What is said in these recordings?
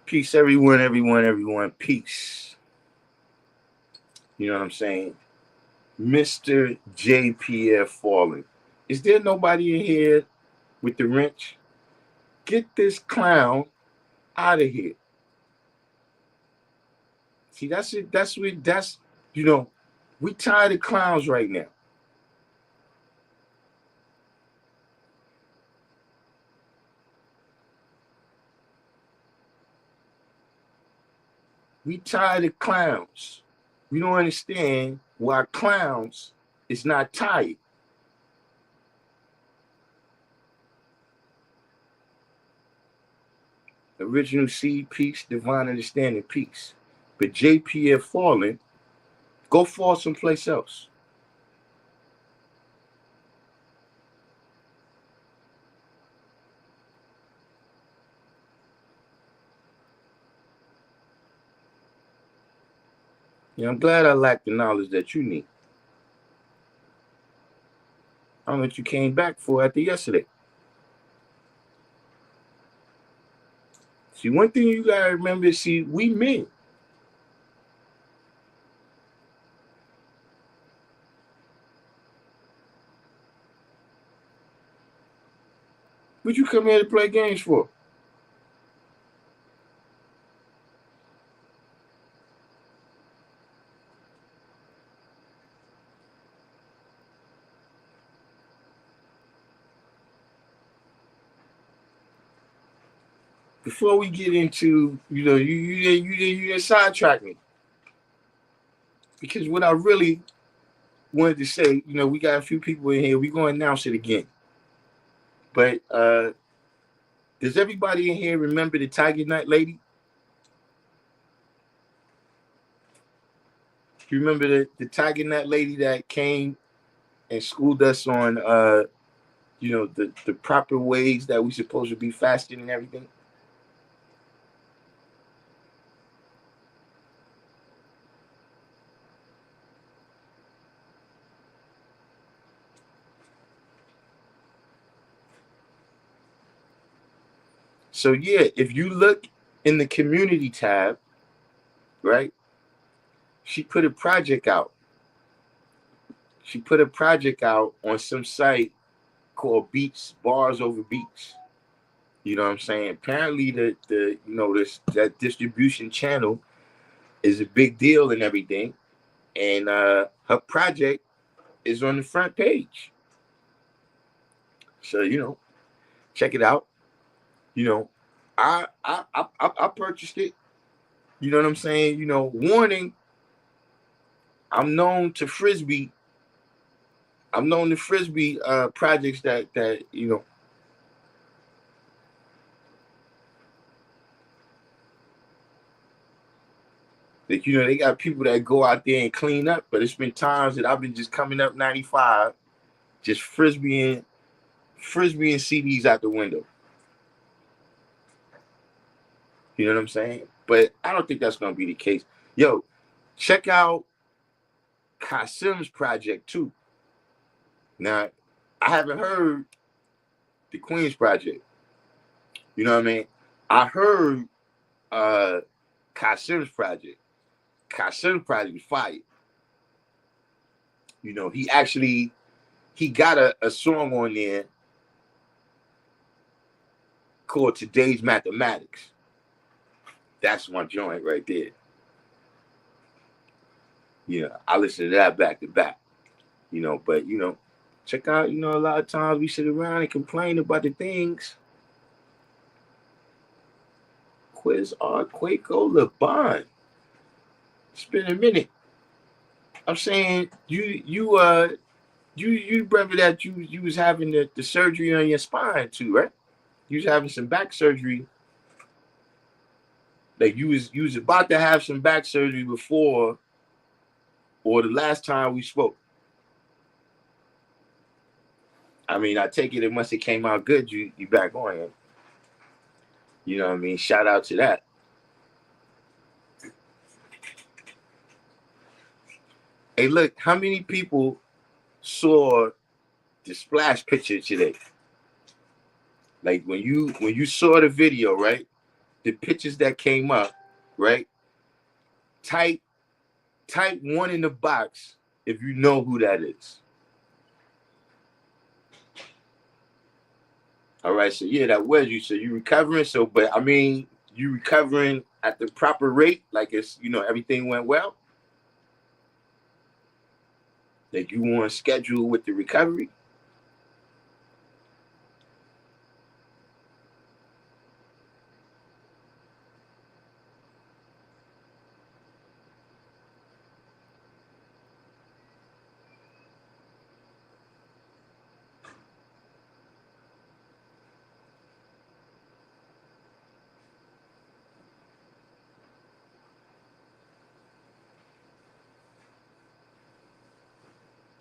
Peace, everyone. Peace. You know what I'm saying? Mr. JPF falling. Is there nobody in here with the wrench? Get this clown out of here. See, that's it. You know, we tired of clowns right now. We tired of clowns. We don't understand why clowns is not tired. Original seed, peace, divine understanding, peace. But JPF falling, go fall someplace else. I'm glad I lack the knowledge that you need. I don't know what you came back for after yesterday. See, one thing you gotta remember, we men. What you come here to play games for? Before we get into, you didn't sidetrack me. Because what I really wanted to say, we got a few people in here. We're going to announce it again. But does everybody in here remember the Tiger Nut lady? Do you remember the Tiger Nut lady that came and schooled us on, the proper ways that we supposed to be fasting and everything? So yeah, if you look in the community tab, right, she put a project out. She put a project out on some site called Beats Bars Over Beats. You know what I'm saying? Apparently that distribution channel is a big deal and everything. And her project is on the front page. So, check it out. I purchased it. You know what I'm saying? Warning, I'm known to Frisbee projects that they got people that go out there and clean up, but it's been times that I've been just coming up 95, just frisbeeing CDs out the window. You know what I'm saying? But I don't think that's gonna be the case. Yo, check out Kasim's project too. Now, I haven't heard the Queen's project. You know what I mean? I heard Kasim's project. Kasim's project is fire. He got a song on there called Today's Mathematics. That's my joint right there. I listen to that back to back. But check out, a lot of times we sit around and complain about the things. Quiz Art Quaco LeBon. It's been a minute. I'm saying you brother that you was having the surgery on your spine too, right? You was having some back surgery. Like you was about to have some back surgery before or the last time we spoke. I mean, I take it must have came out good. You back on it. You know what I mean? Shout out to that. Hey, look, how many people saw the splash picture today? Like when you saw the video, right? the pictures that came up, right? Type 1 in the box if you know who that is. All right, so yeah, that was you. So you recovering. So, but I mean, you recovering at the proper rate, like it's, everything went well. Like you on schedule with the recovery.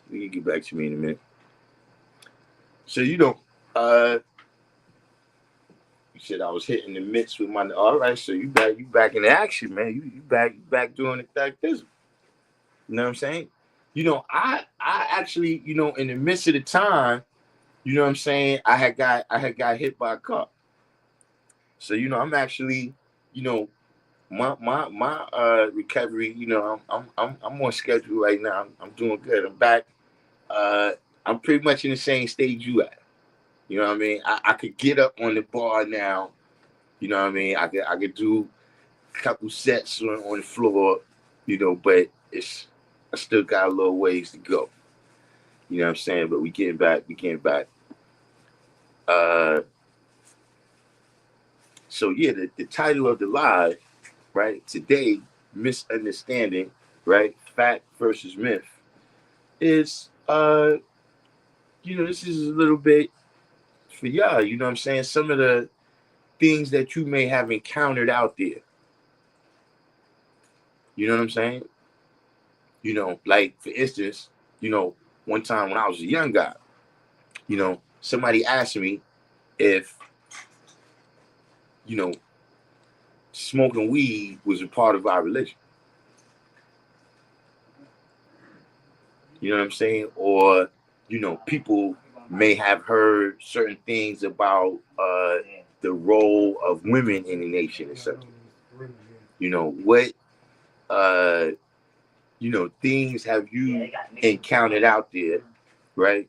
You can get back to me in a minute. So you said I was hitting the mitts with my. All right, so you back in action, man. You back doing it like this. You know what I'm saying? I actually, in the midst of the time, you know what I'm saying, I had got hit by a car. So I'm actually, you know, my recovery, I'm on schedule right now. I'm doing good. I'm back. Uh, I'm pretty much in the same stage you at. You know what I mean? I could get up on the bar now. You know what I mean? I could do a couple sets on the floor. But I still got a little ways to go. You know what I'm saying? But we getting back. We getting back. Uh, so yeah, the title of the live, right today, misunderstanding, right, fact versus myth, is this is a little bit for y'all. You know what I'm saying? Some of the things that you may have encountered out there. You know what I'm saying? Like for instance, one time when I was a young guy, somebody asked me if, you know, smoking weed was a part of our religion. You know what I'm saying? Or, people may have heard certain things about the role of women in the nation and such. What uh, things have you encountered out there, right?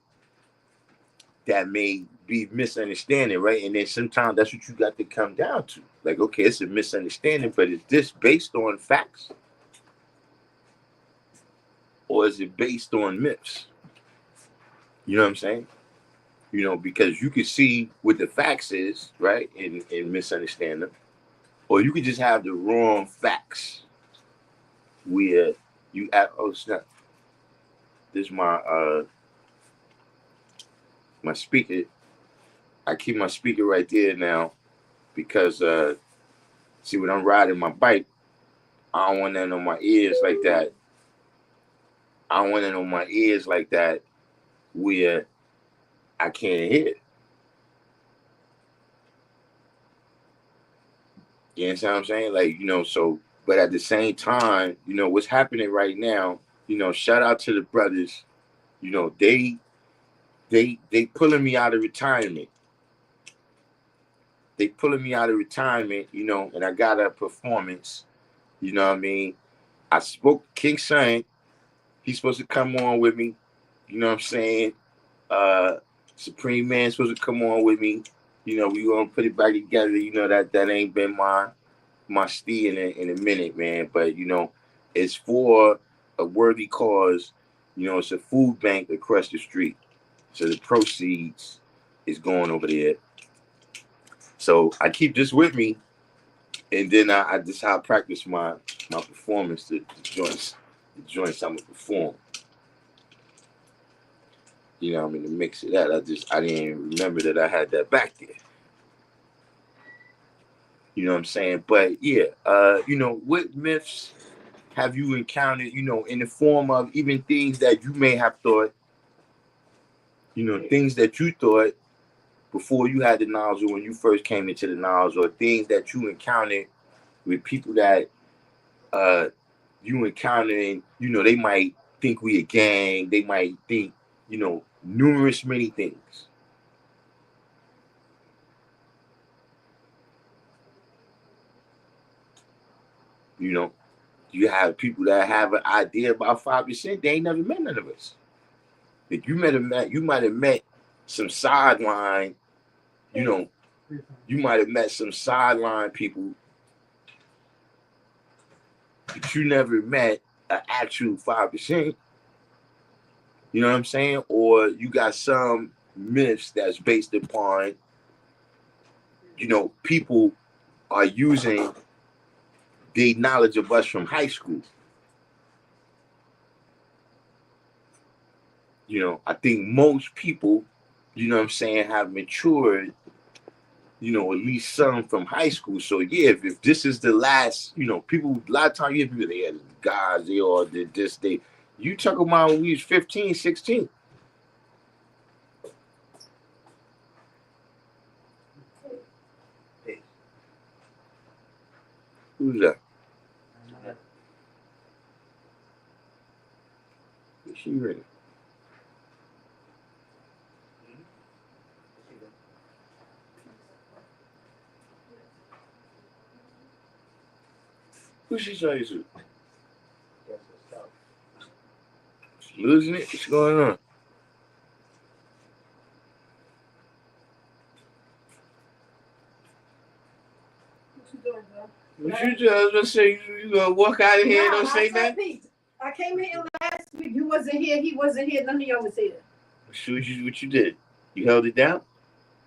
That may be misunderstanding, right? And then sometimes that's what you got to come down to. Like, okay, it's a misunderstanding, but is this based on facts? Or is it based on myths? You know what I'm saying? Because you can see what the facts is, right? And misunderstand them. Or you could just have the wrong facts where you at, oh snap. This is my speaker. I keep my speaker right there now because see, when I'm riding my bike, I don't want that on my ears like that. I don't want it on my ears like that where I can't hear it. You understand what I'm saying? Like, so, but at the same time, what's happening right now, shout out to the brothers, they pulling me out of retirement. They pulling me out of retirement, and I got a performance, you know what I mean? I spoke King Son, he's supposed to come on with me, you know what I'm saying? Uh, Supreme Man supposed to come on with me. We gonna put it back together. That ain't been my steed in a minute, man. But it's for a worthy cause. It's a food bank across the street. So the proceeds is going over there. So I keep this with me, and then I just how I practice my performance to the joints I'm gonna perform. I mean, to mix it that I didn't remember that I had that back there. You know what I'm saying? But yeah, what myths have you encountered, in the form of even things that you may have thought, things that you thought before you had the knowledge or when you first came into the knowledge, or things that you encountered with people that you encountered, and, they might think we a gang, they might think, numerous many things. You know, you have people that have an idea about 5%. They ain't never met none of us. If you might have met some sideline. You know, you might have met some sideline people, but you never met an actual 5%. You know what I'm saying? Or you got some myths that's based upon, you know, people are using the knowledge of us from high school. You know, I think most people, you know what I'm saying, have matured, you know, at least some from high school. So yeah, if this is the last, you know, people, a lot of times you hear people, they had guys, they all did this, you talk about when we was 15, 16. Who's that? Is she ready? Who she say to? She losing it? What's going on? What you just gonna say? You gonna walk out of here and don't say nothing? I came here last week. You wasn't here. He wasn't here. None of y'all was here. What you did? You held it down?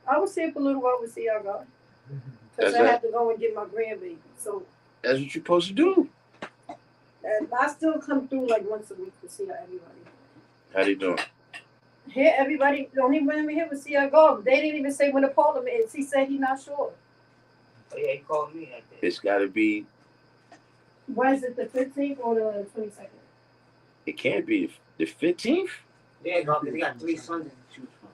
I was here for a little while. We'll see y'all go. Because I had to go and get my grandbaby. So that's what you're supposed to do. And I still come through like once a week to see how everybody. How they doing? Here, everybody. The only women here was see her go. They didn't even say when the parliament is. He said he's not sure. Oh, yeah, he called me. It's got to be. When is it, the 15th or the 22nd? It can't be the 15th. Yeah, because they got 3 Sundays to choose from.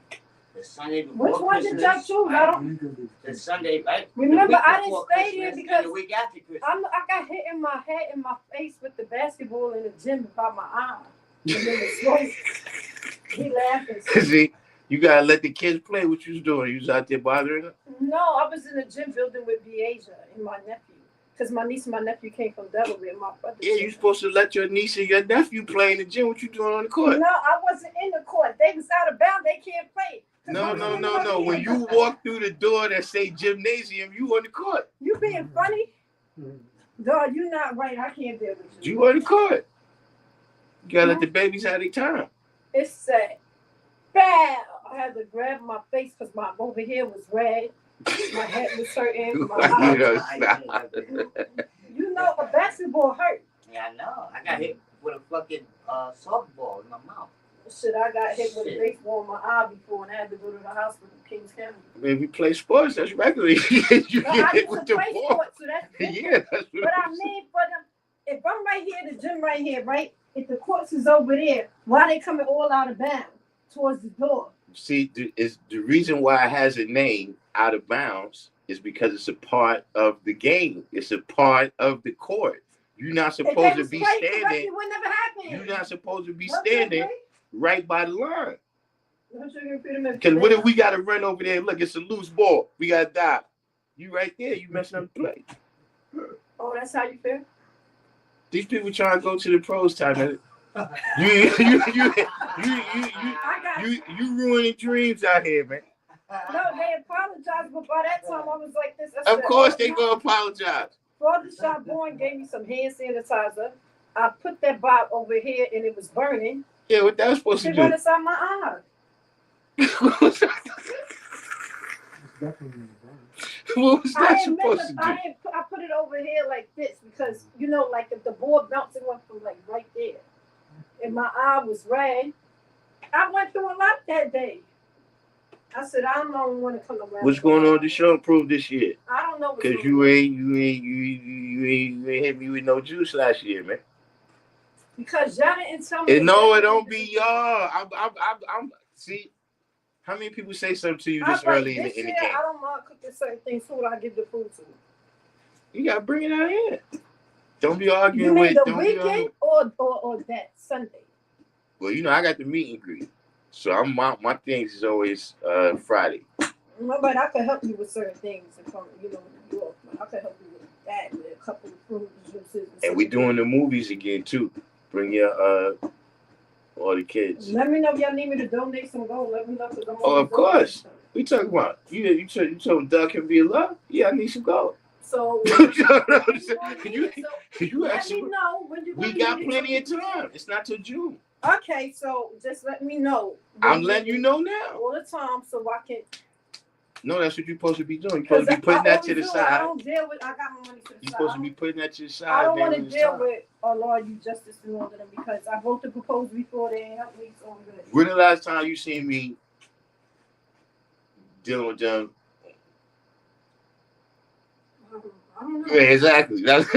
The Sunday before Which one did y'all choose? Right? I don't. The Sunday, right? Remember, I didn't stay there because the week after Christmas. I got hit in my head and my face with the basketball in the gym about my eye. And then the smoke. He laughing. See, you gotta let the kids play. What you was doing? You was out there bothering them? No, I was in the gym building with Beasia and my nephew. Because my niece and my nephew came from Delaware. My brother. Yeah, you supposed to let your niece and your nephew play in the gym. What you doing on the court? No, I wasn't in the court. They was out of bounds. They can't play. No. When you walk through the door that say gymnasium, you on the court. You being funny? Dog, you not right. I can't deal with you. You on the court. You gotta let the babies have their time. It's sad. Bad. I had to grab my face because my over here was red. My head was hurting. You know, a basketball hurt. Yeah, I know. I got hit with a fucking softball in my mouth. Shit, I got hit with a baseball in my eye before and I had to go to the hospital in Kings County. When we play sports, that's regular. You get hit with the ball. Sports, so that's yeah, that's what but I mean, for them, if I'm right here, the gym right here, right? If the courts is over there, why they coming all out of bounds towards the door? See, is the reason why it has a name out of bounds is because it's a part of the game. It's a part of the court. You're not supposed to be standing. You're not supposed to be standing right by the line. Because what if we got to run over there? Look, it's a loose ball. We got to dive. You right there. You messing up the play. Oh, that's how you feel? These people trying to go to the pros time. You ruining dreams out here, man. No, they apologized, but by that time I was like this. Of course they gonna apologize. Father Shop Bourne gave me some hand sanitizer. I put that bot over here and it was burning. Yeah, what that was supposed to do? It went inside my eye. What was that supposed to do? I put it over here like this because, you know, like if the ball bounced, it went from like right there. And my eye was red. I went through a lot that day. I said, I don't want to come around. What's going on to show and prove this year? I don't know. Because you ain't hit me with no juice last year, man. Because y'all didn't tell me. No, it don't be y'all. I'm see. How many people say something to you this early in the game? I don't mind cooking certain things. Who would I give the food to? You gotta bring it out here. Don't be arguing you mean with the weekend or that Sunday. Well, you know I got the meet and greet, so my things is always Friday. No, but I could help you with certain things. You know, I could help you with that, with couple of fruit juices. And we doing the movies again too. Bring your all the kids. Let me know if y'all need me to donate some gold. Let me know because I'm of course. We talking about you told Darkim be love? Yeah, I need some gold. So you let me know when you we got plenty of time. It's not till June. Okay, so just let me know. I'm letting you know now. All the time so I can. No, that's what you're supposed to be doing. You're supposed to be putting that to the side. I don't deal with. I got my money to the side. You're supposed to be putting that to the side. I don't want to deal with Lord, you justice and all of them because I wrote the proposal before they ain't helped me, so I'm good. When the last time you seen me dealing with them? I don't know. Yeah, exactly. That's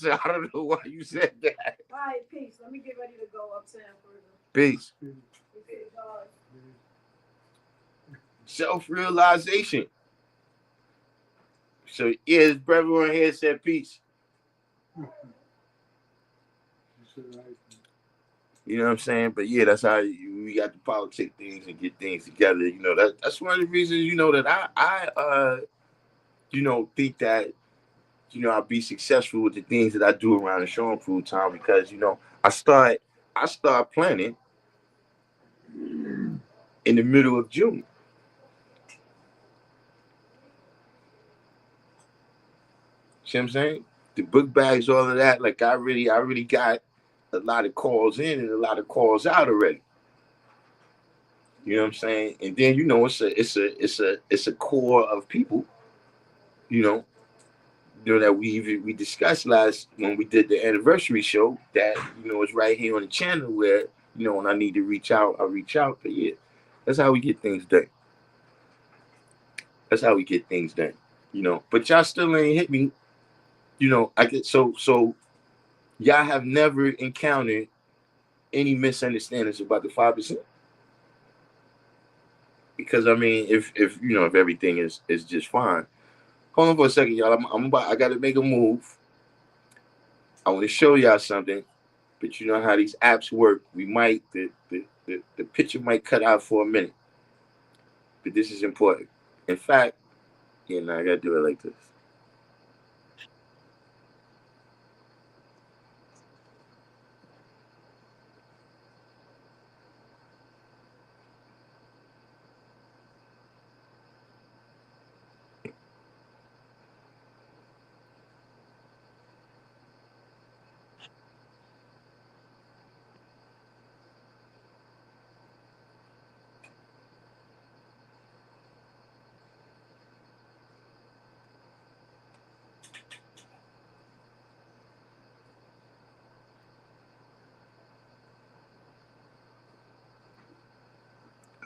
I don't know why you said that. All right, peace. Let me get ready to go uptown further. Peace. Self-realization. So yeah, his brother on here said peace. You know what I'm saying? But yeah, that's how we got to politic things and get things together. You know, that's one of the reasons, you know, that I think that, you know, I'll be successful with the things that I do around the showing food time because, you know, I start planning in the middle of June. See what I'm saying? The book bags, all of that. Like I really got a lot of calls in and a lot of calls out already. You know what I'm saying? And then, you know, it's a core of people, you know that we discussed last when we did the anniversary show that, you know, it's right here on the channel where, you know, when I need to reach out, I reach out. But yeah, that's how we get things done. That's how we get things done, you know. But y'all still ain't hit me, you know. I get so y'all have never encountered any misunderstandings about the 5%. Because I mean, if you know, if everything is just fine. Hold on for a second, y'all. I got to make a move. I want to show y'all something, but you know how these apps work. We might the picture might cut out for a minute, but this is important. In fact, yeah, no, I got to do it like this.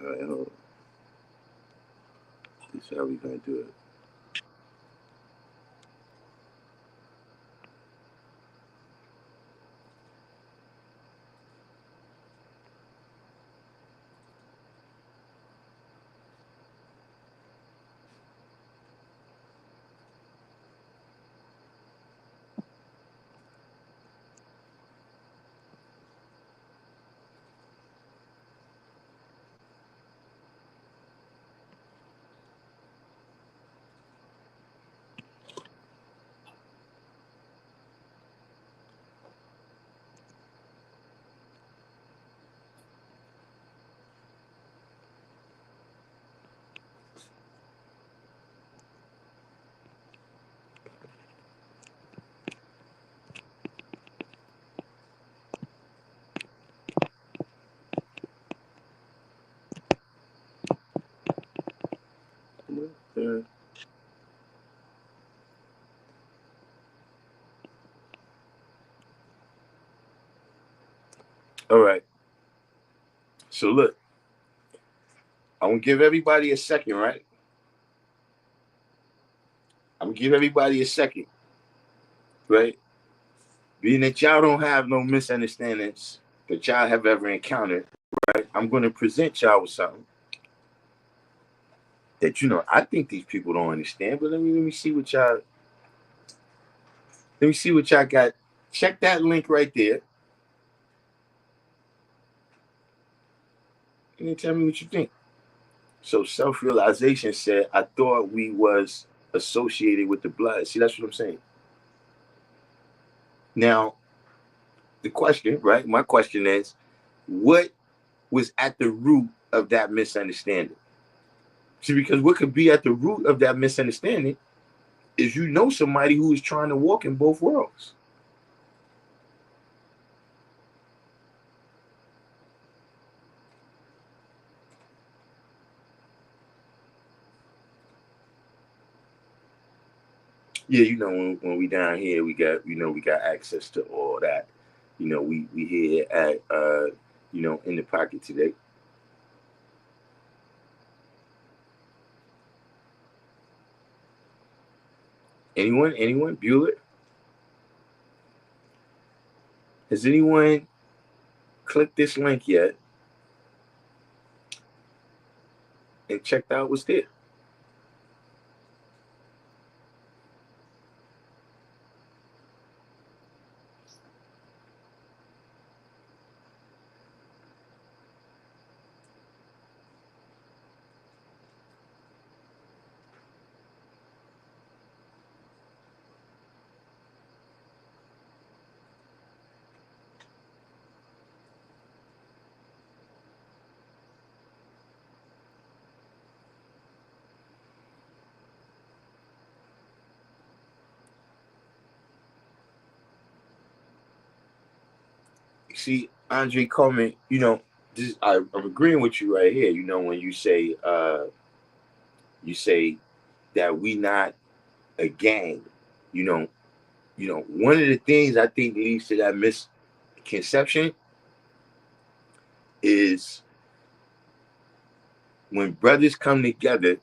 All right, hold on. This is how we gonna do it. All right. So look, I'm gonna give everybody a second, right? I'm gonna give everybody a second, right? Being that y'all don't have no misunderstandings that y'all have ever encountered, right? I'm gonna present y'all with something that, you know, I think these people don't understand. But let me see what y'all. Let me see what y'all got. Check that link right there. And then tell me what you think. So self-realization said, I thought we was associated with the blood. See, that's what I'm saying. Now, the question, right? My question is, what was at the root of that misunderstanding? See, because what could be at the root of that misunderstanding is somebody who is trying to walk in both worlds. Yeah, when we down here, we got access to all that. We here at in the pocket today. Anyone? Bueller? Has anyone clicked this link yet and checked out what's there? See, Andre Coleman, I'm agreeing with you right here. When you say that we not a gang. You know, one of the things I think leads to that misconception is when brothers come together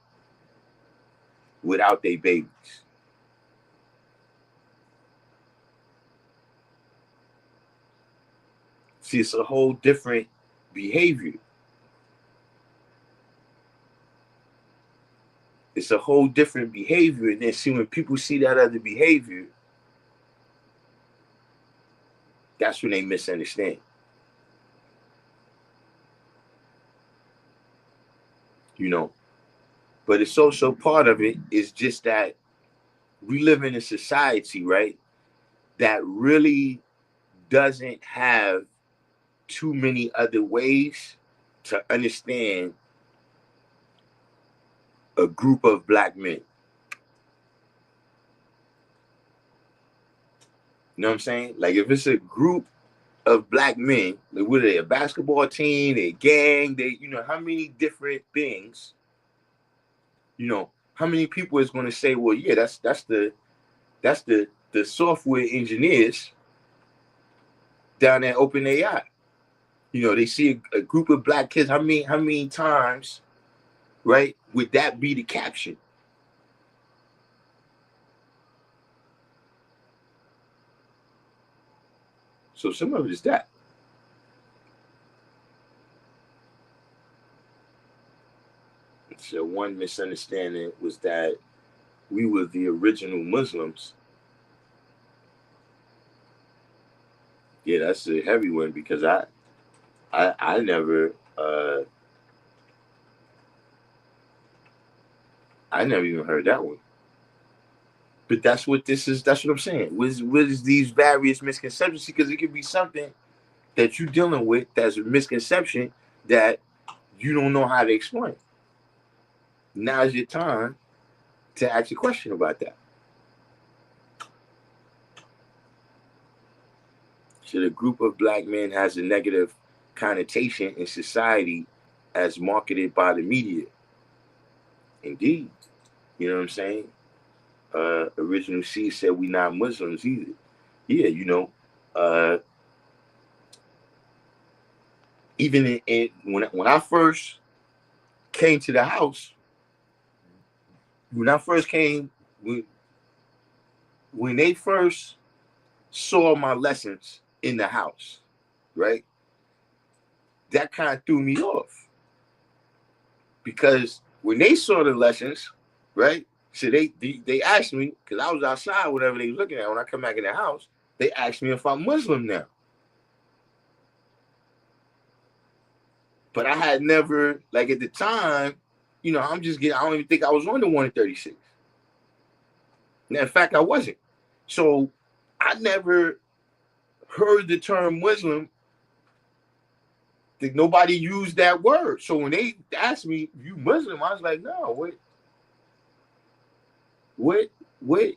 without their babies. See, it's a whole different behavior. It's a whole different behavior. And then see, when people see that other behavior, that's when they misunderstand. But it's also part of it is just that we live in a society, right, that really doesn't have too many other ways to understand a group of black men. You know what I'm saying? Like if it's a group of black men, like what are they, a basketball team, a gang, how many different things, how many people is gonna say, well, yeah, that's the software engineers down at OpenAI. They see a group of black kids, how many times, right, would that be the caption? So some of it is that. So one misunderstanding was that we were the original Muslims. Yeah, that's a heavy one because I never I never even heard that one. But that's what this is. That's what I'm saying. What is these various misconceptions? Because it could be something that you're dealing with that's a misconception that you don't know how to explain. Now's your time to ask a question about that. So the group of black men has a negative connotation in society as marketed by the media. Indeed. You know what I'm saying? Original C said we not Muslims either. Yeah, even when I first came to the house, when I first came, when they first saw my lessons in the house, right? That kind of threw me off because when they saw the lessons, right? So they asked me because I was outside, whatever they was looking at. When I come back in the house, they asked me if I'm Muslim now. But I had never, like at the time, I'm just getting. I don't even think I was on the 136. Now, in fact, I wasn't. So I never heard the term Muslim, nobody used that word. So when they asked me, "You Muslim?" I was like, "No, what, what, what?"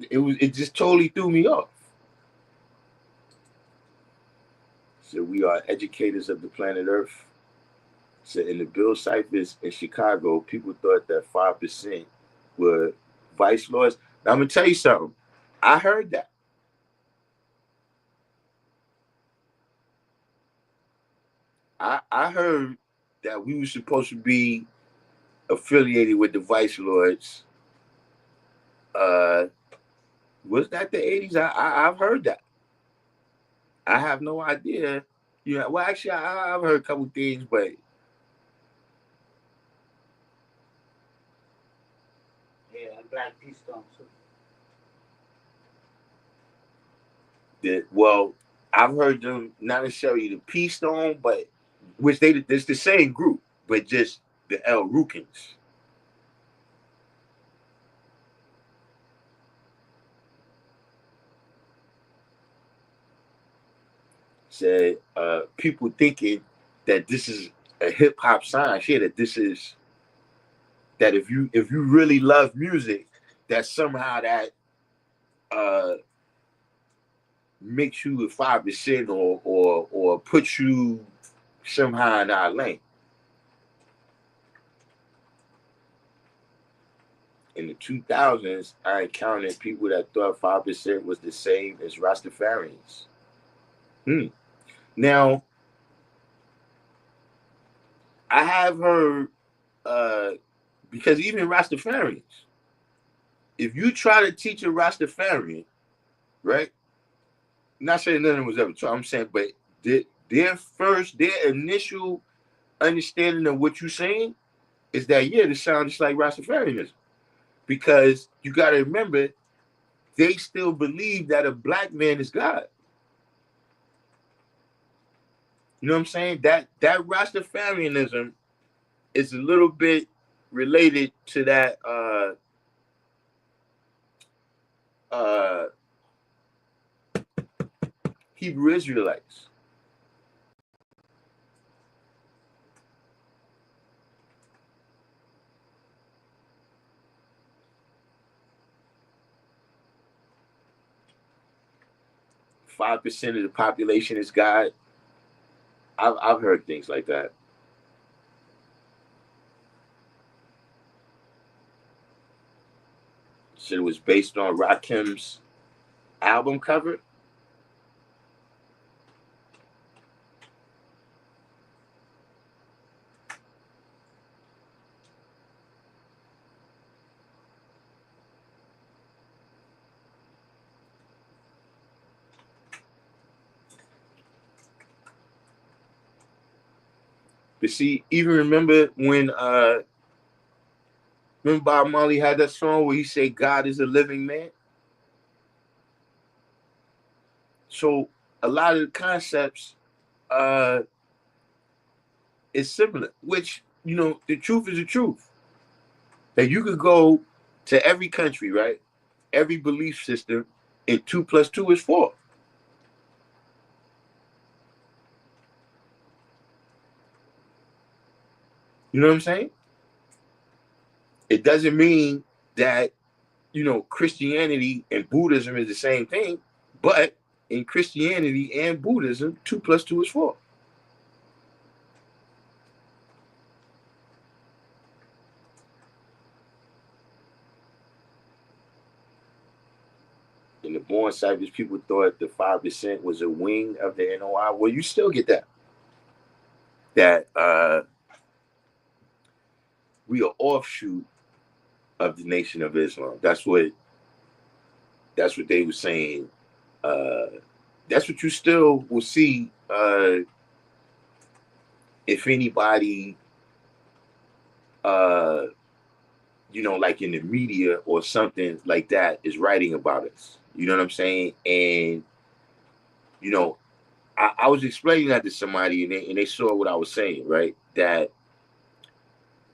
It just totally threw me off. So we are educators of the planet Earth. So in the Bill ciphers in Chicago, people thought that 5% were vice lords. Now I'm gonna tell you something. I heard that. I heard that we were supposed to be affiliated with the vice lords. Uh, was that the 80s? I've heard that. I have no idea. You know, well, actually, I've heard a couple things, but Yeah, Black Peace Stone too. well, I've heard them not necessarily the Peace Stone, but which it's the same group, but just the El Rukins. Said people thinking that this is a hip hop sign. Yeah, that this is that if you really love music, that somehow that uh makes you a 5% or puts you somehow in our lane. In the 2000s, I encountered people that thought 5% was the same as Rastafarians. Now, I have heard uh because even Rastafarians, if you try to teach a Rastafarian, right? Not saying nothing was ever true. I'm saying, but their initial understanding of what you're saying is that yeah, this sounds just like Rastafarianism. Because you got to remember, they still believe that a black man is God. You know what I'm saying? That Rastafarianism is a little bit related to that uh Hebrew Israelites. 5% of the population is God. I've heard things like that. So it was based on Rakim's album cover. But see, even remember Bob Marley had that song where he said God is a living man? So a lot of the concepts uh is similar, which the truth is the truth. That you could go to every country, right? Every belief system, and 2 plus 2 is 4. You know what I'm saying? It doesn't mean that Christianity and Buddhism is the same thing, but in Christianity and Buddhism, 2 plus 2 is 4. In the born cyphers, people thought the 5% was a wing of the NOI. Well, you still get that. That we are offshoot of the Nation of Islam. That's what they were saying. Uh, that's what you still will see if anybody, uh, like in the media or something like that is writing about us. You know what I'm saying? And you know, I was explaining that to somebody, and they saw what I was saying, right? That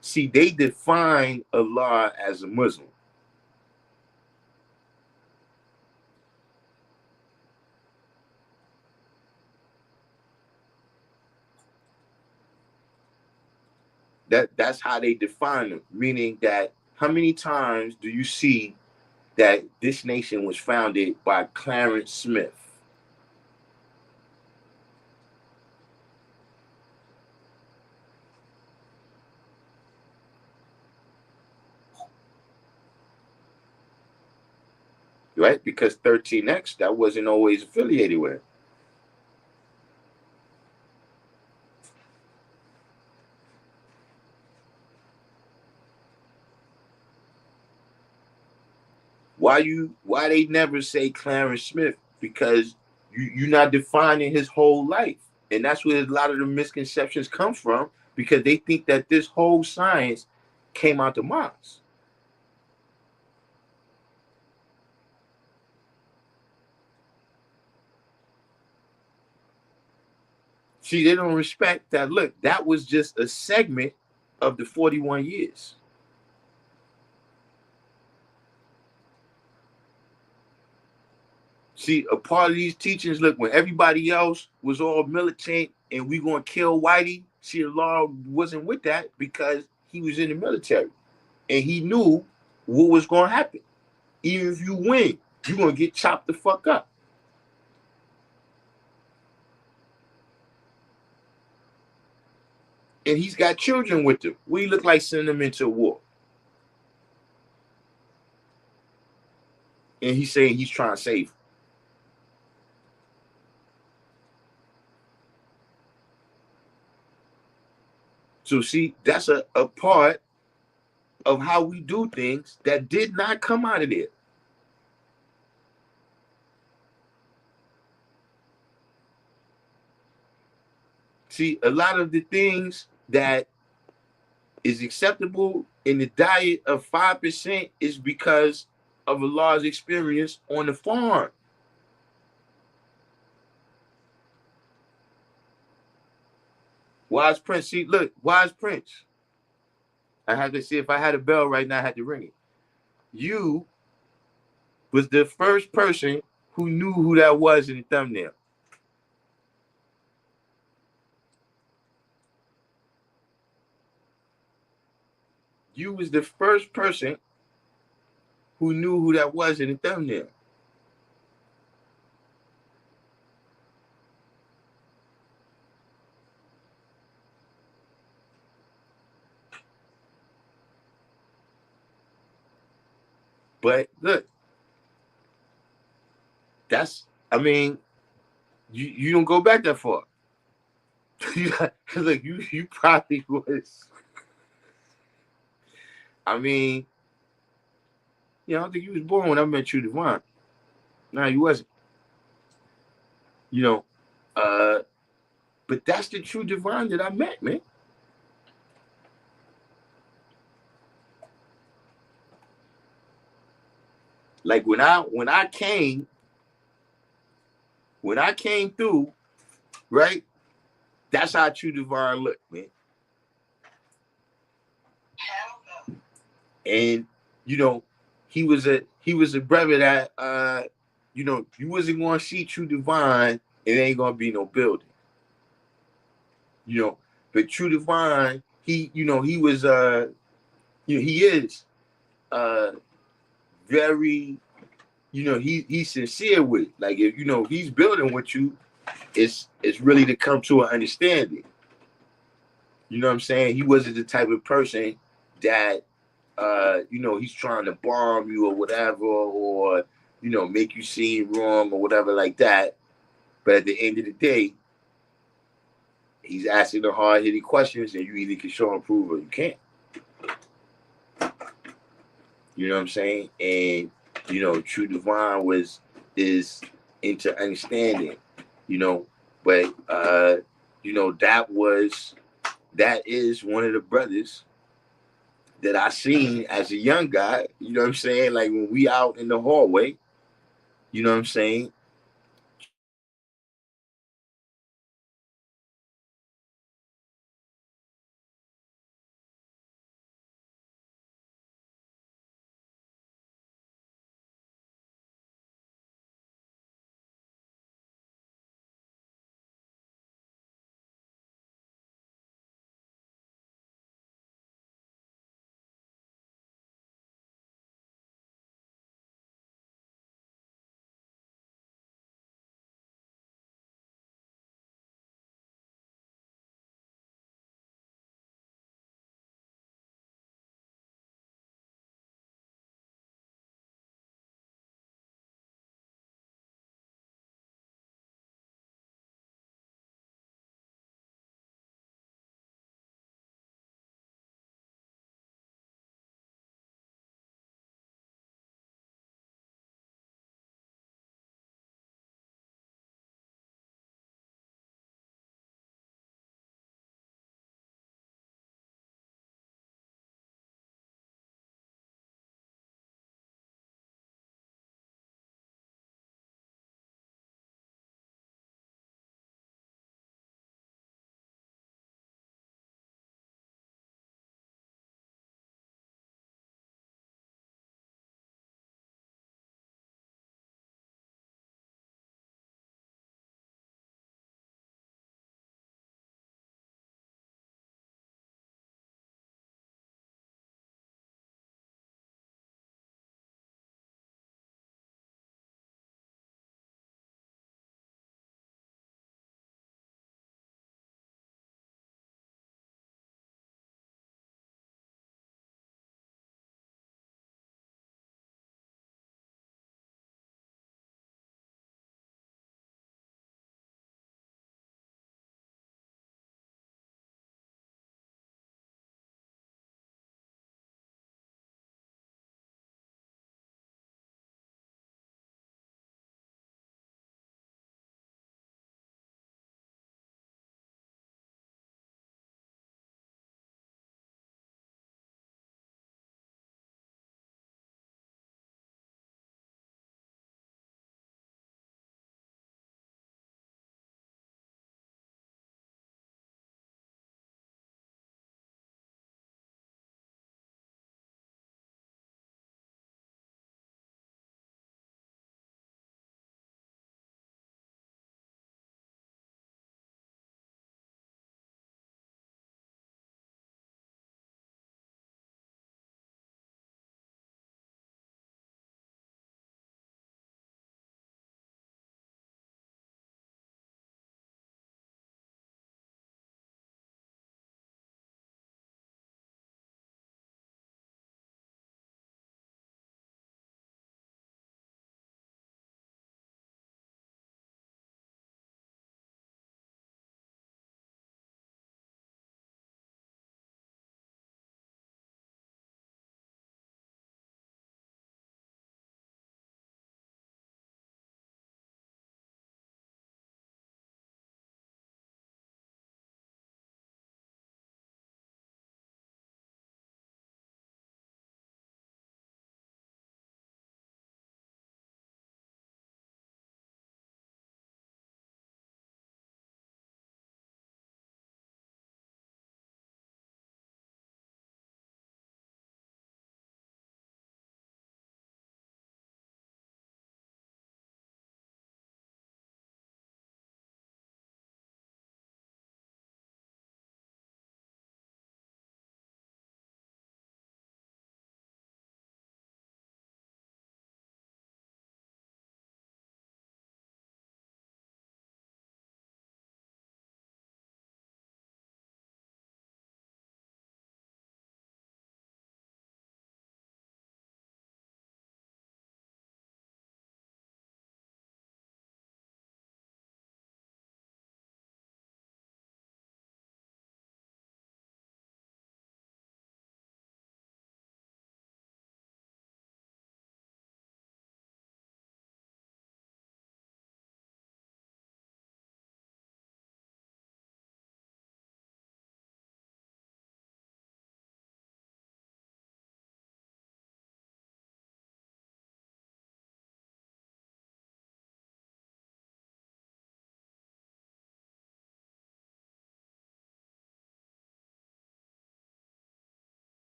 see, they define Allah as a Muslim. That's how they define them. Meaning that how many times do you see that this nation was founded by Clarence Smith? Right? Because 13X, that wasn't always affiliated with it. Why they never say Clarence Smith? Because you're not defining his whole life. And that's where a lot of the misconceptions come from, because they think that this whole science came out the Mars. See, they don't respect that. Look, that was just a segment of the 41 years. See, a part of these teachings, look, when everybody else was all militant and we gonna kill Whitey, see, the law wasn't with that because he was in the military and he knew what was gonna happen. Even if you win, you're gonna get chopped the fuck up. And he's got children with him. We look like sending them into war. And he's saying he's trying to save them. So see, that's a part of how we do things that did not come out of there. See, a lot of the things that is acceptable in the diet of 5% is because of a large experience on the farm. Wise Prince, see, look, Wise Prince. I had to see if I had a bell right now, I had to ring it. You was the first person who knew who that was in the thumbnail. You was the first person who knew who that was in the thumbnail. But look, that's, I mean, you don't go back that far. Look, you probably was. I mean, I don't think you was born when I met you, Devon. No, you wasn't. You know, uh, but that's the true Devon that I met, man. Like when I came through, right? That's how true Devon looked, man. And you know, he was a brother that you wasn't gonna see true Devon. It ain't gonna be no building. You know, but true Devon, he was he is uh very, he's sincere with it. Like, if he's building with you, it's really to come to an understanding. You know what I'm saying? He wasn't the type of person that he's trying to bomb you or whatever, or make you seem wrong or whatever like that. But at the end of the day, he's asking the hard hitting questions, and you either can show and prove or you can't. You know what I'm saying? And True Divine is into understanding, but that is one of the brothers that I seen as a young guy, you know what I'm saying? Like when we out in the hallway, you know what I'm saying?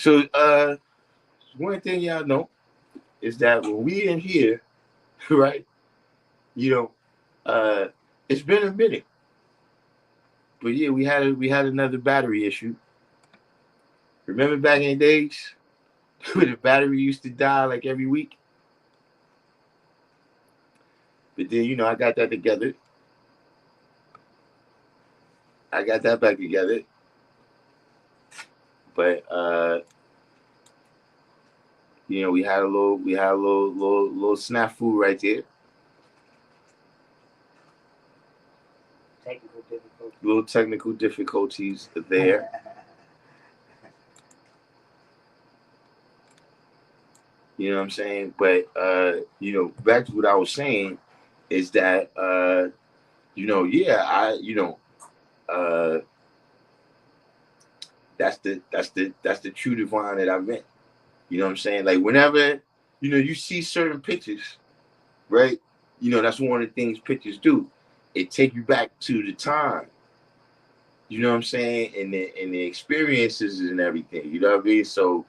So one thing y'all know is that when we in here, right, you know, it's been a minute. But yeah, we had another battery issue. Remember back in the days when the battery used to die like every week? But then, I got that together. I got that back together. But we had a little snafu right there. Technical difficulty. Little technical difficulties there. You know what I'm saying? But back to what I was saying is that uh that's the true divine that I meant. You know what I'm saying? Like whenever, you see certain pictures, right? That's one of the things pictures do. It take you back to the time. You know what I'm saying? And the experiences and everything. You know what I mean? So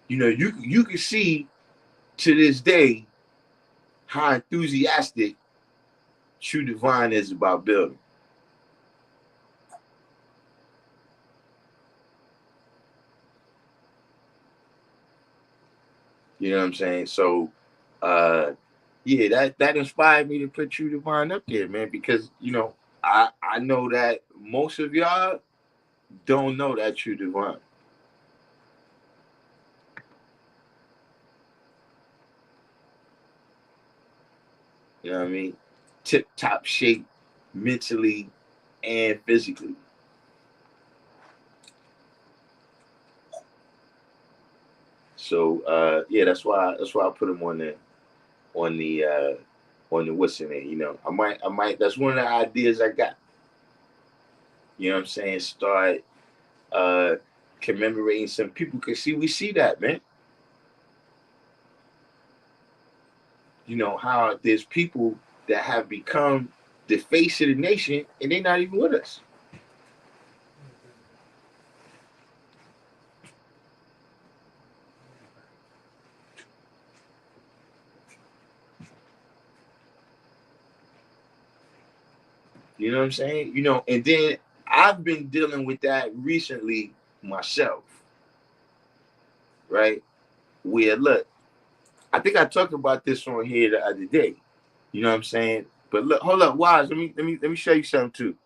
you can see to this day how enthusiastic True Divine is about building. You know what I'm saying? So that inspired me to put True Divine up there, man, because I know that most of y'all don't know that True Divine. You know what I mean? Tip top shape mentally and physically. So that's why I put him on the what's in it. I might that's one of the ideas I got. You know what I'm saying? Start uh commemorating some people, because we see that, man. How there's people that have become the face of the nation and they're not even with us. You know what I'm saying? And then I've been dealing with that recently myself, right? Where look, I think I talked about this on here the other day. You know what I'm saying? But look, hold up, Wise. Let me show you something too.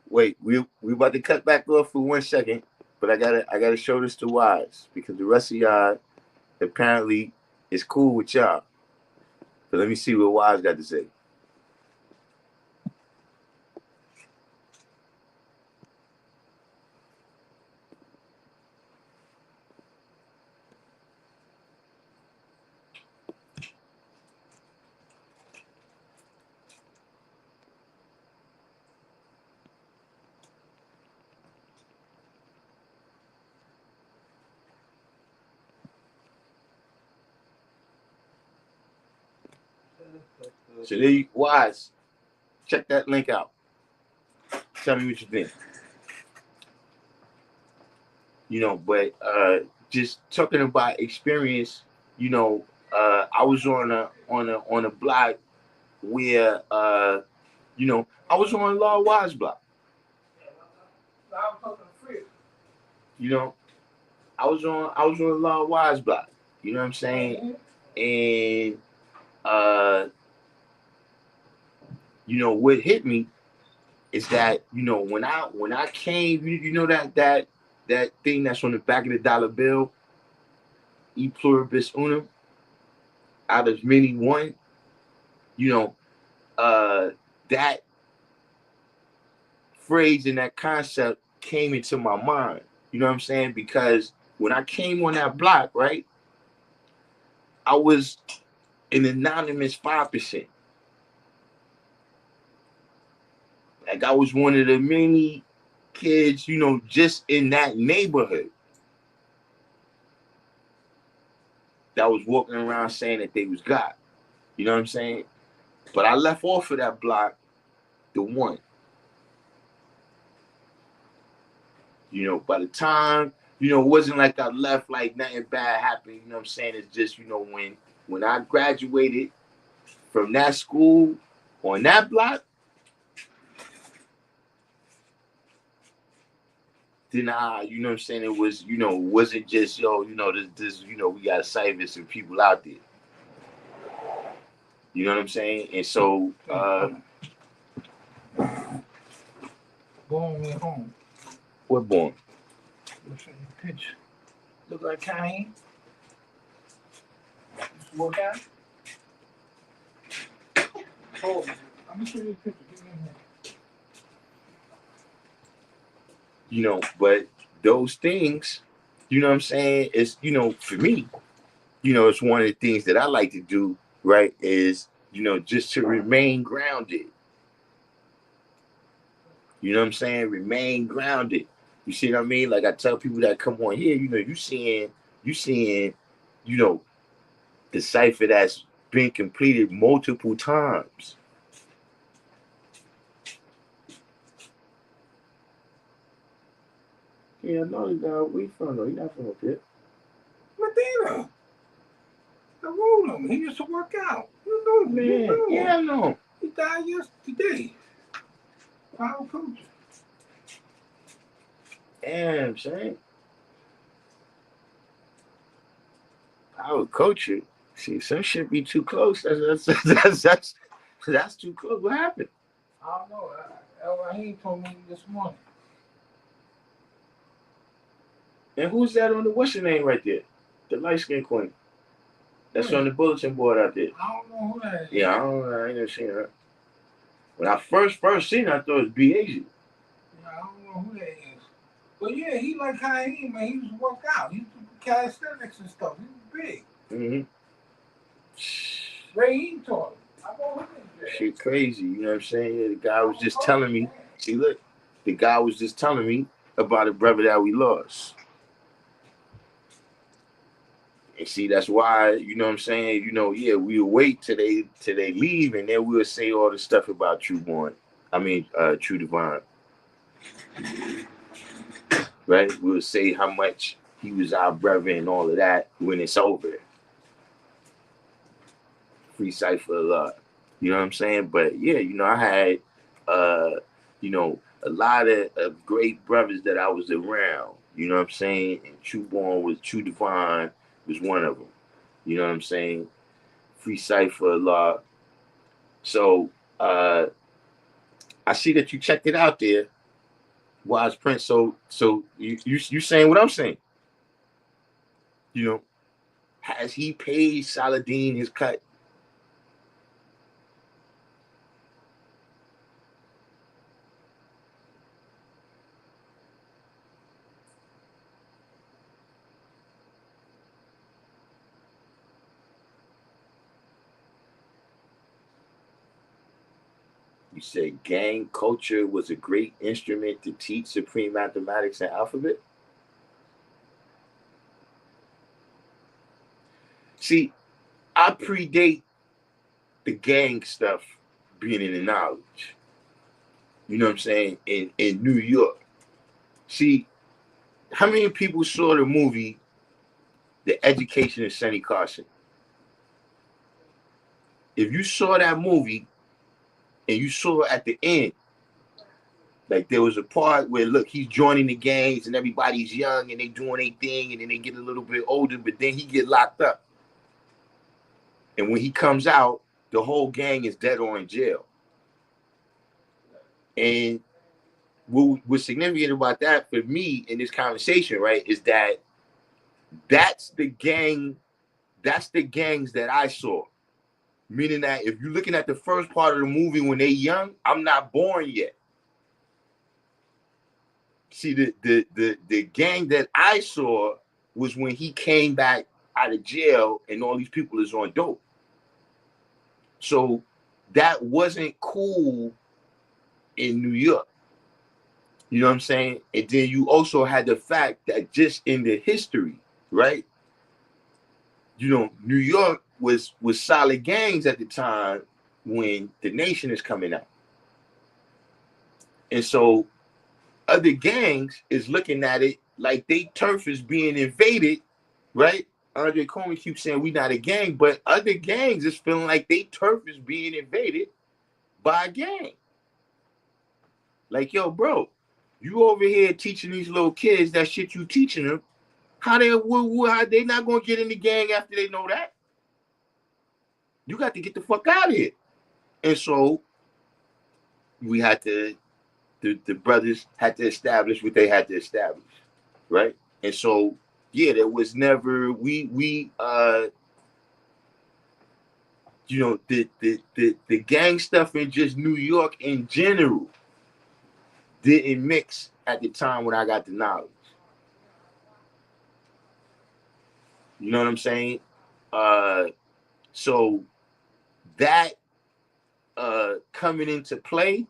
Wait, we about to cut back off for 1 second, but I gotta show this to Wise because the rest of y'all apparently is cool with y'all. So let me see what Wise got to say. So there you Wise. Check that link out. Tell me what you think. But just talking about experience, I was on a block where I was on Law Wise block. You know, I was on Law Wise block. You know what I'm saying? And what hit me is that when I came, that thing that's on the back of the dollar bill, e pluribus unum, out of many one, you know, that phrase and that concept came into my mind. You know what I'm saying? Because when I came on that block, right, I was an anonymous 5%. Like I was one of the many kids, just in that neighborhood that was walking around saying that they was God. You know what I'm saying? But I left off of that block the one. You know, by the time, you know, it wasn't like I left like nothing bad happened. You know what I'm saying? It's just, you know, when I graduated from that school on that block, then you know what I'm saying? It was, you know, it wasn't just, yo, you know, this, you know, we got ciphers and people out there. You know what I'm saying? And so, Born went home. what born? What's in the picture? Look like Cain. Work out. Oh, let me show you the picture. Give me a minute. You know, but those things, you know what I'm saying? It's, you know, for me, you know, it's one of the things that I like to do, right? Is, you know, just to remain grounded. You know what I'm saying? Remain grounded. You see what I mean? Like I tell people that come on here, you know, you seeing, you know, the cipher that's been completed multiple times. Yeah, no, we from though. He's not from up here. Medina. I wrote him. He used to work out. You know, Man, you know him. yeah, I know. He died yesterday. Power coach. Damn, son. I would coach it. See, some shit be too close. That's too close. What happened? I don't know. El Rahim told me this morning. And who's that on the what's your name right there? The light skinned queen. That's on the bulletin board out there. I don't know who that is. Yeah, I ain't never seen her. When I first seen her, I thought it was B.A.Z. Yeah, I don't know who that is. But yeah, he like Cain, man. He used to work out. He used to do calisthenics and stuff. He was big. Mm-hmm. Rahim taught him. I know who that is. Shit crazy, you know what I'm saying? Yeah, the guy was just telling me. See, look, the guy was just telling me about a brother that we lost. And see, that's why, you know what I'm saying, you know, yeah, we'll wait till they leave, and then we'll say all the stuff about True Divine. Right? We'll say how much he was our brother and all of that when it's over. Free cipher a lot. You know what I'm saying? But yeah, you know, I had you know, a lot of great brothers that I was around. You know what I'm saying? And True Divine was one of them. You know what I'm saying? Free cipher a lot. So I see that you checked it out there, Wise Prince. So you saying what I'm saying? You know, has he paid Saladin his cut? You said gang culture was a great instrument to teach supreme mathematics and alphabet. See, I predate the gang stuff being in the knowledge. You know what I'm saying? In New York. See, how many people saw the movie The Education of Sonny Carson? If you saw that movie and you saw at the end, like there was a part where look, he's joining the gangs and everybody's young and they doing their thing and then they get a little bit older, but then he get locked up. And when he comes out, the whole gang is dead or in jail. And what's significant about that for me in this conversation, right, is that that's the gangs that I saw. Meaning that if you're looking at the first part of the movie when they're young, I'm not born yet. See, the gang that I saw was when he came back out of jail and all these people is on dope. So that wasn't cool in New York. You know what I'm saying? And then you also had the fact that just in the history, right? You know, New York was solid gangs at the time when the nation is coming out. And so other gangs is looking at it like they turf is being invaded, right? Andre Coleman keeps saying we not a gang, but other gangs is feeling like they turf is being invaded by a gang. Like, yo, bro, you over here teaching these little kids that shit you teaching them. How they not gonna get in the gang after they know that? You got to get the fuck out of here. And so we had to, the brothers had to establish what they had to establish, right? And so, yeah, there was never you know, the gang stuff in just New York in general didn't mix at the time when I got the knowledge. You know what I'm saying? So that coming into play,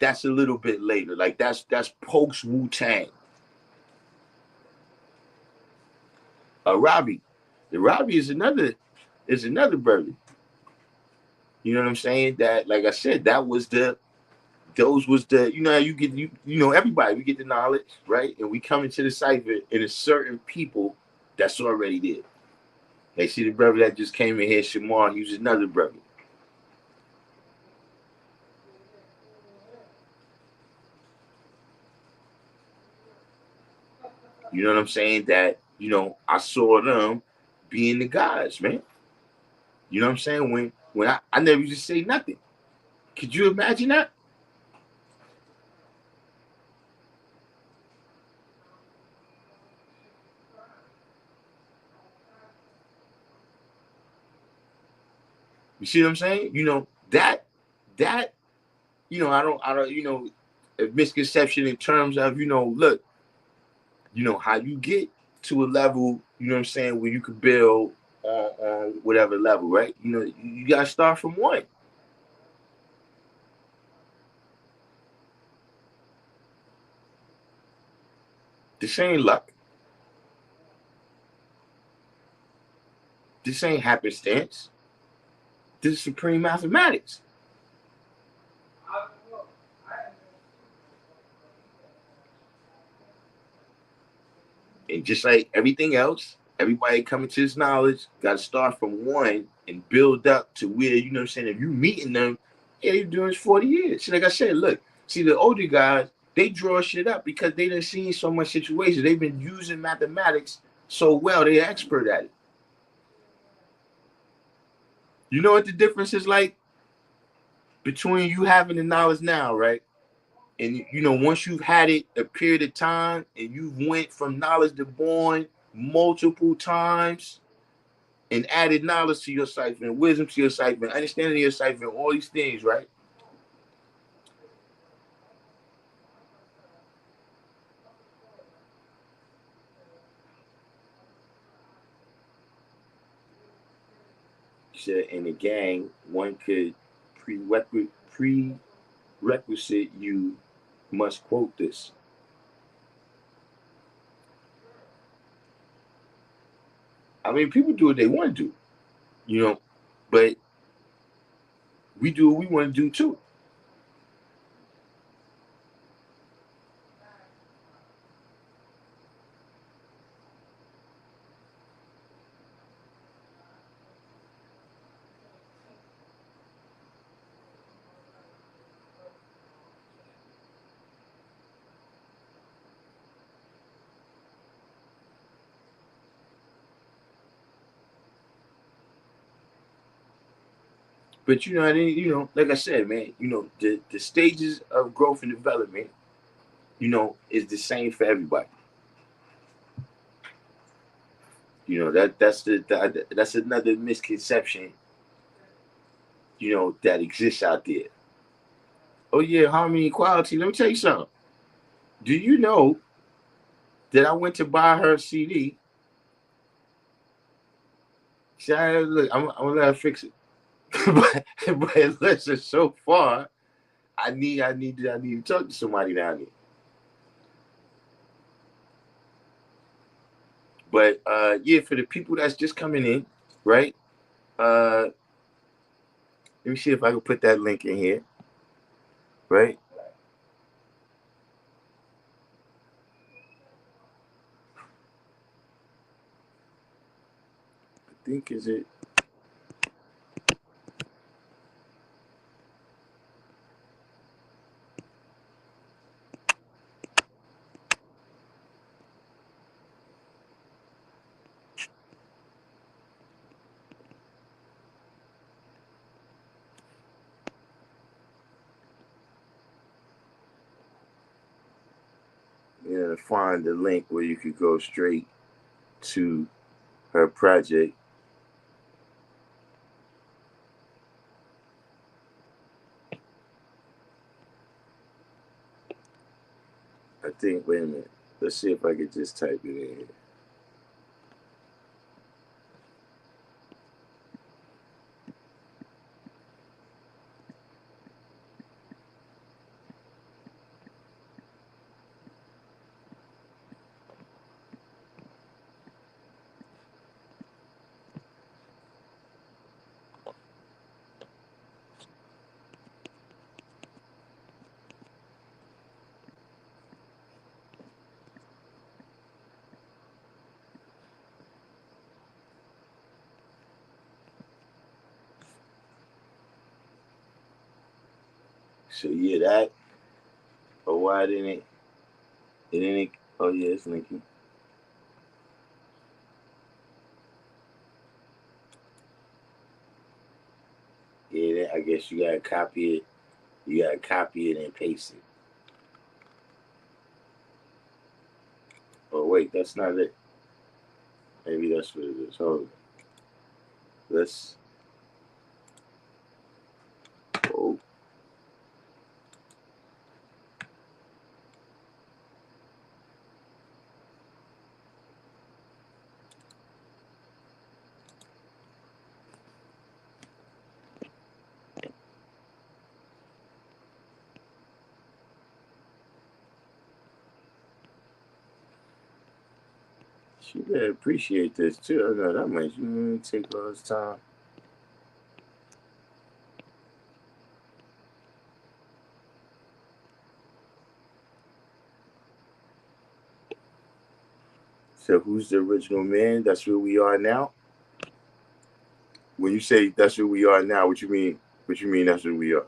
that's a little bit later. Like that's post Wu-Tang. Robbie. The Robbie is another brother. You know what I'm saying? That, like I said, those was the, you know how you get you know everybody, we get the knowledge, right? And we come into the cipher and it's certain people that's already there. They see the brother that just came in here, Shamar, he was another brother. You know what I'm saying? That, you know, I saw them being the guys, man. You know what I'm saying? When I never used to say nothing. Could you imagine that? You see what I'm saying? You know, that, you know, I don't, you know, a misconception in terms of, you know, look, you know, how you get to a level, you know what I'm saying, where you could build on whatever level, right? You know, you gotta start from one. This ain't luck. This ain't happenstance. This is supreme mathematics. And just like everything else, everybody coming to this knowledge got to start from one and build up to where, you know what I'm saying, if you meeting them, yeah, you're doing this 40 years. See, like I said, look, see, the older guys, they draw shit up because they done seen so much situations. They've been using mathematics so well, they're expert at it. You know what the difference is like between you having the knowledge now, right? And, you know, once you've had it a period of time and you've went from knowledge to born multiple times and added knowledge to your cipher and wisdom to your cipher and understanding your cipher and all these things, right? So in the gang, one could prerequisite you must quote this. I mean, people do what they want to do, you know, but we do what we want to do too. But you know, you know, like I said, man, you know, the stages of growth and development, you know, is the same for everybody. You know, that's another misconception, you know, that exists out there. Oh yeah, harmony and equality. Let me tell you something. Do you know that I went to buy her CD? She said, look, I'm gonna let her fix it. but listen, so far, I need to talk to somebody down there. But yeah, for the people that's just coming in, right? let me see if I can put that link in here. Right? I think is it. Find the link where you could go straight to her project. I think, wait a minute. Let's see if I could just type it in. So yeah, that. Or why didn't it? It didn't. Oh yeah, it's linking. Yeah, I guess you gotta copy it. You gotta copy it and paste it. Oh wait, that's not it. Maybe that's what it is. Hold on. Let's. Oh. She better appreciate this too. I know that much. You take all this time. So who's the original man? That's where we are now. When you say that's where we are now, what you mean? What you mean that's where we are?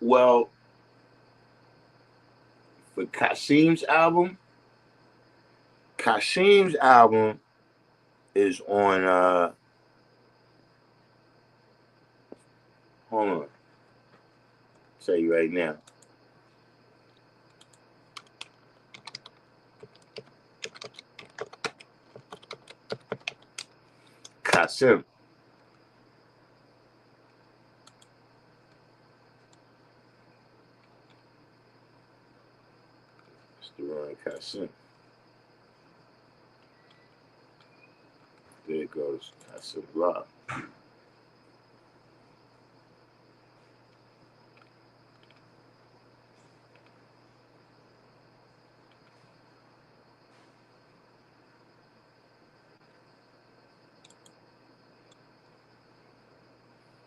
Well, for Kashim's album is on. Hold on, I'll tell you right now. Kasim. It's the wrong Kasim. There it goes. Kasim Block.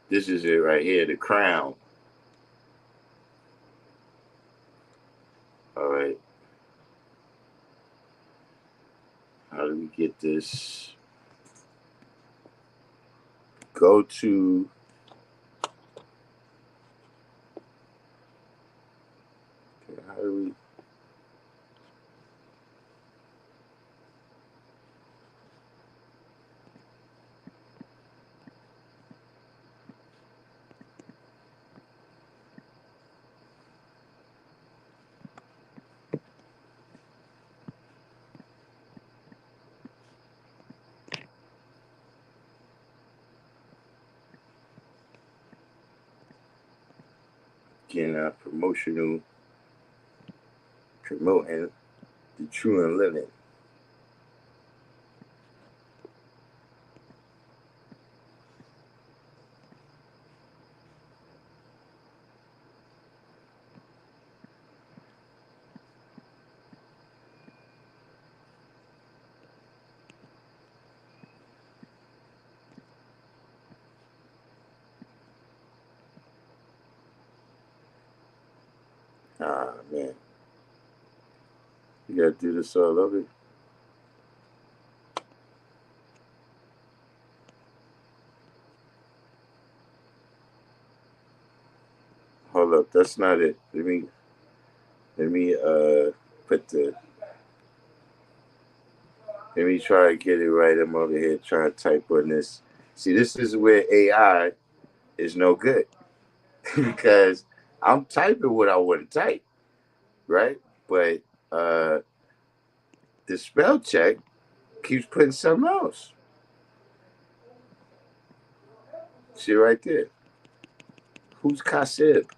This is it right here, the crown. All right. How do we get this? Go to. Okay, how do we? Again, promoting the true and living. Ah, man. You gotta do this all over. Hold up, that's not it. Let me put the let me try to get it right. I'm over here trying to type on this. See, this is where AI is no good because I'm typing what I want to type, right? But uh the spell check keeps putting something else. See right there. Who's Kasib?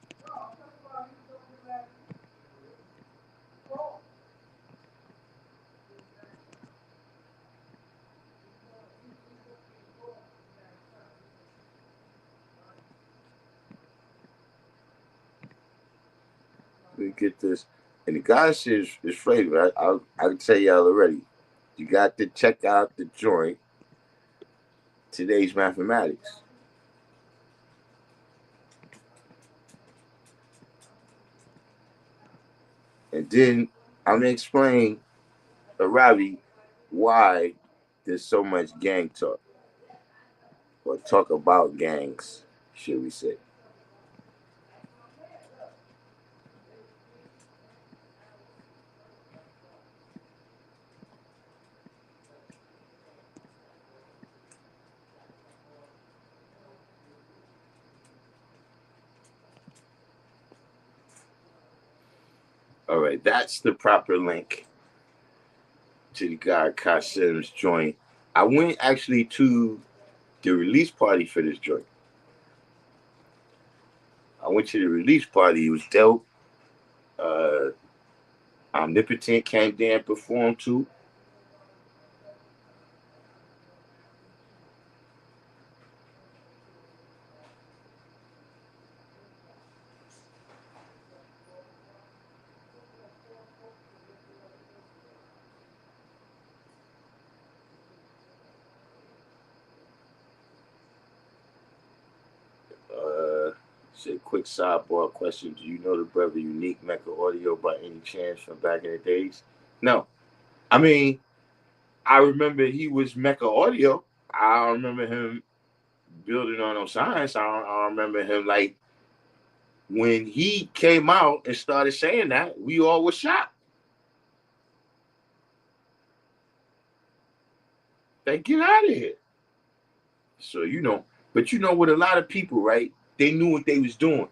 We get this. And the guy says is flavor. I can tell y'all already. You got to check out the joint, Today's Mathematics. And then I'm gonna explain Arabi why there's so much gang talk. Or talk about gangs, should we say. All right, that's the proper link to the guy Kasim's joint. I went actually to the release party for this joint. I went to the release party. It was dope. Uh, Omnipotent came there and performed too. Uh, Say quick sidebar question. Do you know the brother Unique Mecca Audio by any chance from back in the days? No. I mean, I remember he was Mecca Audio. I don't remember him building on no science. I don't remember him like when he came out and started saying that, we all were shocked. They get out of here. So but you know what? A lot of people, right? They knew what they was doing.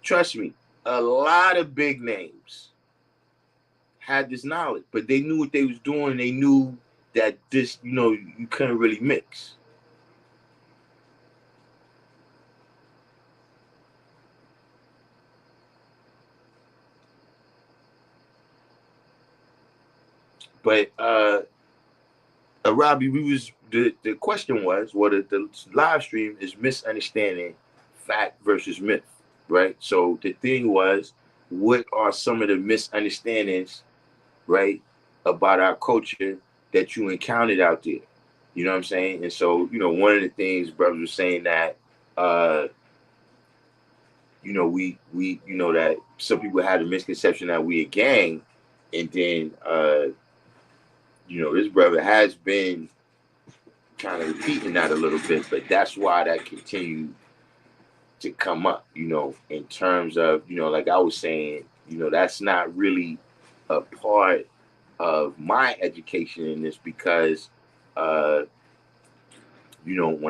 Trust me, a lot of big names had this knowledge, but they knew what they was doing. They knew that this, you couldn't really mix. But Robbie, the question was, the live stream is misunderstanding fact versus myth, right? So the thing was, what are some of the misunderstandings, right, about our culture that you encountered out there? You know what I'm saying? And so, one of the things brothers was saying that, that some people had a misconception that we a gang, and then, this brother has been kind of repeating that a little bit, but that's why that continued to come up, in terms of, like I was saying, that's not really a part of my education in this because, when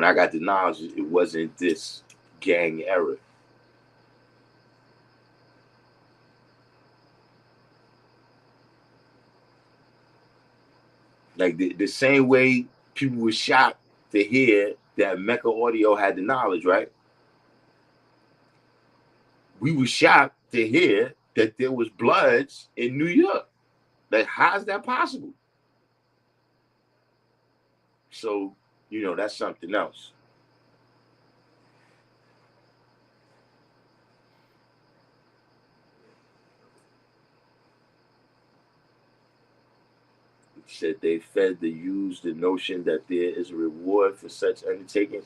I got the knowledge, it wasn't this gang era. Like the same way people were shocked to hear that Mecca Audio had the knowledge, right? we were shocked to hear that there was Bloods in New York. Like, how's that possible? So, that's something else. Said they fed the youth the notion that there is a reward for such undertakings.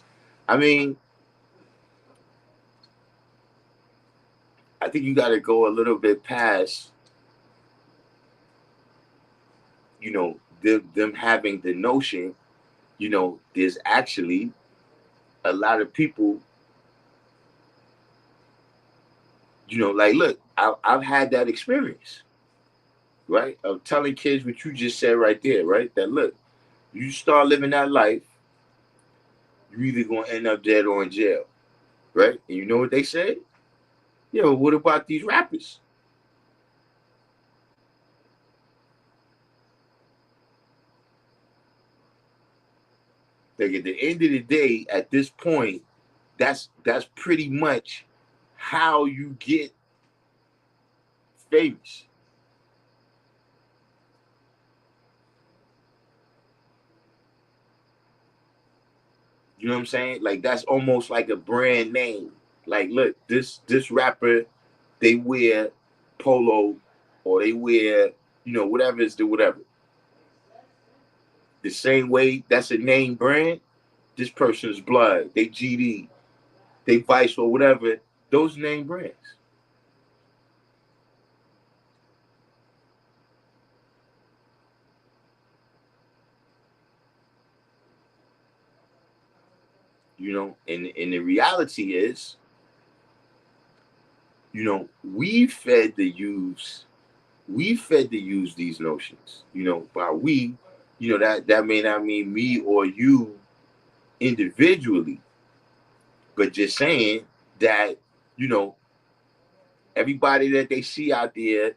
I mean, I think you got to go a little bit past, them having the notion. There's actually a lot of people. Like, look, I've had that experience, right? Of telling kids what you just said right there, right? That look, you start living that life, you're either gonna end up dead or in jail, right? And you know what they say? Yo, what about these rappers? Like, at the end of the day, at this point, that's pretty much how you get famous. You know what I'm saying? Like, that's almost like a brand name. Like, look, this rapper, they wear polo, or they wear, whatever is the whatever. The same way that's a name brand, this person's Blood, they GD, they Vice, or whatever, those name brands. And the reality is, we fed the youths these notions. By we, that may not mean me or you individually, but just saying that, everybody that they see out there,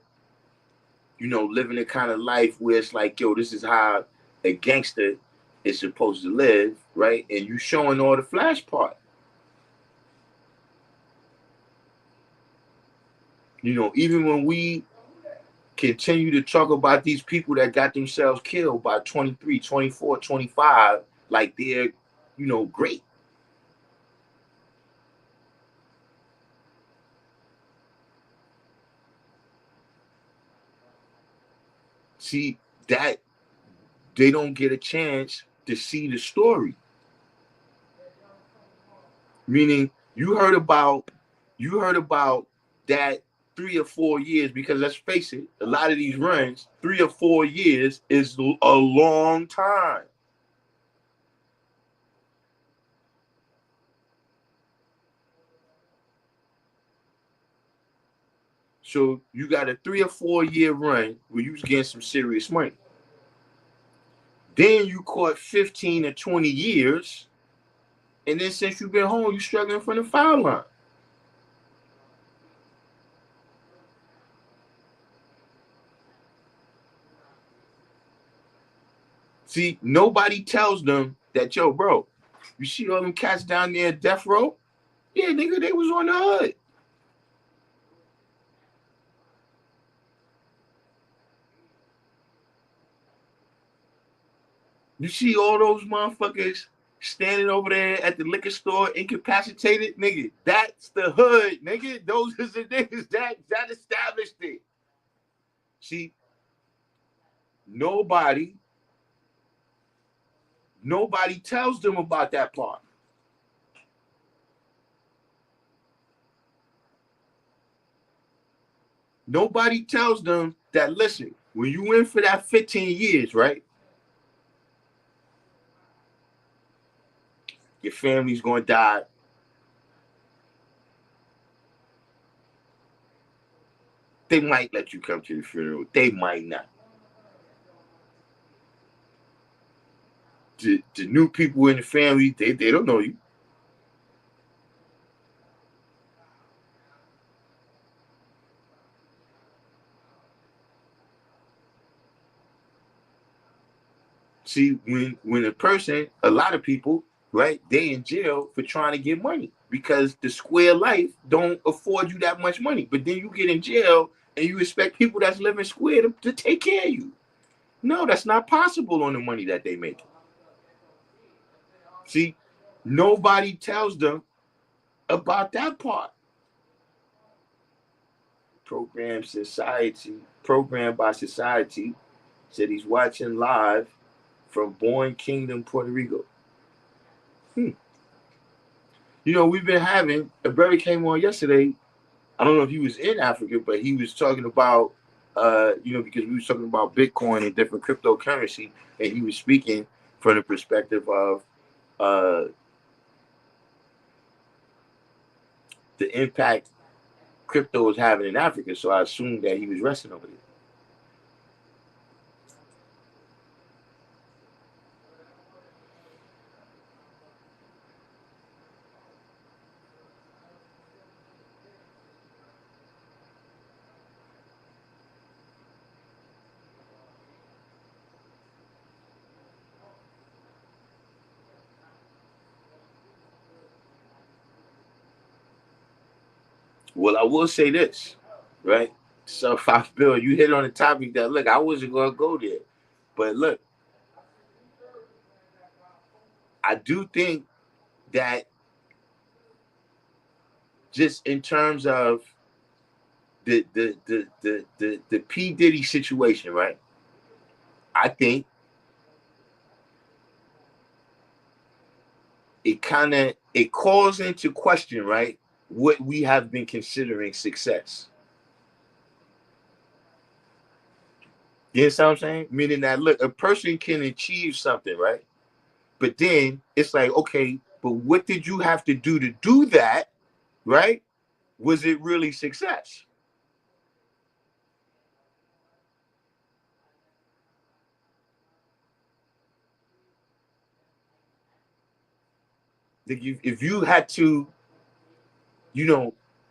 living a kind of life where it's like, yo, this is how a gangster is supposed to live, right? And you showing all the flash part. Even when we continue to talk about these people that got themselves killed by 23, 24, 25, like they're, great. See, that they don't get a chance to see the story. Meaning, you heard about that 3 or 4 years, because let's face it, a lot of these runs, 3 or 4 years is a long time. So you got a 3 or 4 year run where you was getting some serious money. Then you caught 15 or 20 years, and then since you've been home, you struggling from the foul line. See, nobody tells them that, yo, bro, you see all them cats down there at death row? Yeah, nigga, they was on the hood. You see all those motherfuckers standing over there at the liquor store incapacitated, nigga. That's the hood, nigga. Those is the niggas that established it. See, nobody tells them about that part. Nobody tells them that, listen, when you in for that 15 years, right? Your family's gonna die. They might let you come to the funeral. They might not. The new people in the family, they don't know you. See, when a person, a lot of people, right, they in jail for trying to get money because the square life don't afford you that much money. But then you get in jail and you expect people that's living square to take care of you. No, that's not possible on the money that they make. See, nobody tells them about that part. Programmed by society, said he's watching live from Boyne Kingdom, Puerto Rico. You know, we've been having, a brother came on yesterday. I don't know if he was in Africa, but he was talking about, because we was talking about Bitcoin and different cryptocurrency, and he was speaking from the perspective of the impact crypto is having in Africa. So I assumed that he was resting over there. Well, I will say this, right? So, Bill, you hit on a topic that, look, I wasn't going to go there. But look, I do think that just in terms of the P. Diddy situation, right? I think it calls into question, right, what we have been considering success. You know what I'm saying? Meaning that, look, a person can achieve something, right? But then it's like, okay, but what did you have to do that, right? Was it really success? If you had to,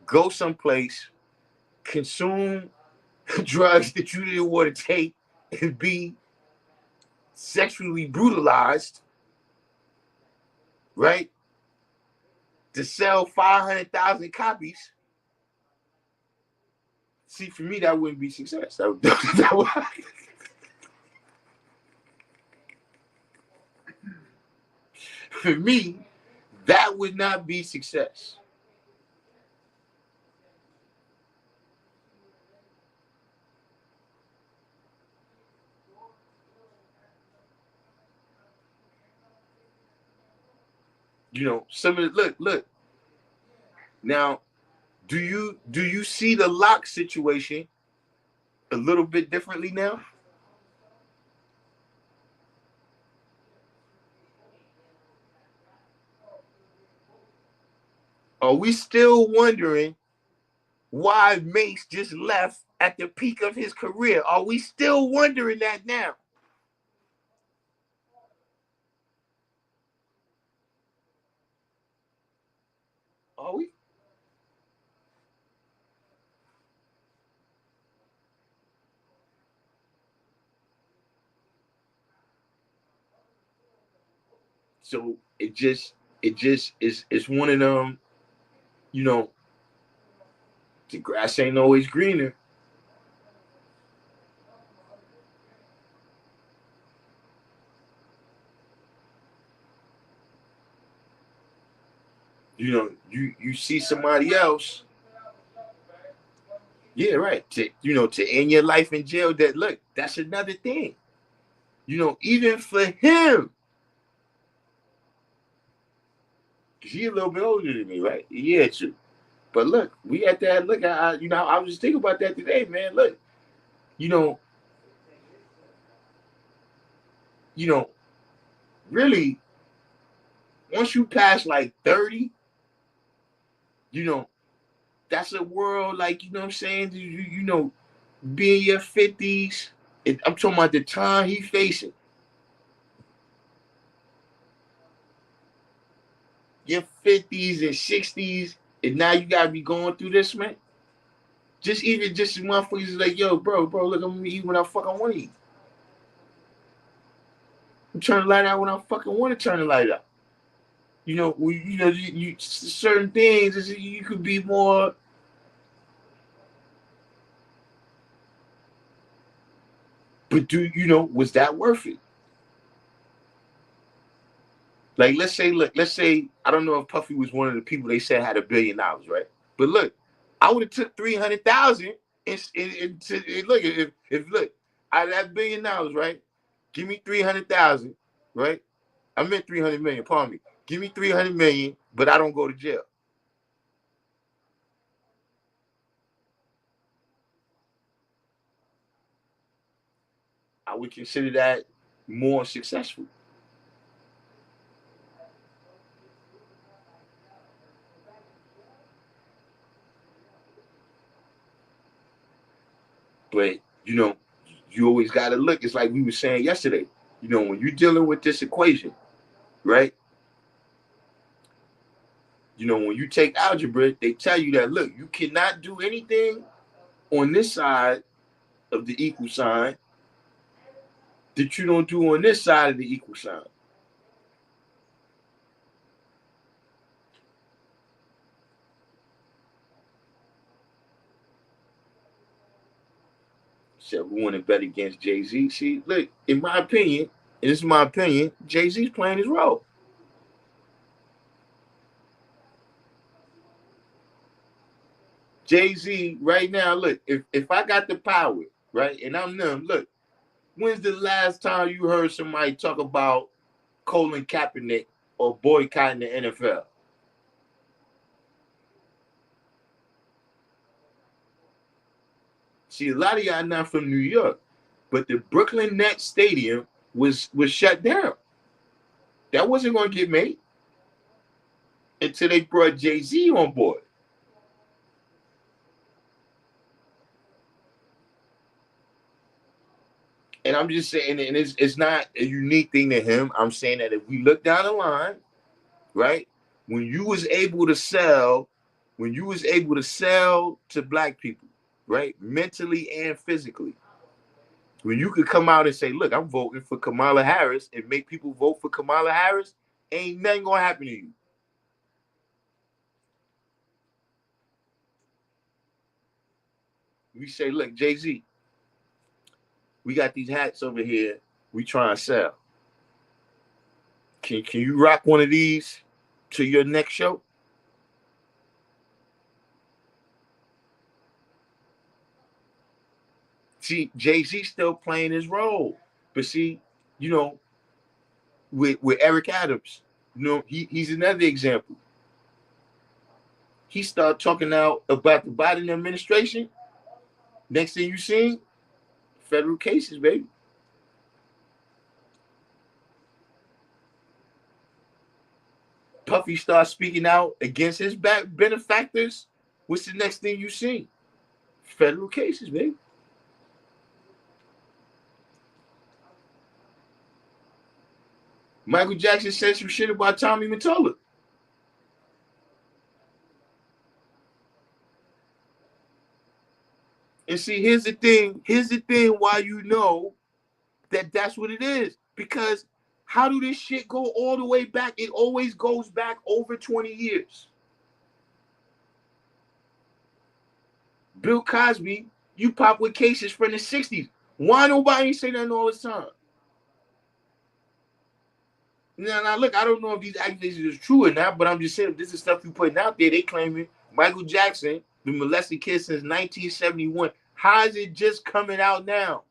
go someplace, consume drugs that you didn't want to take, and be sexually brutalized, right? To sell 500,000 copies. See, for me, that wouldn't be success. For me, that would not be success. Some of the look. Now, do you see the lock situation a little bit differently now? Are we still wondering why Mace just left at the peak of his career? Are we still wondering that now? Are we? So it just is one of them, the grass ain't always greener. You see somebody else, yeah, right, to end your life in jail. That, look, that's another thing. Even for him, because he a little bit older than me, right? Yeah, true. But look, we at that. Look, I was just thinking about that today, man. Look, you know, really, once you pass like 30, you know, that's a world, like, what I'm saying? Be in your 50s. I'm talking about the time he facing. Your 50s and 60s, and now you gotta be going through this, man. Just motherfuckers is like, yo, bro, look, I'm gonna eat when I fucking want to eat. I'm turning the light out when I fucking want to turn the light out. you certain things you could be more. But was that worth it? Like, let's say I don't know if Puffy was one of the people they said had $1 billion, right? But look, I would have took 300,000 and look if look out of that $1 billion, right? Give me 300,000, right? I meant 300 million. Pardon me. Give me 300 million, but I don't go to jail. I would consider that more successful. But you always got to look. It's like we were saying yesterday. When you're dealing with this equation, right? When you take algebra, they tell you that look, you cannot do anything on this side of the equal sign that you don't do on this side of the equal sign. Said we want to bet against Jay-Z. See, look, in my opinion, and this is my opinion, Jay-Z's playing his role. Jay-Z right now, look, if I got the power, right, and I'm them, look, when's the last time you heard somebody talk about Colin Kaepernick or boycotting the NFL? See, a lot of y'all not from New York, but the Brooklyn Nets stadium was shut down. That wasn't going to get made until they brought Jay-Z on board. And I'm just saying, and it's not a unique thing to him. I'm saying that if we look down the line, right, when you was able to sell to black people, right, mentally and physically, when you could come out and say, look, I'm voting for Kamala Harris and make people vote for Kamala Harris, ain't nothing gonna happen to you. We say, look, Jay-Z, we got these hats over here, we trying to sell. Can you rock one of these to your next show? See, Jay-Z still playing his role. But see, you know, with Eric Adams, he's another example. He started talking out about the Biden administration. Next thing you see, federal cases, baby. Puffy starts speaking out against his benefactors. What's the next thing you see? Federal cases, baby. Michael Jackson said some shit about Tommy Mottola. And see, here's the thing. Here's the thing why you know that that's what it is. Because how do this shit go all the way back? It always goes back over 20 years. Bill Cosby, you pop with cases from the 60s. Why nobody say nothing all the time? Now, look, I don't know if these accusations are true or not, but I'm just saying this is stuff you putting out there. They claiming Michael Jackson been molested kids since 1971. How is it just coming out now?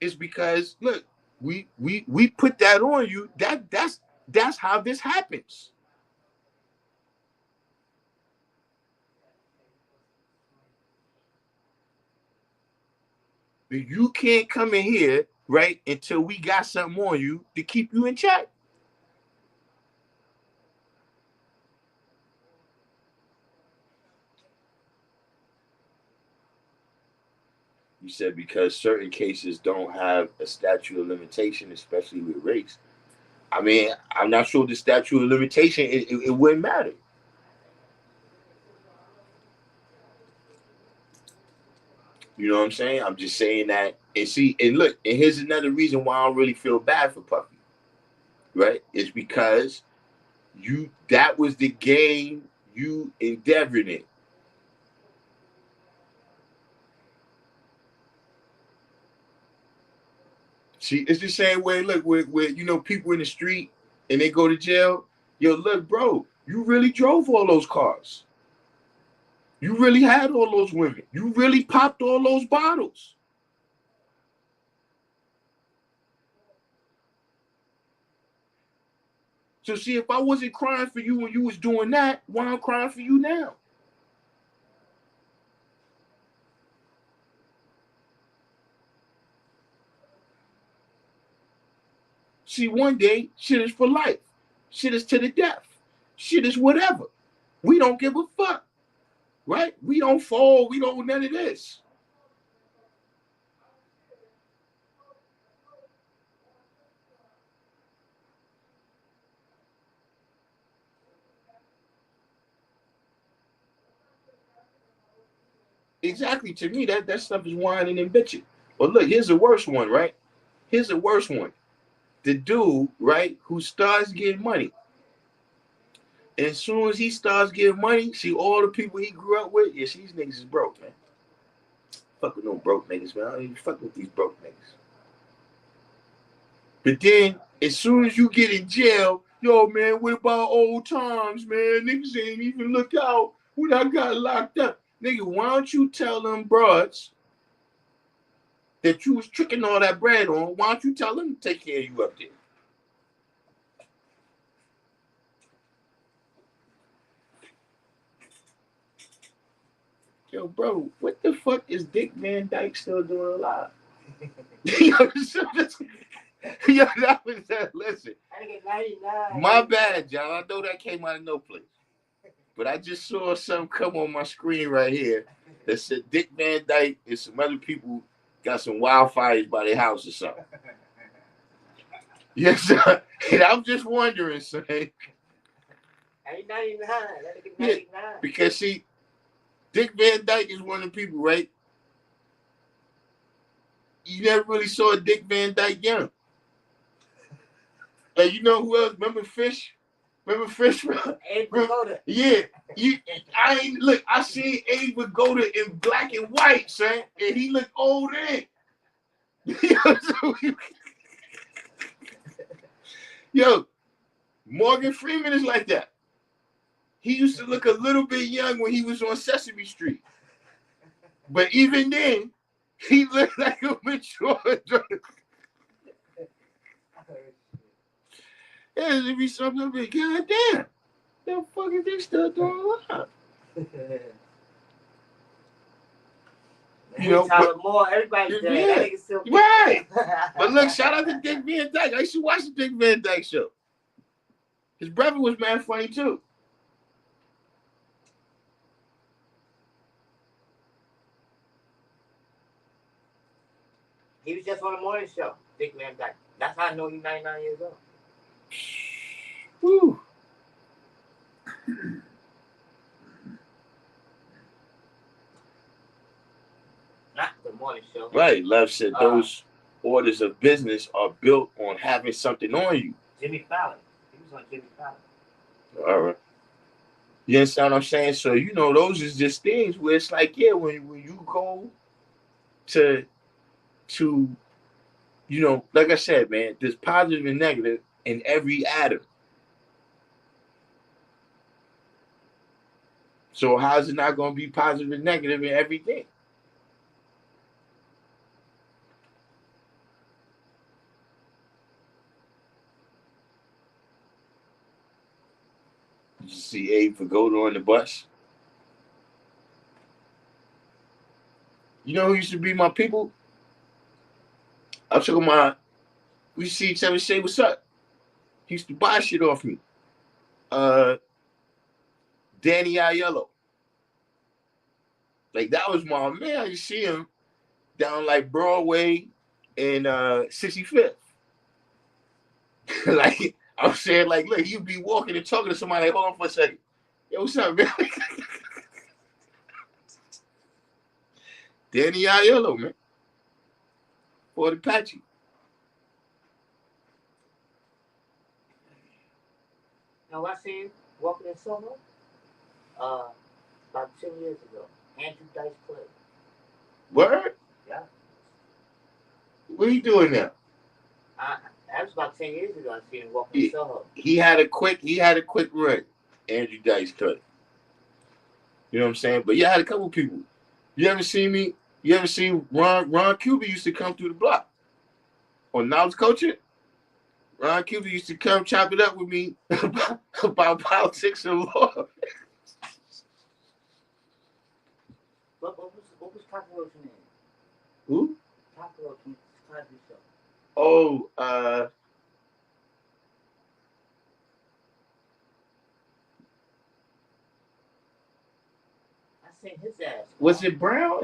It's because look, we put that on you. That's how this happens. You can't come in here, right, until we got something on you to keep you in check. You said because certain cases don't have a statute of limitation, especially with race. I mean, I'm not sure the statute of limitation, it wouldn't matter. You know what I'm saying? I'm just saying that. And see, and look, and here's another reason why I don't really feel bad for Puffy, right? It's because that was the game you endeavored in. See, it's the same way, look, where you know, people in the street and they go to jail. Yo, look, bro, you really drove all those cars. You really had all those women. You really popped all those bottles. So see, if I wasn't crying for you when you was doing that, why I'm crying for you now? See, one day, shit is for life. Shit is to the death. Shit is whatever. We don't give a fuck. Right? We don't fall. We don't none of this. Exactly. To me, that stuff is whining and bitching. But look, here's the worst one, right? Here's the worst one. The dude, right, who starts getting money. And as soon as he starts getting money, see all the people he grew up with, yeah, these niggas is broke, man. Fuck with no broke niggas, man. I don't even fuck with these broke niggas. But then, as soon as you get in jail, yo, man, what about old times, man? Niggas ain't even look out when I got locked up. Nigga, why don't you tell them broads that you was tricking all that bread on? Why don't you tell them to take care of you up there? Yo, bro, what the fuck is Dick Van Dyke still doing alive? Yo, that was that. Listen, my bad, John. I know that came out of no place. But I just saw something come on my screen right here that said Dick Van Dyke and some other people got some wildfires by their house or something. Yes, sir. And I'm just wondering, son. Yeah, because see, Dick Van Dyke is one of the people, right? You never really saw Dick Van Dyke young. And you know who else? Remember Fish? Remember Fish? Yeah. I ain't look. I seen Abe Vigoda in black and white, son, and he looked old in. Yo, Morgan Freeman is like that. He used to look a little bit young when he was on Sesame Street, but even then, he looked like a mature. There's to be something like, God damn, the fuck is this still doing alive? You know, but, more, everybody yeah, right. But look, shout out to Dick Van Dyke. I used to watch the Dick Van Dyke show. His brother was mad funny too. He was just on the morning show, Dick Van Dyke. That's how I know he's 99 years old. Woo. Not the morning show. Right. Love said those orders of business are built on having something on you. Jimmy Fallon. He was on Jimmy Fallon. All right. You understand what I'm saying? So, you know, those is just things where it's like, yeah, when you go to you know, like I said, man, there's positive and negative in every atom. So how's it not going to be positive and negative in everything? Did you see Abe Vigoda on the bus? You know who used to be my people? I took him out. We see each other, say what's up. He used to buy shit off me. Danny Aiello. Like, that was my man. I used to see him down like Broadway and 65th. Like, I'm saying, like, look, you'd be walking and talking to somebody, like, hold on for a second. Yo, what's up, man? Danny Aiello, man. Fort Apache. Now I seen walking in Soho, about 10 years ago. Andrew Dice Clay. Word? Yeah. What are you doing now? That was about 10 years ago. I seen him walking in Soho. He had a quick run. Andrew Dice Clay. You know what I'm saying? But yeah, I had a couple people. You ever seen Ron Cuba used to come through the block on Knowledge Culture? Ron Cuba used to come chop it up with me about politics and law. What was Cockroach name? Who? Cockroach from Cosby Show. Oh, I seen his ass. was it Brown?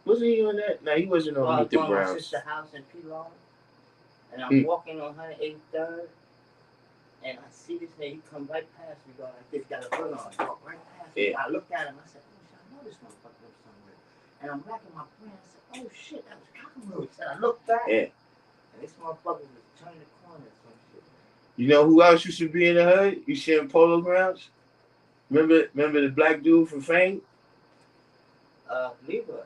Wasn't he on that? No, he wasn't on Meet the Browns. My Browns. sister's house in P-Lawn, and I'm walking on 183rd, and I see this nigga. He come right past me, going like this, got a hood on, walk right past me. I looked at him. I said, "Oh shit, I know this motherfucker lives somewhere." And I'm racking my brain. I said, "Oh shit, that was Cockroach." And I looked back, and this motherfucker was turning the corner or some shit. You know who else used to be in the hood? You see in Polo Grounds? Remember the black dude from Fame? Leroy.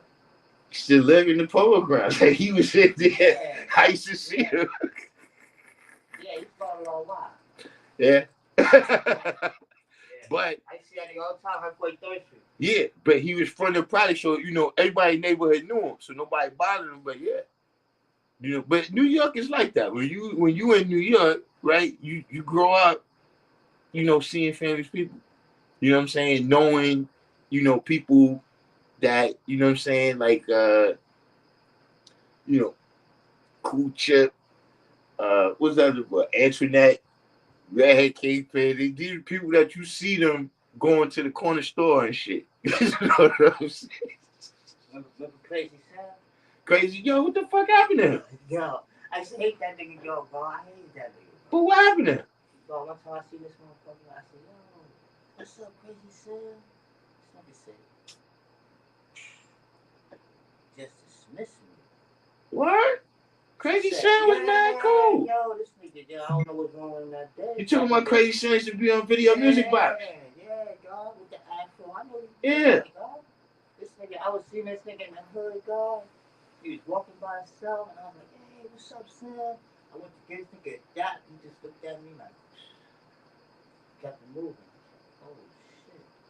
He still live in the Polo Grounds. Like he was in there. Yeah. I used to see him. Yeah, he fought a long while. Yeah. Yeah. But I see that nigga all the time. I play Third Street. yeah, but he was from the project, so everybody in the neighborhood knew him, so nobody bothered him. But yeah, but New York is like that. When you in New York, right? You grow up, seeing famous people. You know what I'm saying? Knowing, people that what I'm saying, like Cool Chip, what's the other one? Antoinette, Redhead Kingpin. These are people that you see them going to the corner store and shit. You know what I'm saying? Remember Crazy Sam? Crazy, yo, what the fuck happened to him? Yo, I used to hate that nigga, yo, bro. I hate that nigga. But what happened to him? Bro, one time I see this motherfucker, I said, yo, what's up, Crazy Sam? This nigga said, just dismissing me. What? Crazy Sam was mad cool. Yo, this nigga, yo, I don't know what's wrong with him that day. You talking about Crazy Sam used to be on Video Music Box? Yeah, dog, with the afro. I know Yeah. This nigga, I was seeing this nigga in the hood, dog. He was walking by himself, and I was like, hey, what's up, Sam? I went to get this nigga that. He just looked at me like, kept moving. Oh,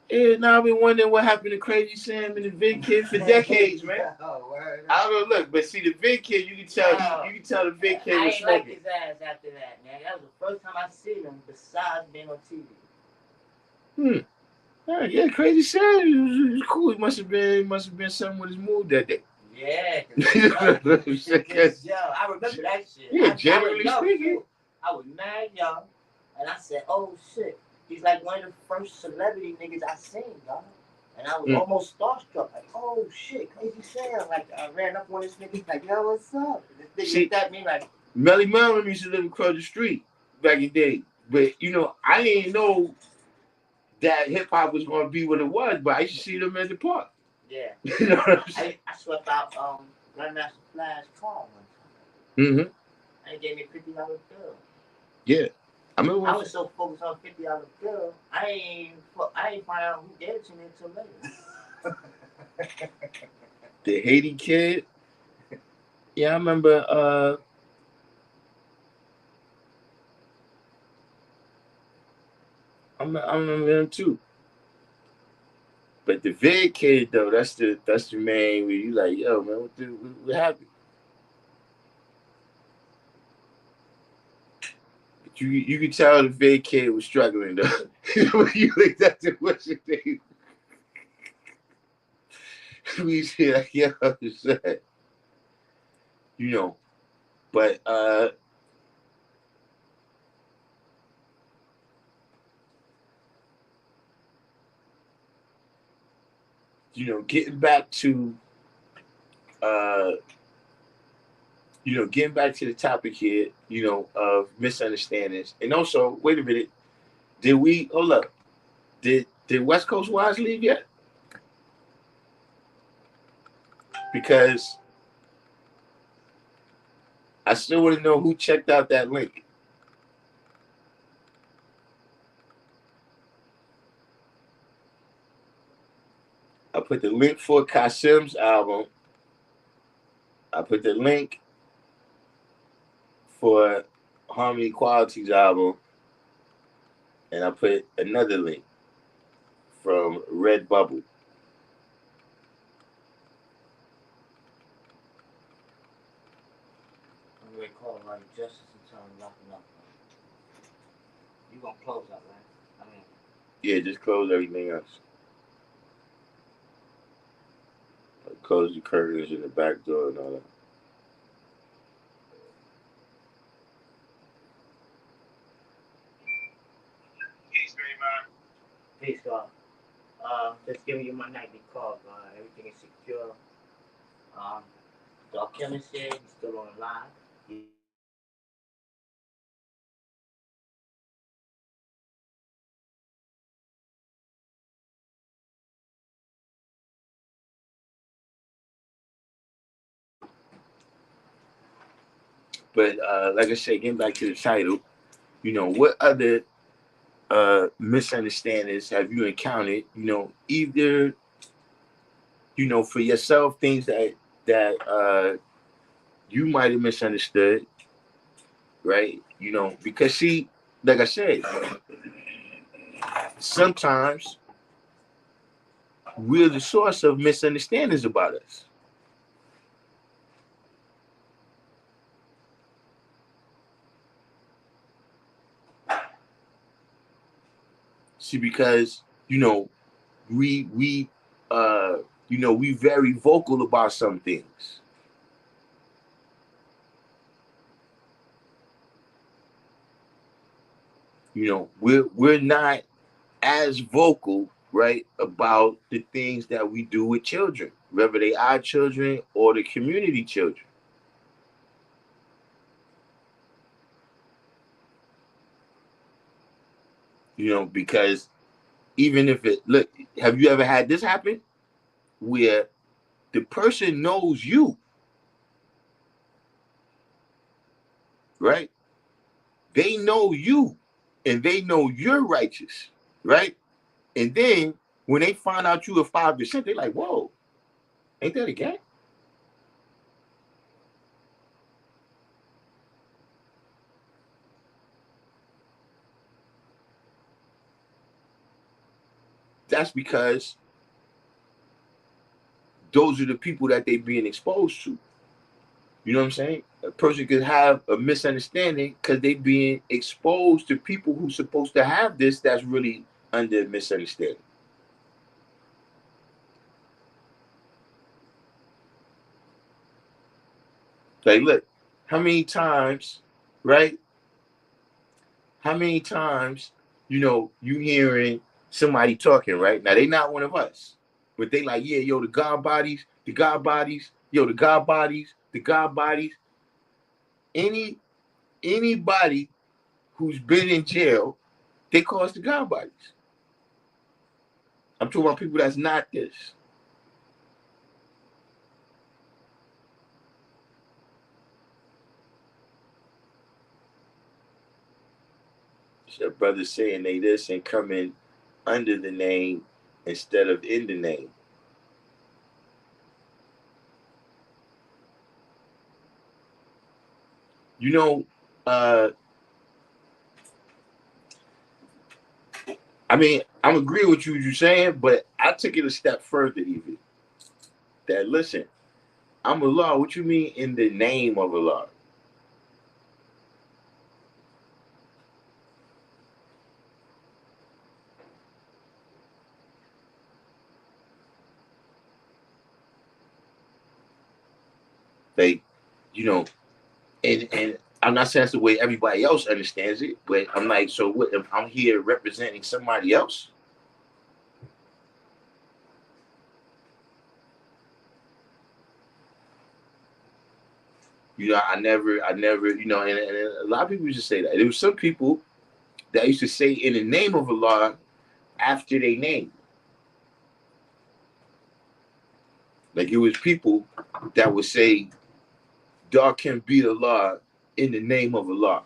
shit. Yeah, now I've been wondering what happened to Crazy Sam and the Vid Kid for decades, man. Oh, word. I don't know, look, but see the Vid Kid, you can tell the Vid Kid I was ain't like smoking. his ass after that, man. That was the first time I seen him besides being on TV. Yeah, Crazy Sam was cool. It must have been something with his mood that day. Yeah, You know what I'm saying? yo, I remember that shit. Yeah, generally speaking. I was mad young, and I said, "Oh shit, he's like one of the first celebrity niggas I seen, y'all." And I was almost starstruck, like, "Oh shit, Crazy Sam!" Like I ran up on this nigga, like, "Yo, what's up?" This nigga looked at me like, Melly Melvin used to live across the street back in the day, but I didn't know that hip hop was going to be what it was. But I used to see them at the park. yeah. You know what I'm saying? I swept out Grandmaster Flash's car one time. Mm-hmm. And he gave me $50 bill. Yeah. I was so focused on $50 bill, I ain't find out who gave it to me until later. The Haiti kid. Yeah, I remember. I remember him too. But the Vid Kid though, that's the man where you like, yo man, what happened? But you could tell the Vid Kid was struggling though. When you looked at the what's your name? We see like, yo, but getting back to the topic here, of misunderstandings. And also, wait a minute, did West Coast Wise leave yet? because I still want to know who checked out that link. I put the link for Kasim's album. I put the link for Harmony Quality's album. And I put another link from Redbubble. I'm going to call like justice and tell him locking up. You going to close out, right? I mean, Yeah, just close everything else. Close the curtains and the back door and all that. peace, man. Peace, God. Just giving you my nightly call. Everything is secure. Darkim is here. He's still on live. But like I said, getting back to the title, what other misunderstandings have you encountered? Either for yourself, things that you might have misunderstood, right? Because see, like I said, sometimes we're the source of misunderstandings about us. See, because we we very vocal about some things. We're not as vocal, right, about the things that we do with children, whether they our children or the community children. Because even if have you ever had this happen where the person knows you, right? They know you and they know you're righteous, right? And then when they find out you are 5%, they're like, whoa, ain't that a gang? That's because those are the people that they being exposed to. You know what I'm saying? A person could have a misunderstanding because they being exposed to people who's supposed to have this that's really under misunderstanding. Like, look, how many times, right? How many times, you hearing somebody talking, right? Now they not one of us, but they like, yeah, yo, the God bodies, yo, the God bodies, the God bodies. Anybody who's been in jail, they call us the God bodies. I'm talking about people that's not this. So brothers saying they this and coming under the name instead of in the name. You know, uh, I mean, I'm agreeing with you what you're saying, but I took it a step further even. That listen, I'm Allah. What you mean in the name of Allah? Like, you know, and I'm not saying that's the way everybody else understands it, but I'm like, so what if I'm here representing somebody else? I never, and a lot of people used to say that. There was some people that used to say in the name of Allah after they name. Like it was people that would say, Darkim beat Allah in the name of Allah.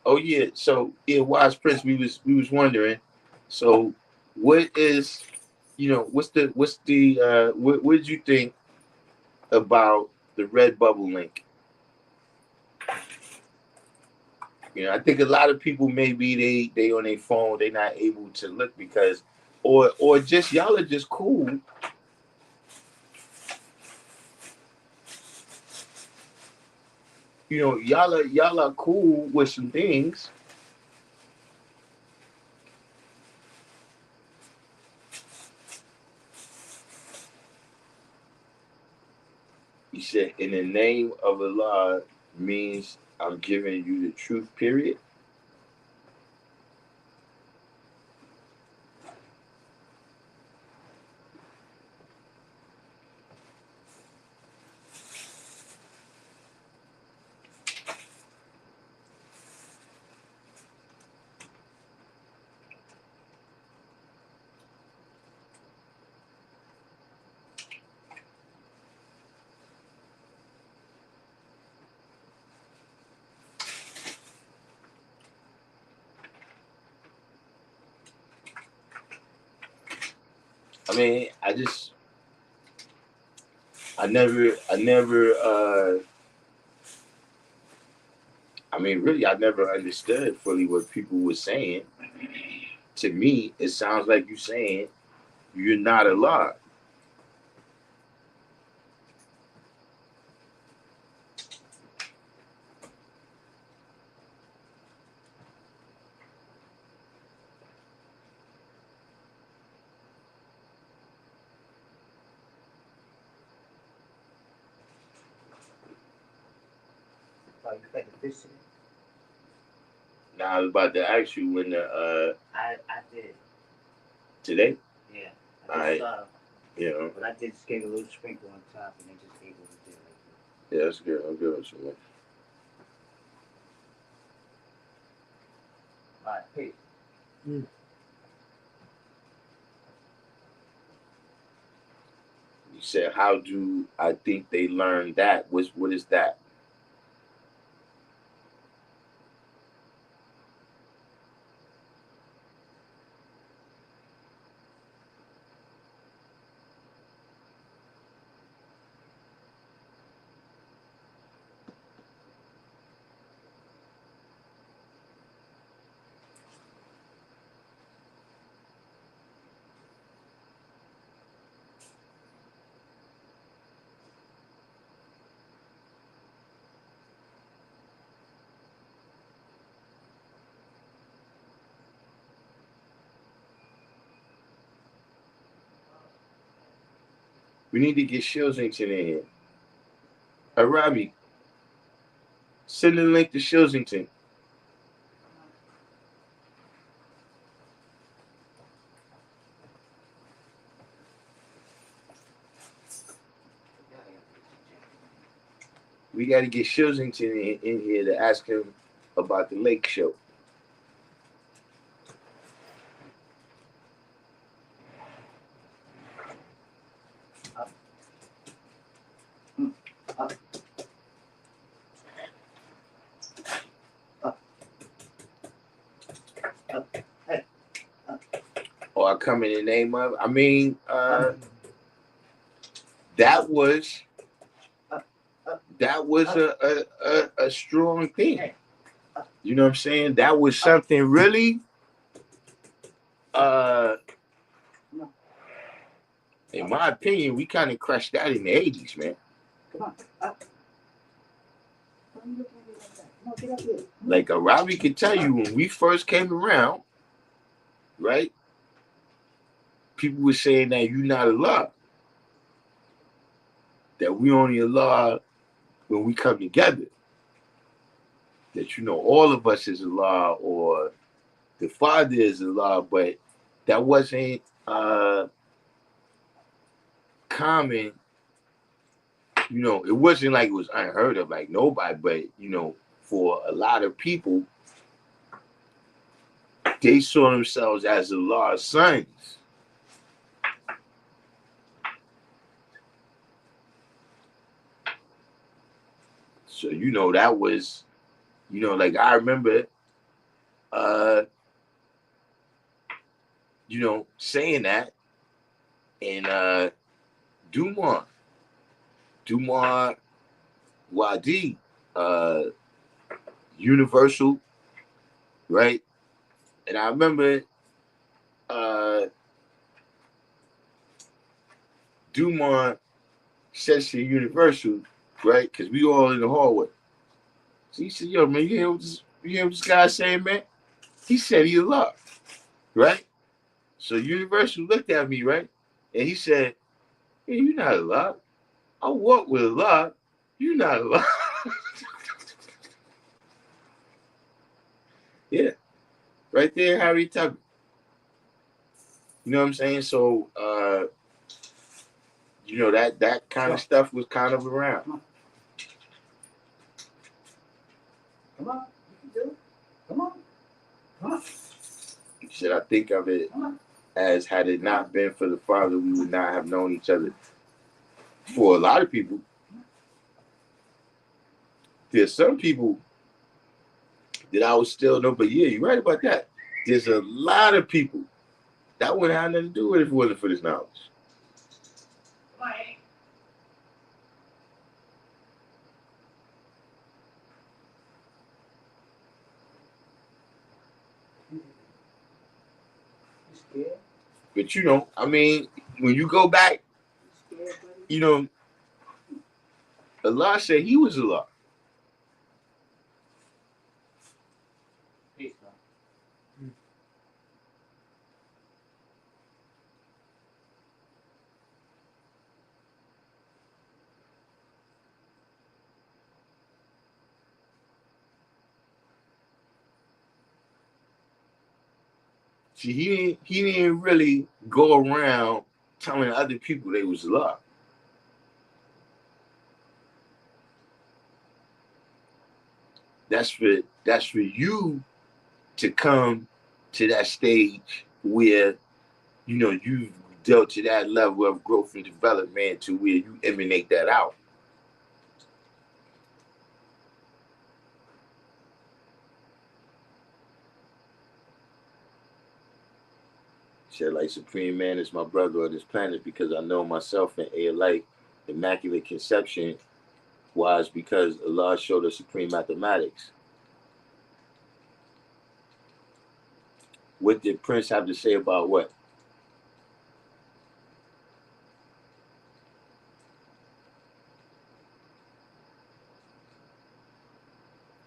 Oh yeah, so yeah, Wise Prince, we was wondering, so what is, what did you think about the red bubble link? I think a lot of people, maybe they on their phone, they not able to look because, or just y'all are just cool. Y'all are cool with some things. He said, in the name of Allah means I'm giving you the truth, period. I mean, I mean, really, I never understood fully what people were saying. To me, it sounds like you saying you're not Allah. You got the fish today? Now I was about to ask you when I did. Today. Yeah. I But I did just gave a little sprinkle on top and then just ate what it did like that. Yeah, that's good. I'm good with you, man. Alright, peace. You said, how do I think they learn that? What is that? We need to get Shilsington in here. Robbie, send the link to Shilsington. We got to get Shilsington in here to ask him about the lake show. Or I come in the name of. I mean, that was a strong thing. You know what I'm saying? That was something really. In my opinion, we kind of crushed that in the 80s, man. Like Robbie could tell you when we first came around, right? People were saying that you're not Allah. That we only Allah when we come together. That all of us is Allah or the Father is Allah, but that wasn't common. You know, it wasn't like it was unheard of, like nobody, but you know, for a lot of people, they saw themselves as Allah's sons. So, you know, that was, you know, like I remember, uh, you know, saying that, and Dumar Wadi, uh, Universal, right? And I remember uh, Dumar says to Universal, right? Because we all in the hallway. So he said, "Yo, man, you hear what this guy saying, man? He said he Allah, right?" So Universal looked at me, right? And he said, "Hey, you're not Allah. I walk with Allah. You're not Allah." Yeah, right there, Harry Tubman. You know what I'm saying? So, you know, that kind of stuff was kind of around. Come on, you can do it. Come on. Come on. Should I think of it as had it not been for the Father, we would not have known each other? For a lot of people, there's some people that I would still know, but yeah, you're right about that. There's a lot of people that wouldn't have nothing to do with it if it wasn't for this knowledge. Right. You scared? But you know, I mean, when you go back, You scared, buddy? you know, Allah said he was Allah. Peace, man. See, he didn't really go around telling other people they was Allah. That's for you to come to that stage where you know you've dealt to that level of growth and development to where you emanate that out. Said like Supreme Man is my brother on this planet because I know myself and a like immaculate conception was because Allah showed us supreme mathematics. What did Prince have to say about what?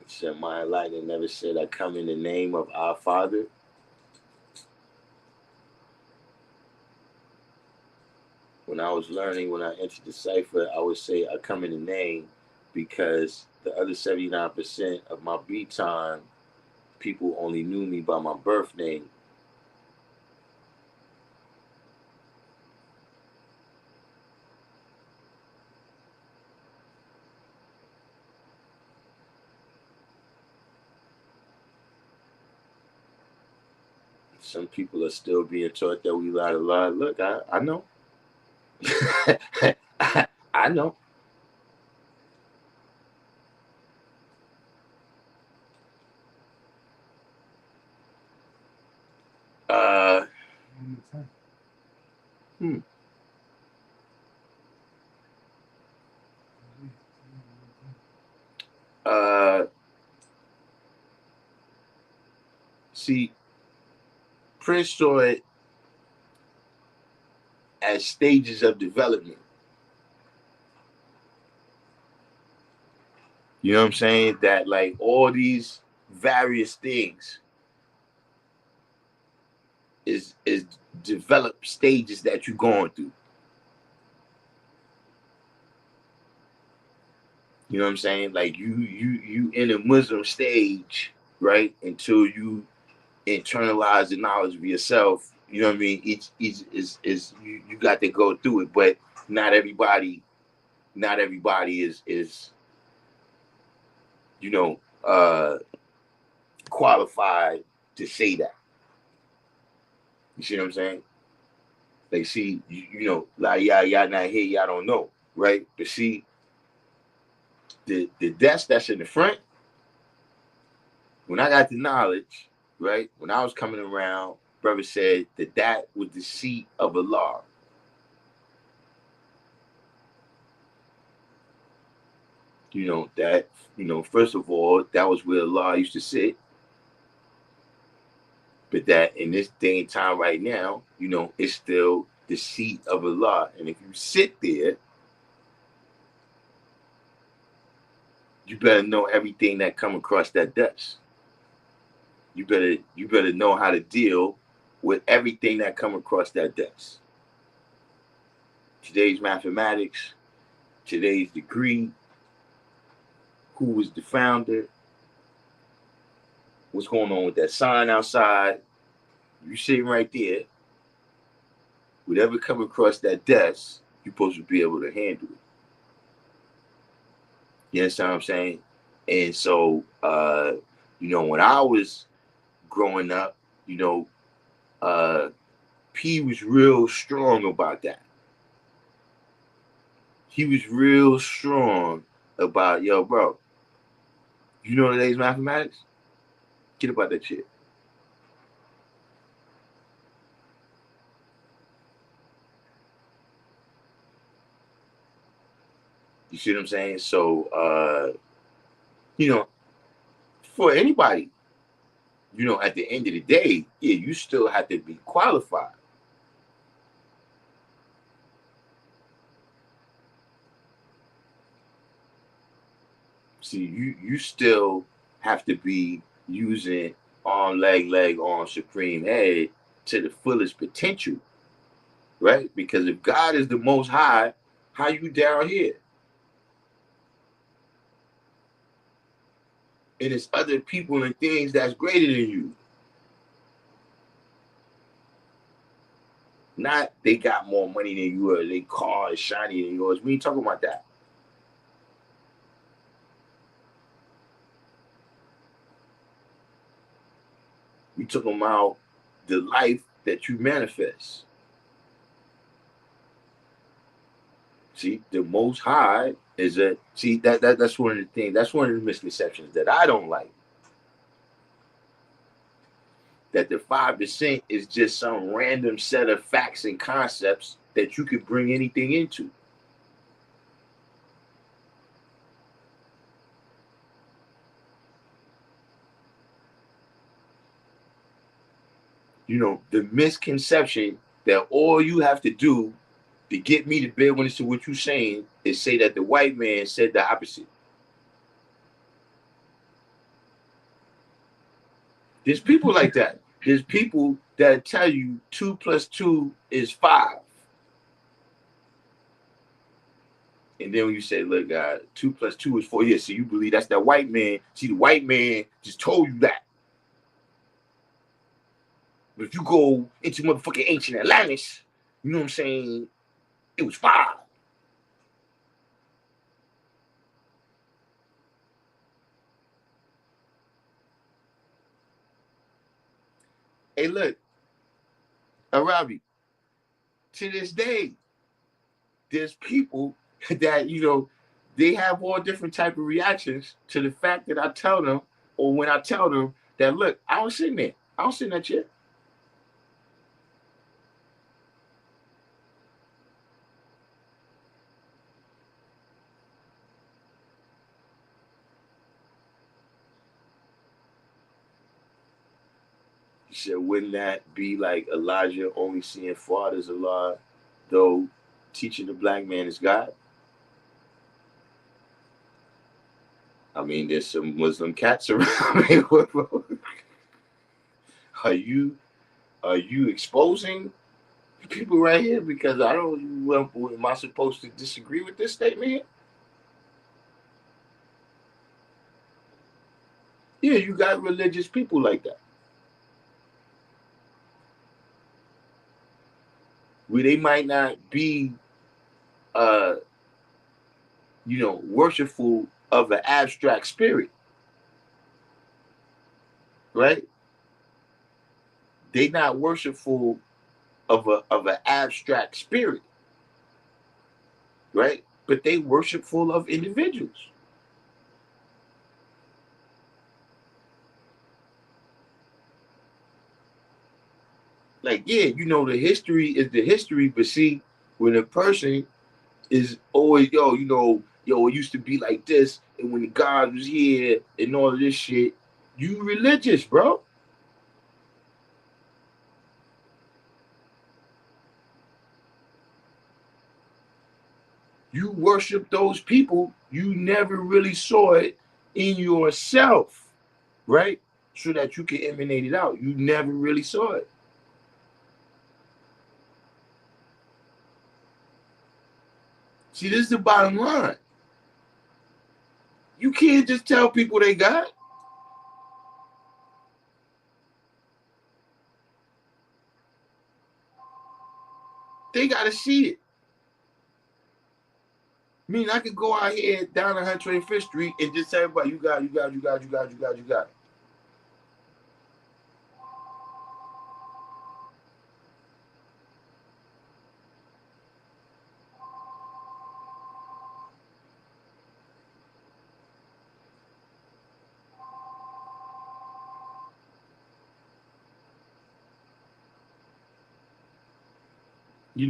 He said, my enlightenment never said I come in the name of our Father. When I was learning, when I entered the cipher, I would say I come in the name because the other 79% of my beat time, people only knew me by my birth name. Some people are still being taught that we lie to lie. Look, I know. I know. Uh, hmm. See, Prince saw it as stages of development. You know what I'm saying? That like all these various things is developed stages that you're going through. You know what I'm saying? Like you in a Muslim stage, right? Until you internalize the knowledge of yourself You know what I mean? Each is you got to go through it, but not everybody is you know qualified to say that. You see what I'm saying? Like, see, you know, like y'all not here, y'all don't know, right? But see, the desk that's in the front, when I got the knowledge, right? When I was coming around, brother said that was the seat of Allah. You know, that, you know, first of all, that was where Allah used to sit. But that in this day and time right now, you know, it's still the seat of Allah. And if you sit there, you better know everything that come across that desk. You better know how to deal with everything that come across that desk. Today's mathematics, today's degree, who was the founder, what's going on with that sign outside. You sitting right there, whatever come across that desk, you're supposed to be able to handle it. You understand what I'm saying? And so, you know, when I was growing up, you know, P was real strong about that. He was real strong about, yo, bro, you know today's mathematics? Get about that shit. You see what I'm saying? So, you know, for anybody, you know, at the end of the day, yeah, you still have to be qualified. See, you still have to be using arm, leg, arm, supreme head to the fullest potential, right? Because if God is the most high, how you down here? And it's other people and things that's greater than you. Not they got more money than you or their car is shiny than yours. We ain't talking about that. We talking about the life that you manifest. See, the most high is a see that's one of the things, that's one of the misconceptions that I don't like. That the 5% is just some random set of facts and concepts that you could bring anything into. You know, the misconception that all you have to do to get me to bear witness to what you're saying is say that the white man said the opposite. There's people like that. There's people that tell you 2 + 2 is 5. And then when you say, look, 2 + 2 is 4, yeah, so you believe that's that white man. See, the white man just told you that. But if you go into motherfucking ancient Atlantis, you know what I'm saying, it was 5. Hey, look, Arabi, to this day, there's people that, you know, they have all different type of reactions to the fact that I tell them, or when I tell them that, look, I don't sit in there. I don't sit in that chair. He said, wouldn't that be like Elijah only seeing fathers a lot, though teaching the black man is God? I mean, there's some Muslim cats around. Are you exposing people right here? Because I don't. Well, am I supposed to disagree with this statement here? Yeah, you got religious people like that. where they might not be, worshipful of an abstract spirit, right? They not worshipful of an abstract spirit, right? But they worshipful of individuals. Like, yeah, the history is the history, but see, when a person is always, it used to be like this, and when God was here and all of this shit, you religious, bro. You worship those people, you never really saw it in yourself, right? So that you can emanate it out. You never really saw it. See, this is the bottom line. You can't just tell people they got it. They got to see it. I mean, I could go out here down 125th Street and just tell everybody, you got it.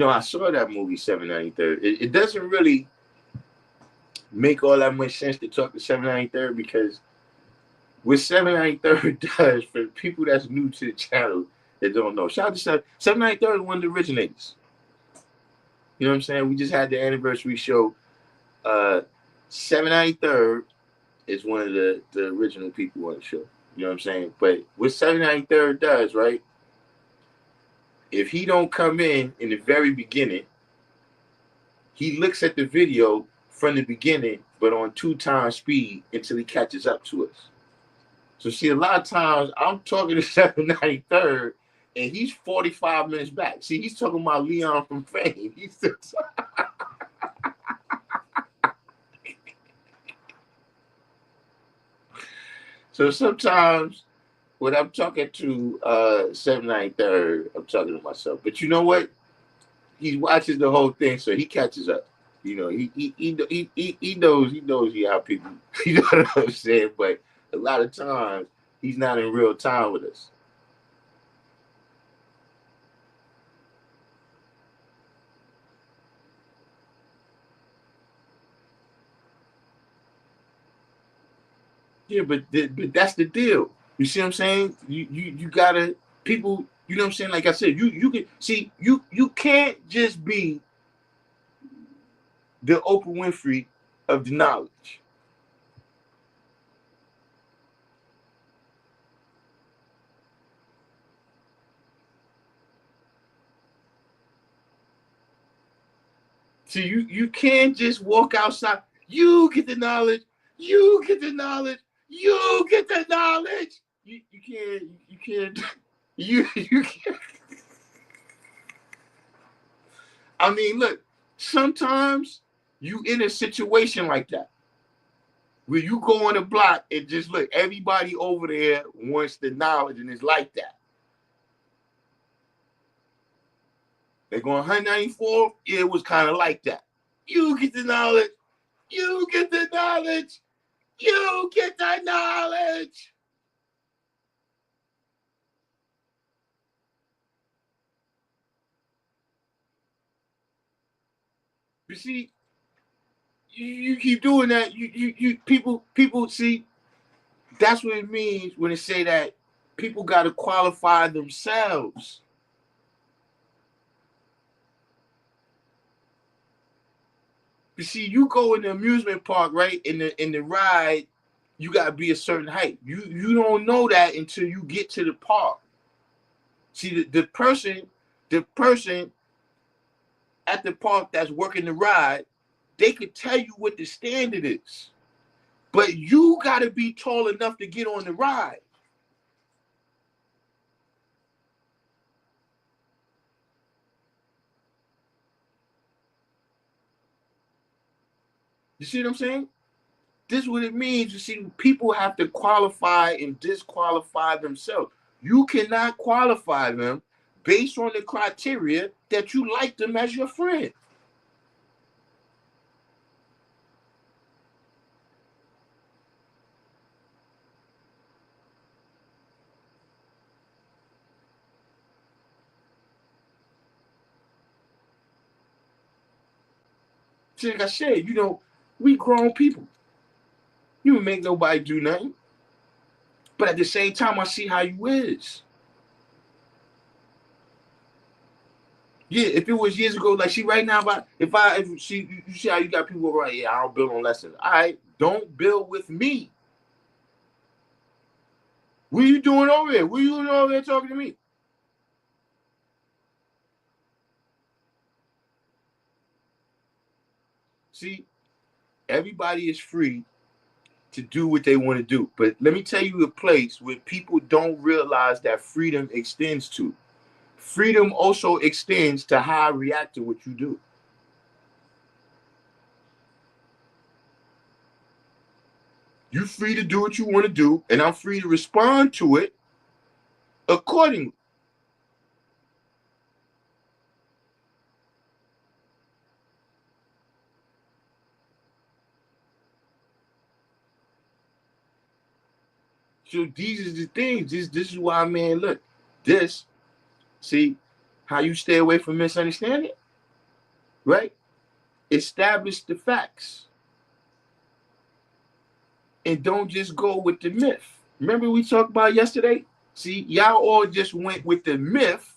I saw that movie 793rd. It doesn't really make all that much sense to talk to 793rd because what 793rd does for people that's new to the channel that don't know. Shout out to 793rd is one of the originators. You know what I'm saying? We just had the anniversary show. 793rd is one of the original people on the show. You know what I'm saying? But what 793rd does, right? If he don't come in the very beginning, he looks at the video from the beginning, but on 2x speed until he catches up to us. So see, a lot of times I'm talking to 793rd, and he's 45 minutes back. See, he's talking about Leon from Fame. He's still so sometimes when I'm talking to 793rd, I'm talking to myself. But you know what? He watches the whole thing, so he catches up. He knows how people. You know what I'm saying? But a lot of times he's not in real time with us. Yeah, but that's the deal. You see what I'm saying? You gotta people. You know what I'm saying? Like I said, you can see you can't just be the Oprah Winfrey of the knowledge. See, you can't just walk outside. You get the knowledge. You get the knowledge. You get the knowledge. You can't. You can't. I mean, look. Sometimes you in a situation like that where you go on the block and just look. Everybody over there wants the knowledge, and it's like that. They're going 194. It was kind of like that. You get the knowledge. You get the knowledge. You get the knowledge. You see, you keep doing that. You people see. That's what it means when they say that people got to qualify themselves. You see, you go in the amusement park, right? In the ride, you gotta be a certain height. You don't know that until you get to the park. See, the person at the park that's working the ride, they could tell you what the standard is. But you gotta be tall enough to get on the ride. You see what I'm saying? This is what it means. You see, people have to qualify and disqualify themselves. You cannot qualify them based on the criteria that you like them as your friend. See, like I said, we grown people. You don't make nobody do nothing. But at the same time, I see how you is. Yeah, if it was years ago, like, see, right now, if she, you see how you got people right, yeah, I don't build on lessons. All right, don't build with me. What are you doing over there? What are you doing over there talking to me? See, everybody is free to do what they want to do. But let me tell you a place where people don't realize that freedom extends to. Freedom also extends to how I react to what you do. You're free to do what you want to do, and I'm free to respond to it accordingly. So these are the things. This is why, man, look, see how you stay away from misunderstanding, right? Establish the facts and don't just go with the myth. Remember we talked about yesterday? See, y'all all just went with the myth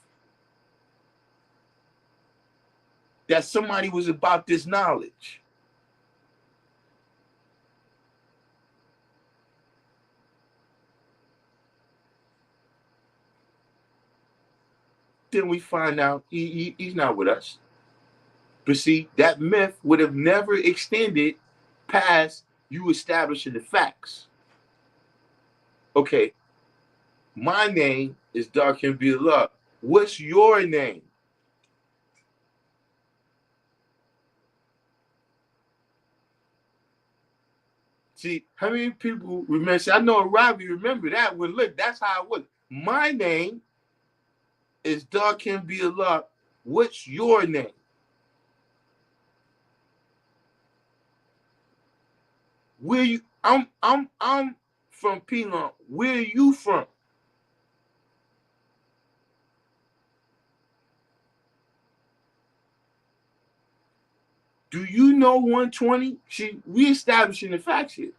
that somebody was about this knowledge. Then we find out he's not with us. But see, that myth would have never extended past you establishing the facts. Okay, my name is Darkim Billah. What's your name? See, how many people remember? See, I know Robbie remember that one. Look, that's how it was. My name is Darkim Billah. What's your name? Where you? I'm from Pelon. Where are you from? Do you know 120? See, we establishing the facts here.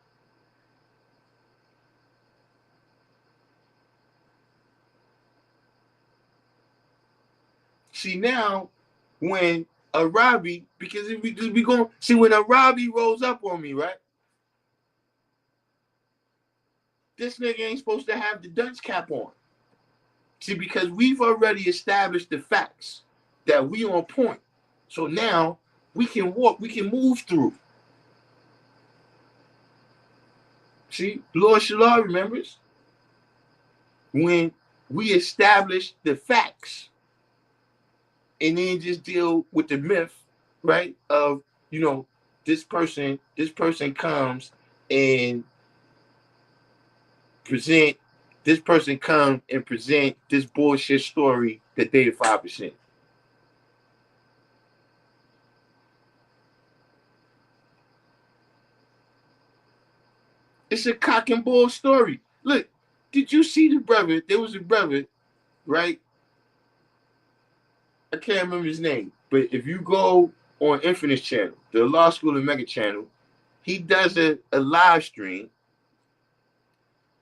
See now, when a Robbie, because if we going see when a Robbie rolls up on me, right? This nigga ain't supposed to have the dunce cap on. See, because we've already established the facts that we on point. So now we can walk, we can move through. See, Lord Shalom remembers when we establish the facts and then just deal with the myth, right? Of, this person comes and present this person come and present this bullshit story that they the 5%. It's a cock and bull story. Look, did you see the brother? There was a brother, right? I can't remember his name, but if you go on Infinite's channel, the Law School and Mega channel, he does a live stream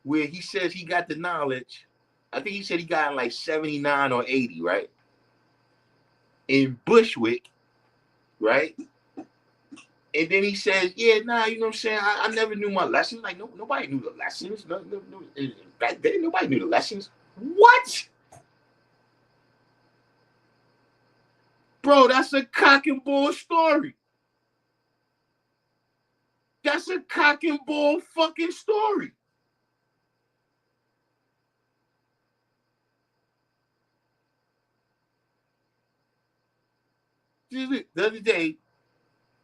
where he says he got the knowledge. I think he said he got in like 79 or 80, right? In Bushwick, right? And then he says, yeah, nah, you know what I'm saying? I never knew my lessons. Like, nobody knew the lessons. No, back then, nobody knew the lessons. What? Bro, that's a cock and bull story. That's a cock and bull fucking story. The other day,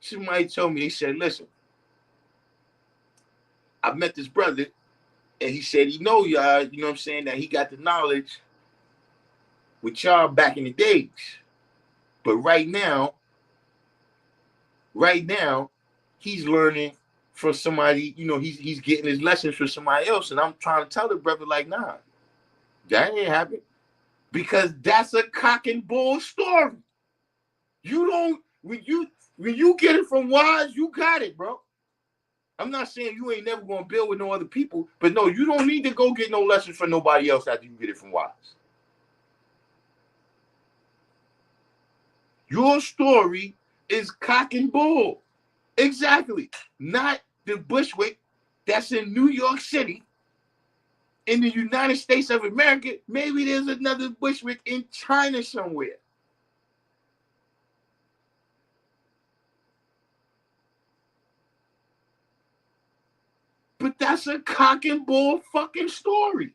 somebody told me, they said, listen, I met this brother, and he said he know y'all, you know what I'm saying, that he got the knowledge with y'all back in the days. But right now, he's learning from somebody, you know, he's getting his lessons from somebody else. And I'm trying to tell the brother, like, nah, that ain't happening. Because that's a cock and bull story. You don't, when you get it from Wise, you got it, bro. I'm not saying you ain't never gonna build with no other people, but no, you don't need to go get no lessons from nobody else after you get it from Wise. Your story is cock and bull. Exactly. Not the Bushwick that's in New York City, in the United States of America. Maybe there's another Bushwick in China somewhere. But that's a cock and bull fucking story.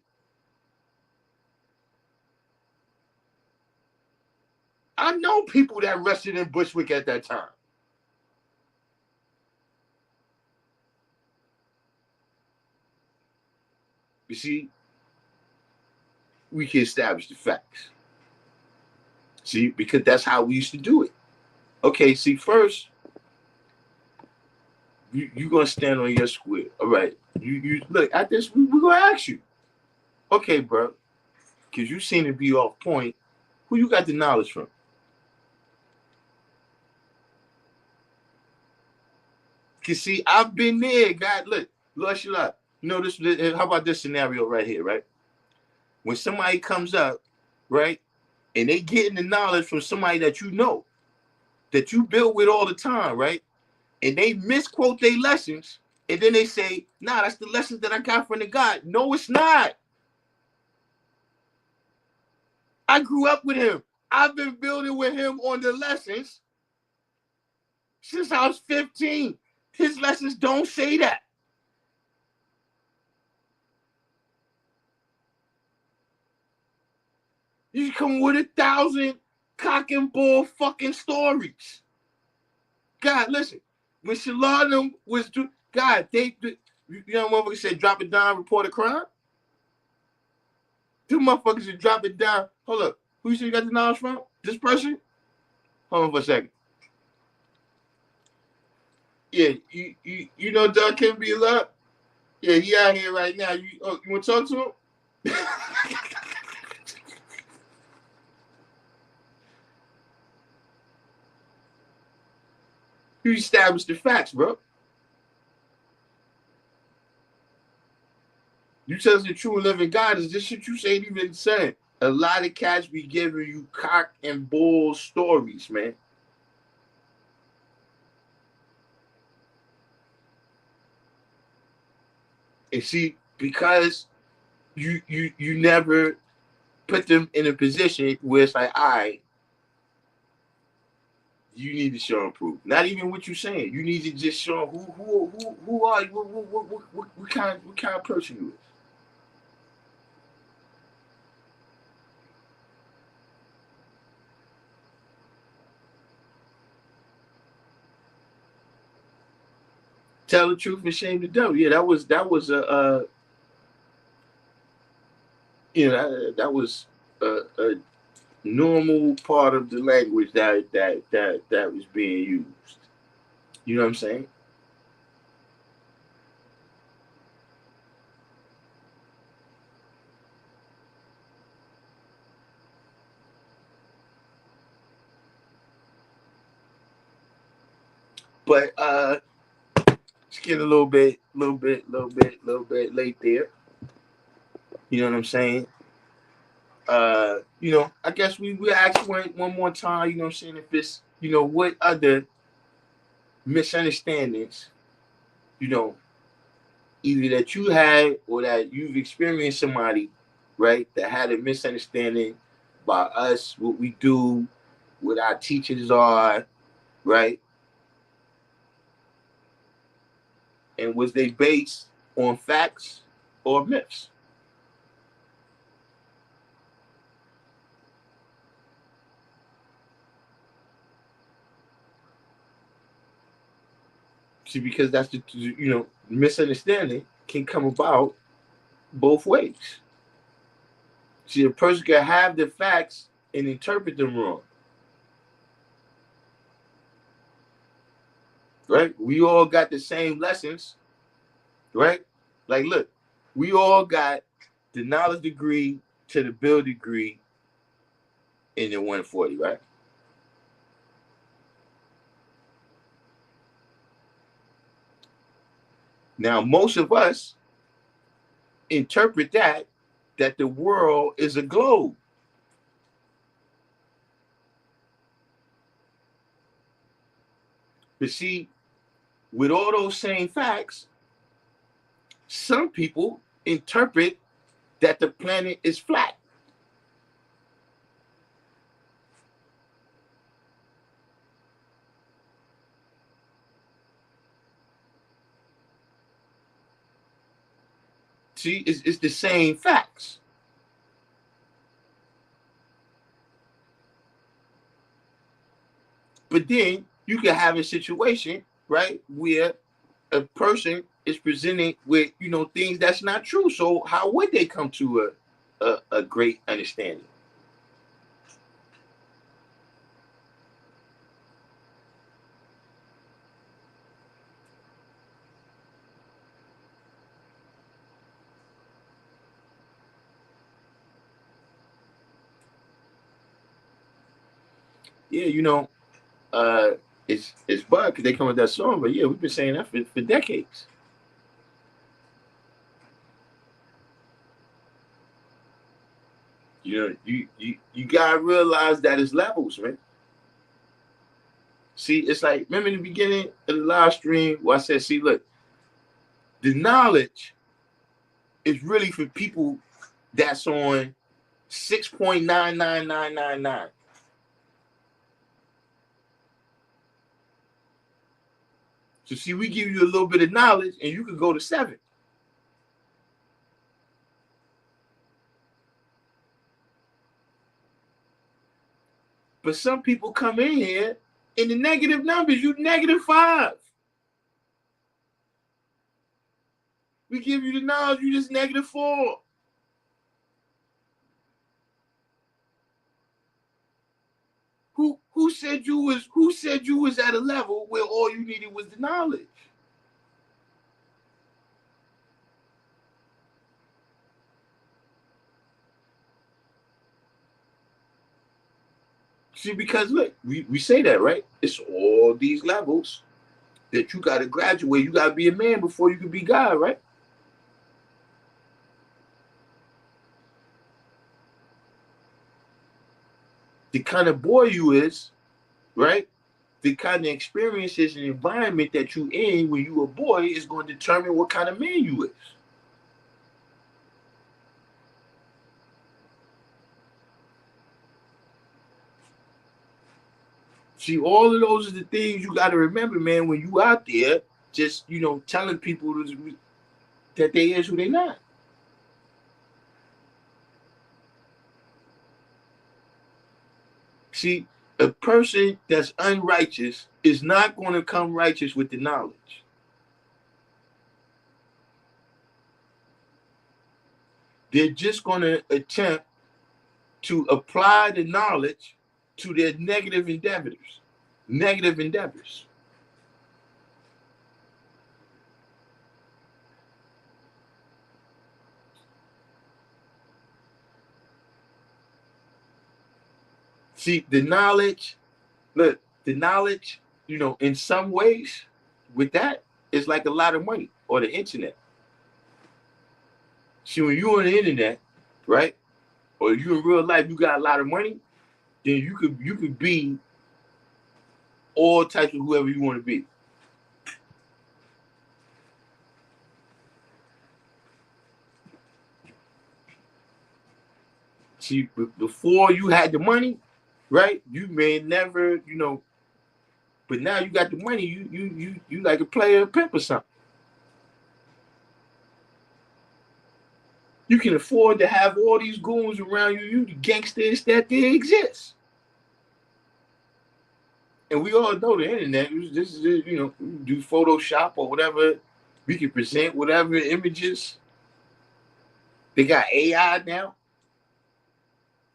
I know people that rested in Bushwick at that time. You see, we can establish the facts. See, because that's how we used to do it. Okay, see, first, you gonna stand on your square. All right. You look at this, we're gonna ask you. Okay, bro, because you seem to be off point. Who you got the knowledge from? Cause see, I've been there, God. Look, Lord, you know this. How about this scenario right here, right? When somebody comes up, right, and they getting the knowledge from somebody that you know, that you build with all the time, right? And they misquote their lessons, and then they say, "Nah, that's the lessons that I got from the God." No, it's not. I grew up with him. I've been building with him on the lessons since I was 15. His lessons don't say that. You come with 1,000 cock and bull fucking stories. God, listen. When Shalom was God, you know, motherfuckers said drop it down, report a crime. Two motherfuckers should drop it down. Hold up. Who you say you got the knowledge from? This person? Hold on for a second. Yeah, you know Darkim be a lot? Yeah, he out here right now. You want to talk to him? You established the facts, bro. You tell us the true and living God is this shit you ain't even saying. A lot of cats be giving you cock and bull stories, man. And see, because you never put them in a position where it's like, all right, you need to show and prove. Not even what you're saying. You need to just show who are you, what kind of person you is. Tell the truth and shame the devil. Yeah, that was a you know that was a normal part of the language that was being used. You know what I'm saying? But it's getting a little bit late there. You know what I'm saying? You know, I guess we ask one more time, you know what I'm saying, if it's, you know, what other misunderstandings, you know, either that you had or that you've experienced somebody, right, that had a misunderstanding by us, what we do, what our teachers are, right? And was they based on facts or myths? See, because that's the, you know, misunderstanding can come about both ways. See, a person can have the facts and interpret them wrong. Right? We all got the same lessons, right? Like, look, we all got the knowledge degree to the bill degree in the 140, right? Now, most of us interpret that the world is a globe. But see, with all those same facts, some people interpret that the planet is flat. See, it's the same facts. But then you can have a situation, right, where a person is presented with, things that's not true. So how would they come to a great understanding? Yeah, it's bad because they come with that song, but yeah, we've been saying that for decades. You gotta realize that it's levels, man. See, it's like, remember in the beginning of the live stream where I said, see, look, the knowledge is really for people that's on 6.99999. So see, we give you a little bit of knowledge and you could go to 7. But some people come in here in the negative numbers, you -5. We give you the knowledge, you just -4. Who said you was at a level where all you needed was the knowledge? See, because look, we say that, right? It's all these levels that you gotta graduate. You gotta be a man before you can be God, right? The kind of boy you is, right? The kind of experiences and environment that you in when you a boy is going to determine what kind of man you is. See, all of those are the things you got to remember, man, when you out there just, telling people that they is who they not. See, a person that's unrighteous is not going to come righteous with the knowledge. They're just going to attempt to apply the knowledge to their negative endeavors. Negative endeavors. See, the knowledge, look, in some ways, with that, it's like a lot of money or the internet. See, when you're on the internet, right, or you in real life, you got a lot of money, then you could be all types of whoever you want to be. See, before you had the money, right, you may never, but now you got the money, you like a player, a pimp or something. You can afford to have all these goons around you, you the gangsters that they exist. And we all know the internet. This is, do Photoshop or whatever, We can present whatever images. They got AI now.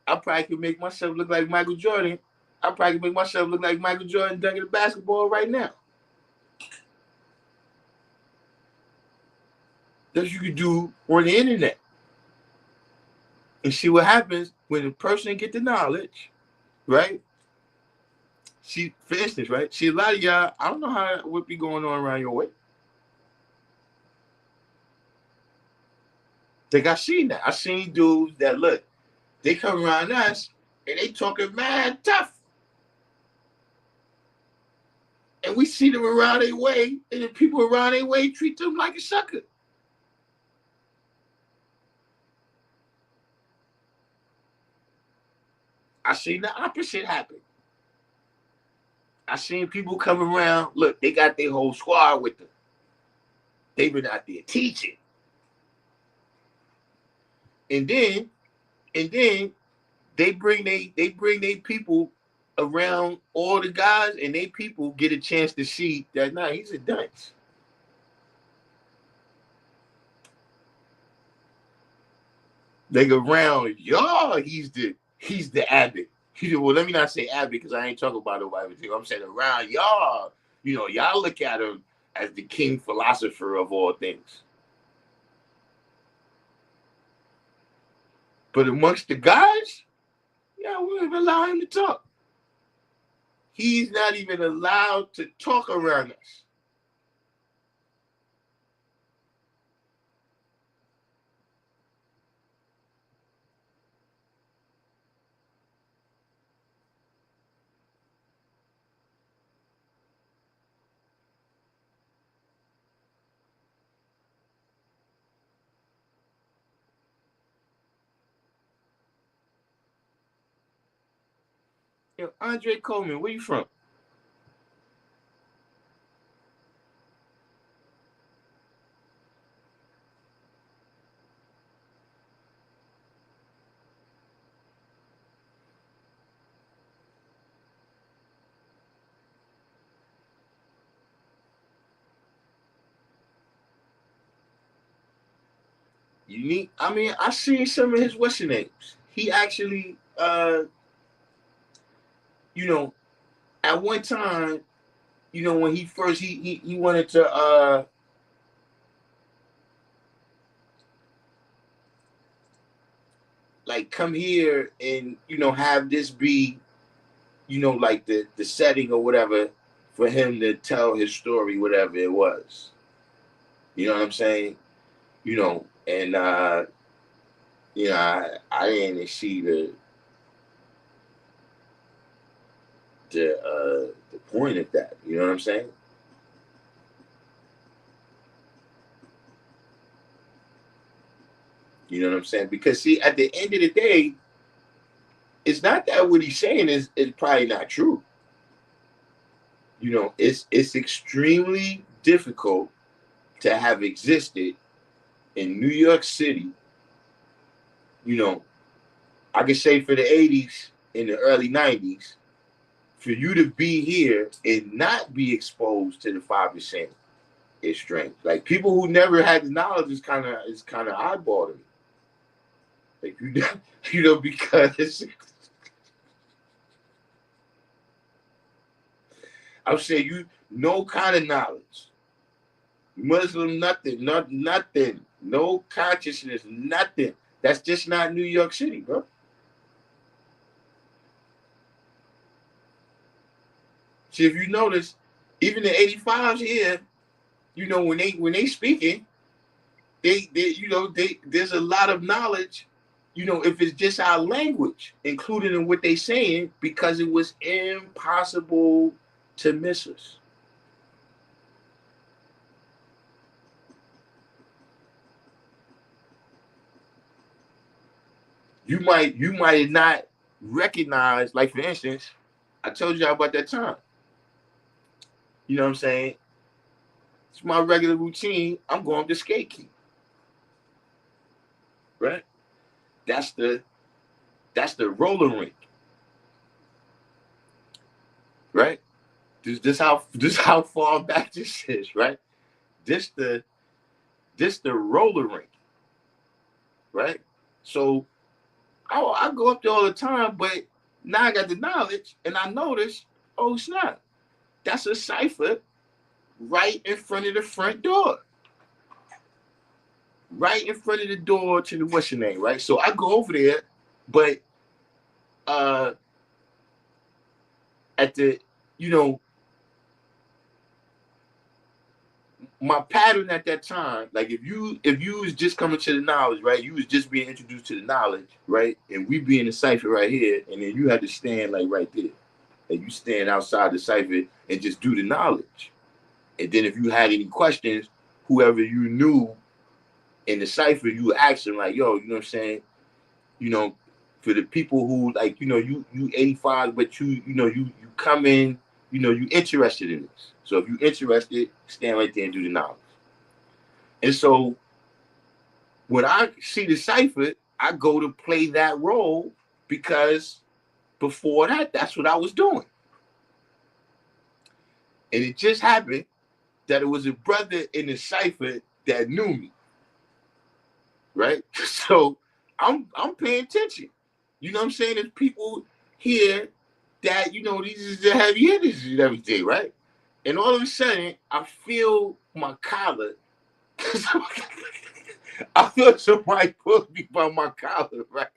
I probably could make myself look like Michael Jordan. I probably could make myself look like Michael Jordan dunking the basketball right now. That you could do on the internet. And see what happens when the person get the knowledge, right? See, for instance, right? See, a lot of y'all, I don't know how what be going on around your way. Like I seen that. I seen dudes that look, they come around us and they talking mad tough. And we see them around their way, and the people around their way treat them like a sucker. I seen the opposite happen. I seen people come around, look, they got their whole squad with them. They been out there teaching. And then they bring they people around all the guys, and they people get a chance to see that he's a dunce. Like around y'all, he's the abbot. Well, let me not say abbot because I ain't talking about nobody. I'm saying around y'all, y'all look at him as the king philosopher of all things. But amongst the guys, we don't even allow him to talk. He's not even allowed to talk around us. Yo, Andre Coleman, where you from? Unique. I mean, I seen some of his what's your names. He actually, at one time, when he first he wanted to like come here and have this be like the setting or whatever for him to tell his story, whatever it was. You know what I'm saying? And I didn't see the point of that. You know what I'm saying? You know what I'm saying? Because see, at the end of the day, it's not that what he's saying is probably not true. It's extremely difficult to have existed in New York City. I could say for the 80s and the early 90s, for you to be here and not be exposed to the 5% is strange. Like people who never had the knowledge is kind of oddball to me. Like because I'm saying no kind of knowledge. Muslim, nothing, nothing, no consciousness, nothing. That's just not New York City, bro. See, if you notice, even the 85s here, when they speaking, they there's a lot of knowledge, if it's just our language included in what they saying, because it was impossible to miss us. You might not recognize, like for instance, I told y'all about that time. You know what I'm saying? It's my regular routine. I'm going to skate key. Right? That's the roller rink. Right? This how far back this is, right? This the This the roller rink, right? So I go up there all the time, but now I got the knowledge, and I notice, oh snap, that's a cipher right in front of the front door. Right in front of the door to the what's your name, right? So I go over there, but uh at the, you know, my pattern at that time, like if you was just coming to the knowledge, right? You was just being introduced to the knowledge, right? And we be in the cipher right here, and then you had to stand like right there. And you stand outside the cipher and just do the knowledge. And then if you had any questions, whoever you knew in the cipher, you would ask them like, yo, you know what I'm saying? You know, for the people who like, you know, you 85, but you come in, you know, you interested in this. So if you interested, stand right there and do the knowledge. And so when I see the cipher, I go to play that role because before that, that's what I was doing. And it just happened that it was a brother in the cipher that knew me. Right? So I'm paying attention. You know what I'm saying? There's people here that, you know, these is the heavy hitters and everything, right? And all of a sudden, I feel my collar. I feel somebody pull me by my collar, right?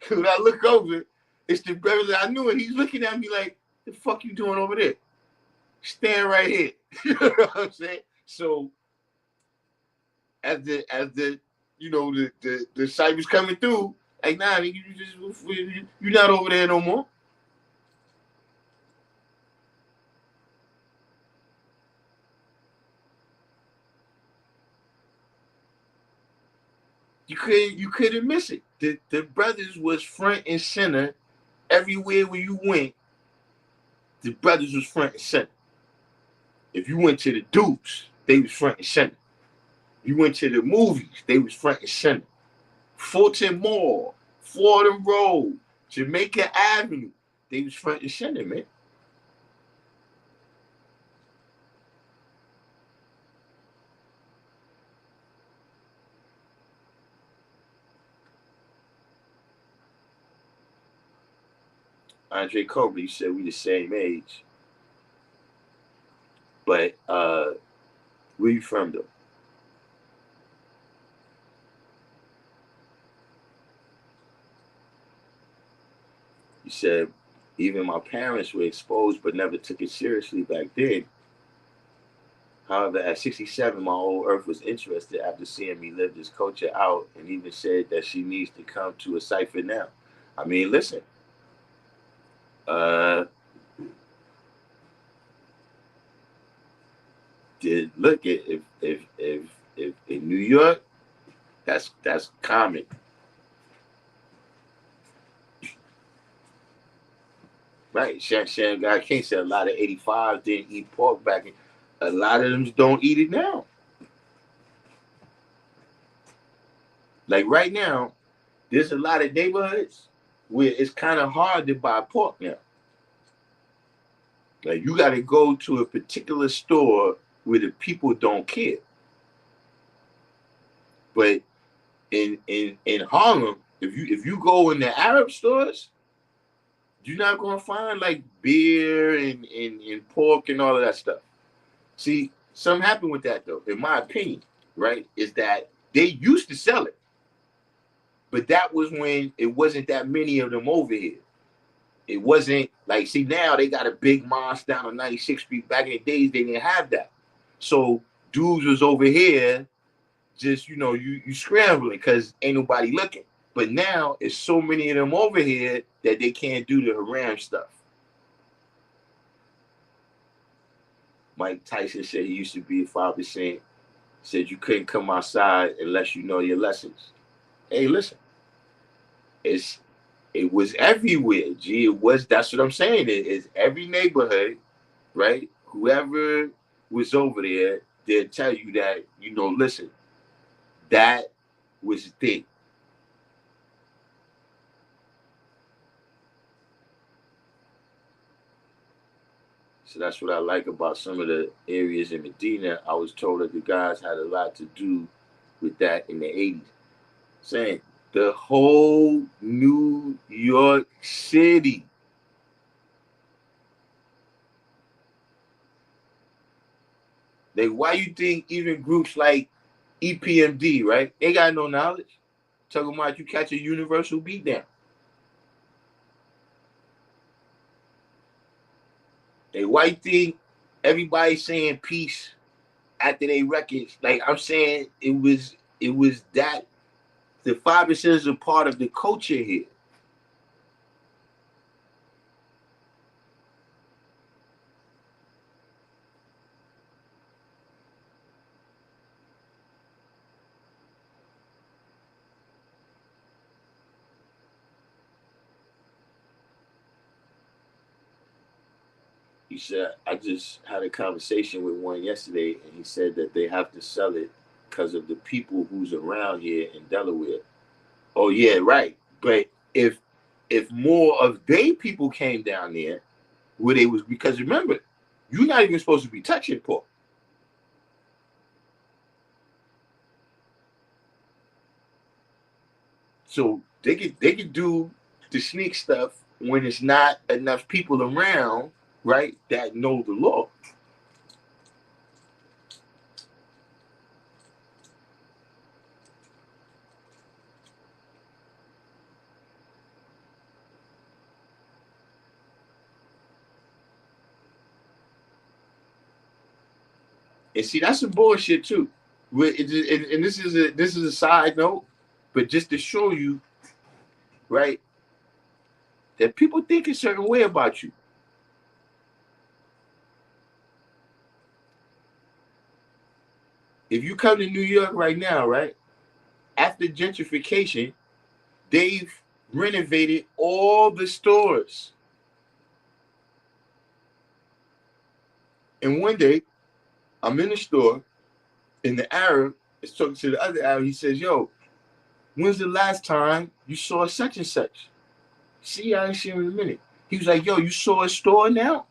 When I look over, it's the brother that I knew, and he's looking at me like, the fuck you doing over there? Stand right here. You know what I'm saying? So as the you know the cyber's coming through, like nah, you're not over there no more. You couldn't miss it. The brothers was front and center everywhere where you went. The brothers was front and center. If you went to the Dukes, they was front and center. You went to the movies, they was front and center. Fulton Mall, Fordham Road, Jamaica Avenue, they was front and center, man. Andre Cobley said we the same age. But where you from though? He said even my parents were exposed but never took it seriously back then. However, at 67, my whole earth was interested after seeing me live this culture out and even said that she needs to come to a cipher now. I mean, listen, uh, look, if in New York, that's common. Right, Shan God King said a lot of 85 didn't eat pork back in. A lot of them don't eat it now. Like right now, there's a lot of neighborhoods where it's kind of hard to buy pork now. Like you got to go to a particular store where the people don't care. But in Harlem, if you go in the Arab stores, you're not gonna find like beer and pork and all of that stuff. See, something happened with that though, in my opinion, right? Is that they used to sell it, but that was when it wasn't that many of them over here. It wasn't like, see, now they got a big mosque down on 96th Street. Back in the days, they didn't have that. So dudes was over here just, you know, you scrambling because ain't nobody looking. But now it's so many of them over here that they can't do the haram stuff. Mike Tyson said he used to be a 5%. Said you couldn't come outside unless you know your lessons. Hey, listen, it was everywhere. Gee, it was. That's what I'm saying. It's every neighborhood, right? Whoever was over there, they'll tell you that, you know, listen, that was the thing. So that's what I like about some of the areas in Medina. I was told that the guys had a lot to do with that in the 80s. Saying the whole New York City. Like, why you think even groups like EPMD, right? They got no knowledge. Talking about you catch a universal beatdown. Like, why you think everybody saying peace after they records? Like I'm saying, it was that the 5% is a part of the culture here. He said, I just had a conversation with one yesterday, and he said that they have to sell it because of the people who's around here in Delaware. Oh yeah, right. But if more of they people came down there, where they was, because remember, you're not even supposed to be touching pork. So they could do the sneak stuff when it's not enough people around, right, that know the law. And see, that's some bullshit too. And this is a side note, but just to show you, right, that people think a certain way about you. If you come to New York right now, right, after gentrification, they've renovated all the stores. And one day, I'm in the store, and the Arab is talking to the other Arab. He says, "Yo, when's the last time you saw such and such?" See, I ain't seen him in a minute. He was like, "Yo, you saw a store now?"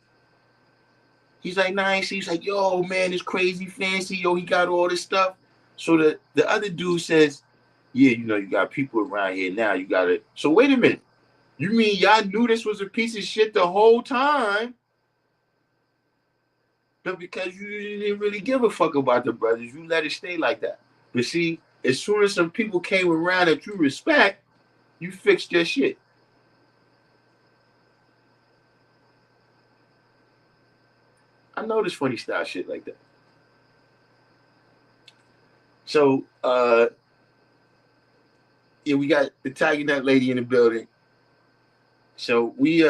He's like, "Nah, I ain't seen." He's like, "Yo, man, it's crazy fancy. Yo, he got all this stuff." So the other dude says, "Yeah, you got people around here now. You got it." So wait a minute. You mean y'all knew this was a piece of shit the whole time? But because you didn't really give a fuck about the brothers, you let it stay like that. But see, as soon as some people came around that you respect, you fixed your shit. I know this funny style shit like that. So, yeah, we got the Tiger Nut lady in the building. So we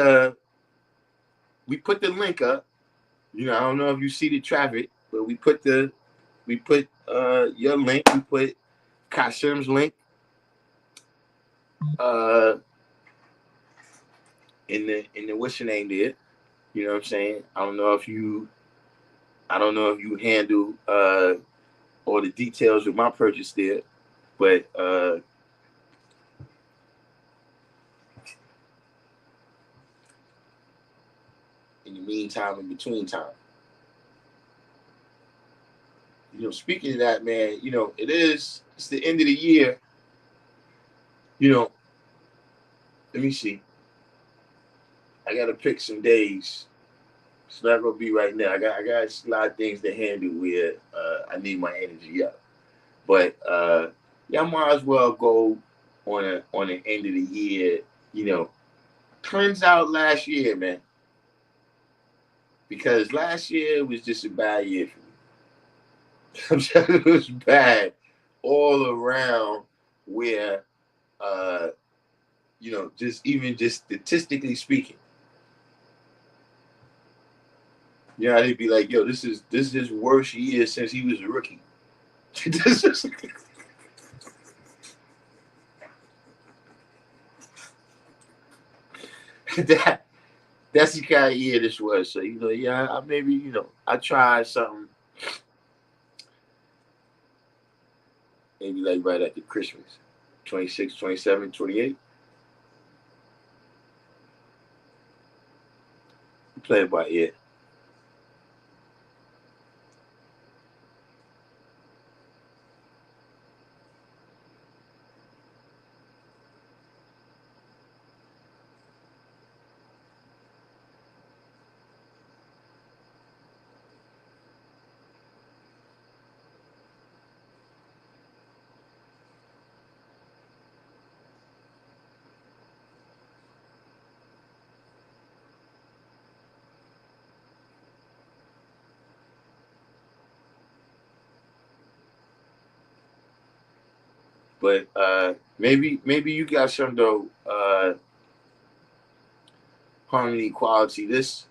put the link up. I don't know if you see the traffic, but we put your link, we put Kasim's link uh in the what's your name there. You know what I'm saying? I don't know if you handle all the details with my purchase there, but in the meantime, in between time, speaking of that, man, it's the end of the year. You know, let me see. I gotta pick some days. It's not gonna be right now. I got a lot of things to handle where I need my energy up. But yeah, I might as well go on the end of the year. Cleanse out last year, man, because last year was just a bad year for me. I'm saying it was bad all around. Where just statistically speaking, they'd be like, "Yo, this is his worst year since he was a rookie." This is- that that's the kind of year this was. So yeah, I maybe I tried something maybe like right after Christmas, 26, 27, 28. Play it by ear. But maybe you got some though. Harmony, quality. This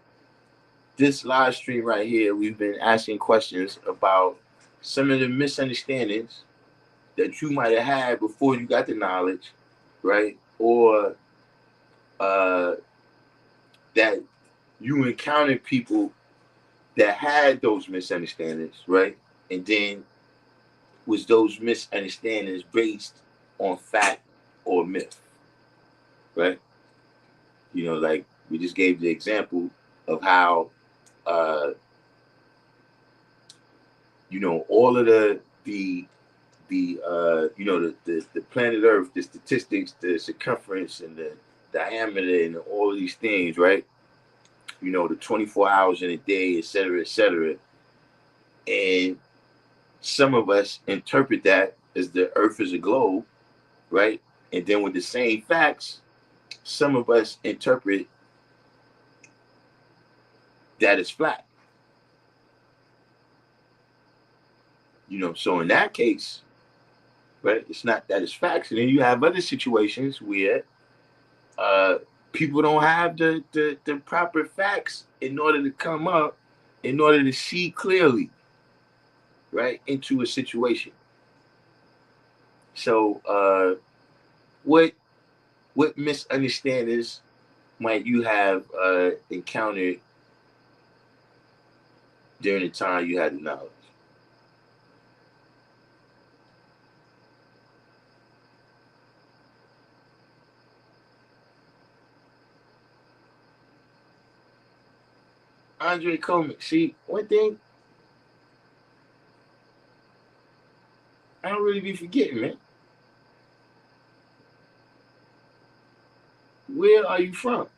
live stream right here, we've been asking questions about some of the misunderstandings that you might have had before you got the knowledge, right? Or that you encountered people that had those misunderstandings, right? And then was those misunderstandings based on fact or myth, right? You know, like we just gave the example of how, uh, you know, all of you know, the planet Earth, the statistics, the circumference and the diameter and all of these things, right? You know, the 24 hours in a day, et cetera, et cetera. And some of us interpret that as the Earth is a globe, right? And then with the same facts, some of us interpret that as flat. You know, so in that case, right, it's not that it's facts. And then you have other situations where uh, people don't have the proper facts in order to come up, in order to see clearly, right, into a situation. So what misunderstandings might you have encountered during the time you had the knowledge? Andre Coleman, see, one thing I don't really be forgetting, man. Where are you from?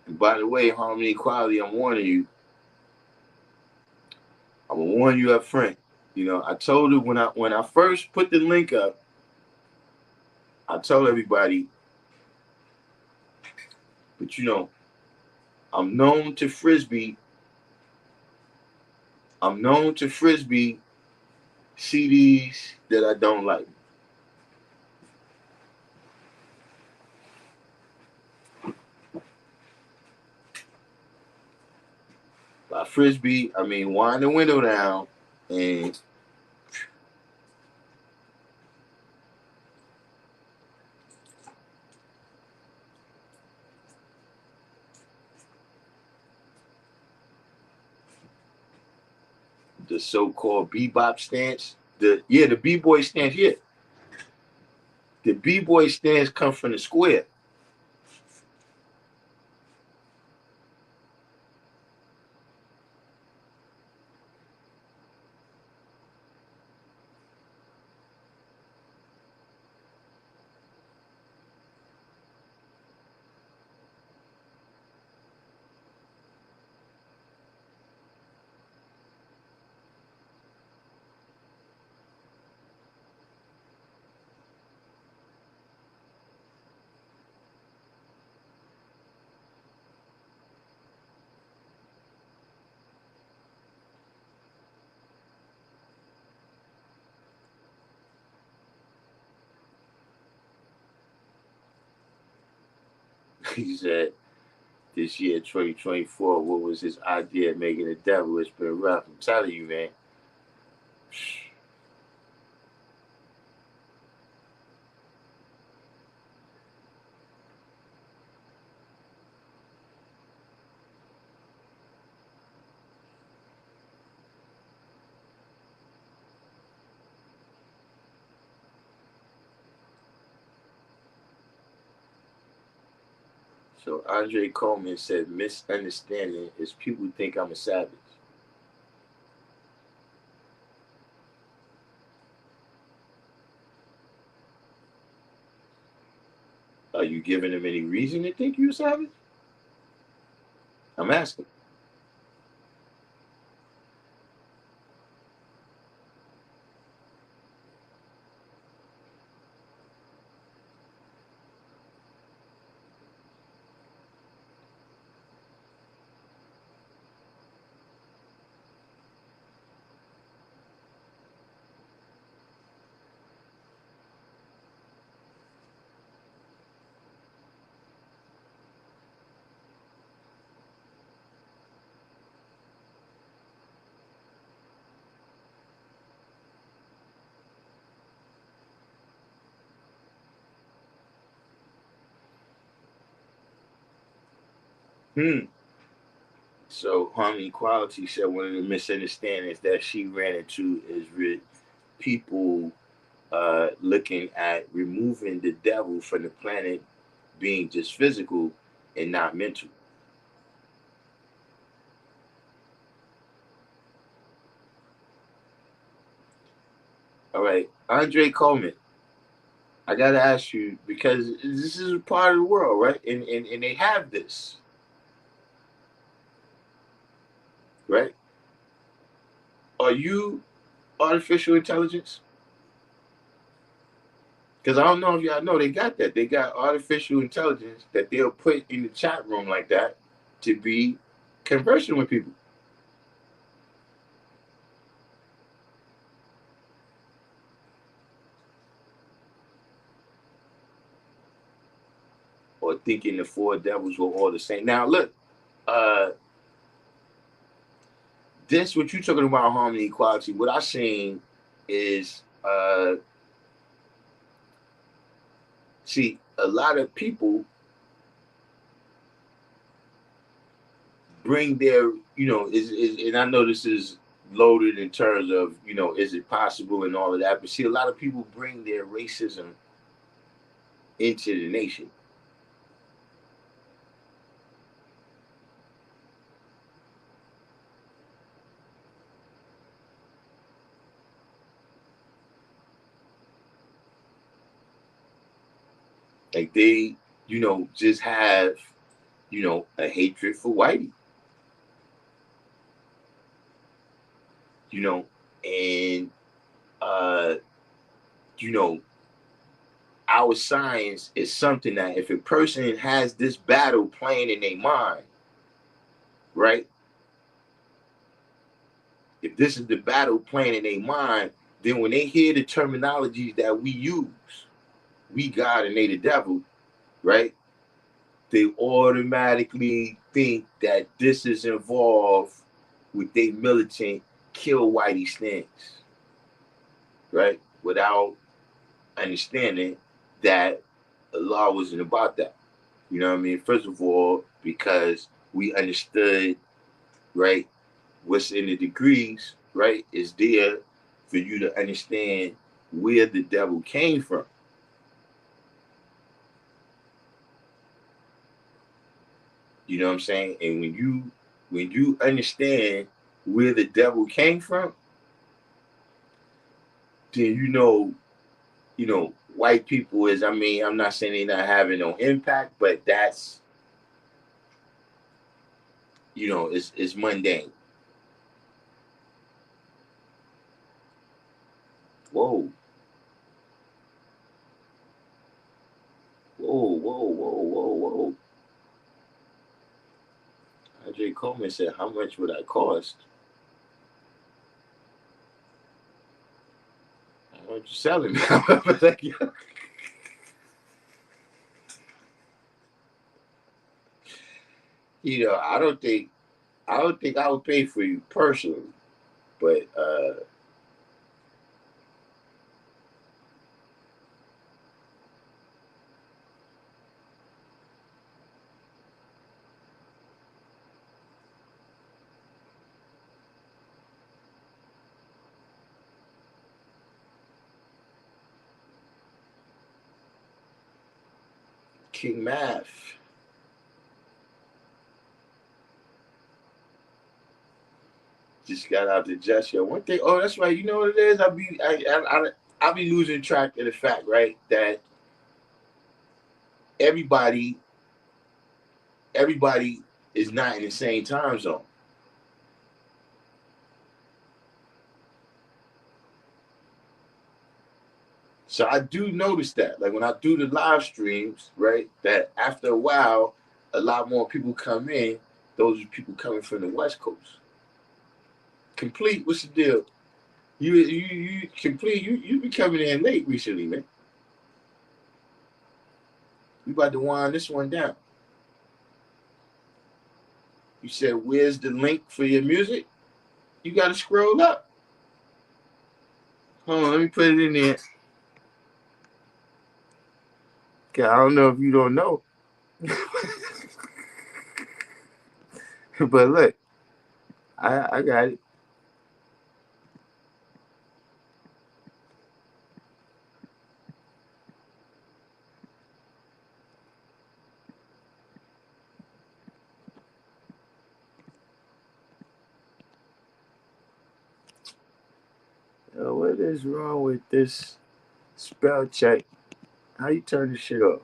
And by the way, Harmony Equality, I'm warning you. I'm gonna warn you up front. You know, I told her when I first put the link up, I told everybody, but you know, I'm known to frisbee. I'm known to frisbee CDs that I don't like. By frisbee, I mean wind the window down and the so-called bebop stance. The b-boy stance, yeah. The b-boy stance come from the square. He said, this year, 2024, what was his idea of making the devil? It's been rough. I'm telling you, man. So Andre Coleman said, misunderstanding is people think I'm a savage. Are you giving them any reason to think you're a savage? I'm asking. So Harmony Quality said one of the misunderstandings that she ran into is with people looking at removing the devil from the planet being just physical and not mental. All right, Andre Coleman, I gotta ask you because this is a part of the world, right? And they have this, right? Are you artificial intelligence? Because I don't know if y'all know they got that. They got artificial intelligence that they'll put in the chat room like that to be conversing with people. Or thinking the four devils were all the same. Now look, uh, this what you talking about harmony equality. What I seen is see a lot of people bring their and I know this is loaded in terms of is it possible and all of that, but see a lot of people bring their racism into the nation. Like they just have a hatred for whitey, and uh you know our science is something that if a person has this battle playing in their mind, right? If this is the battle playing in their mind, then when they hear the terminologies that we use, we God and they the devil, right? They automatically think that this is involved with their militant kill whitey stance, right? Without understanding that the law wasn't about that. You know what I mean? First of all, because we understood, right, what's in the degrees, right, is there for you to understand where the devil came from. You know what I'm saying? And when you understand where the devil came from, then white people is, I mean, I'm not saying they're not having no impact, but that's it's mundane. Whoa, whoa, whoa, whoa, whoa, whoa. Andre Coleman said, how much would I cost? How much you selling me? Like, I don't think I would pay for you personally, but King Math just got out the gesture. One thing, oh, that's right. You know what it is? I be losing track of the fact, right, that everybody is not in the same time zone. So I do notice that, like when I do the live streams, right, that after a while, a lot more people come in. Those are people coming from the West Coast. Complete, what's the deal? You complete. You be coming in late recently, man. We about to wind this one down. You said, "Where's the link for your music?" You got to scroll up. Hold on, let me put it in there. Okay, I don't know if you don't know, but look, I got it. What is wrong with this spell check? How you turn this shit off?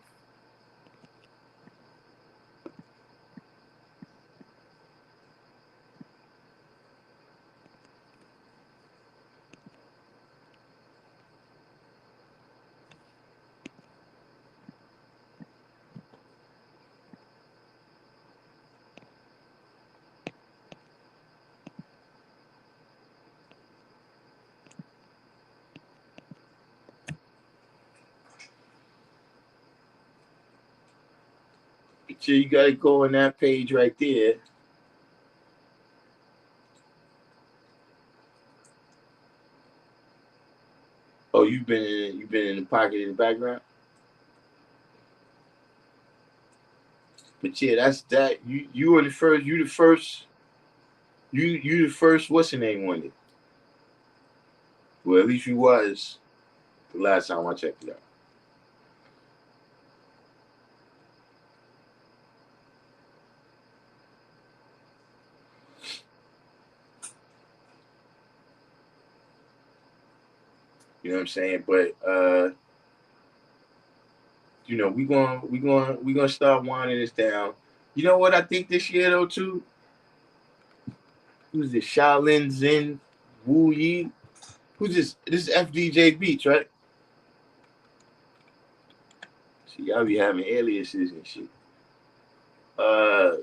So you gotta go on that page right there. Oh, you've been in the pocket in the background. But yeah, that's that. You were the first. You the first. You the first. What's the name on it? Well, at least you was the last time I checked it out. You know what I'm saying? But we gonna start winding this down. You know what I think this year though too? Who's this? Shaolin Zen Wu Yi? Who's this? This is FDJ Beats, right? See, y'all be having aliases and shit. Uh,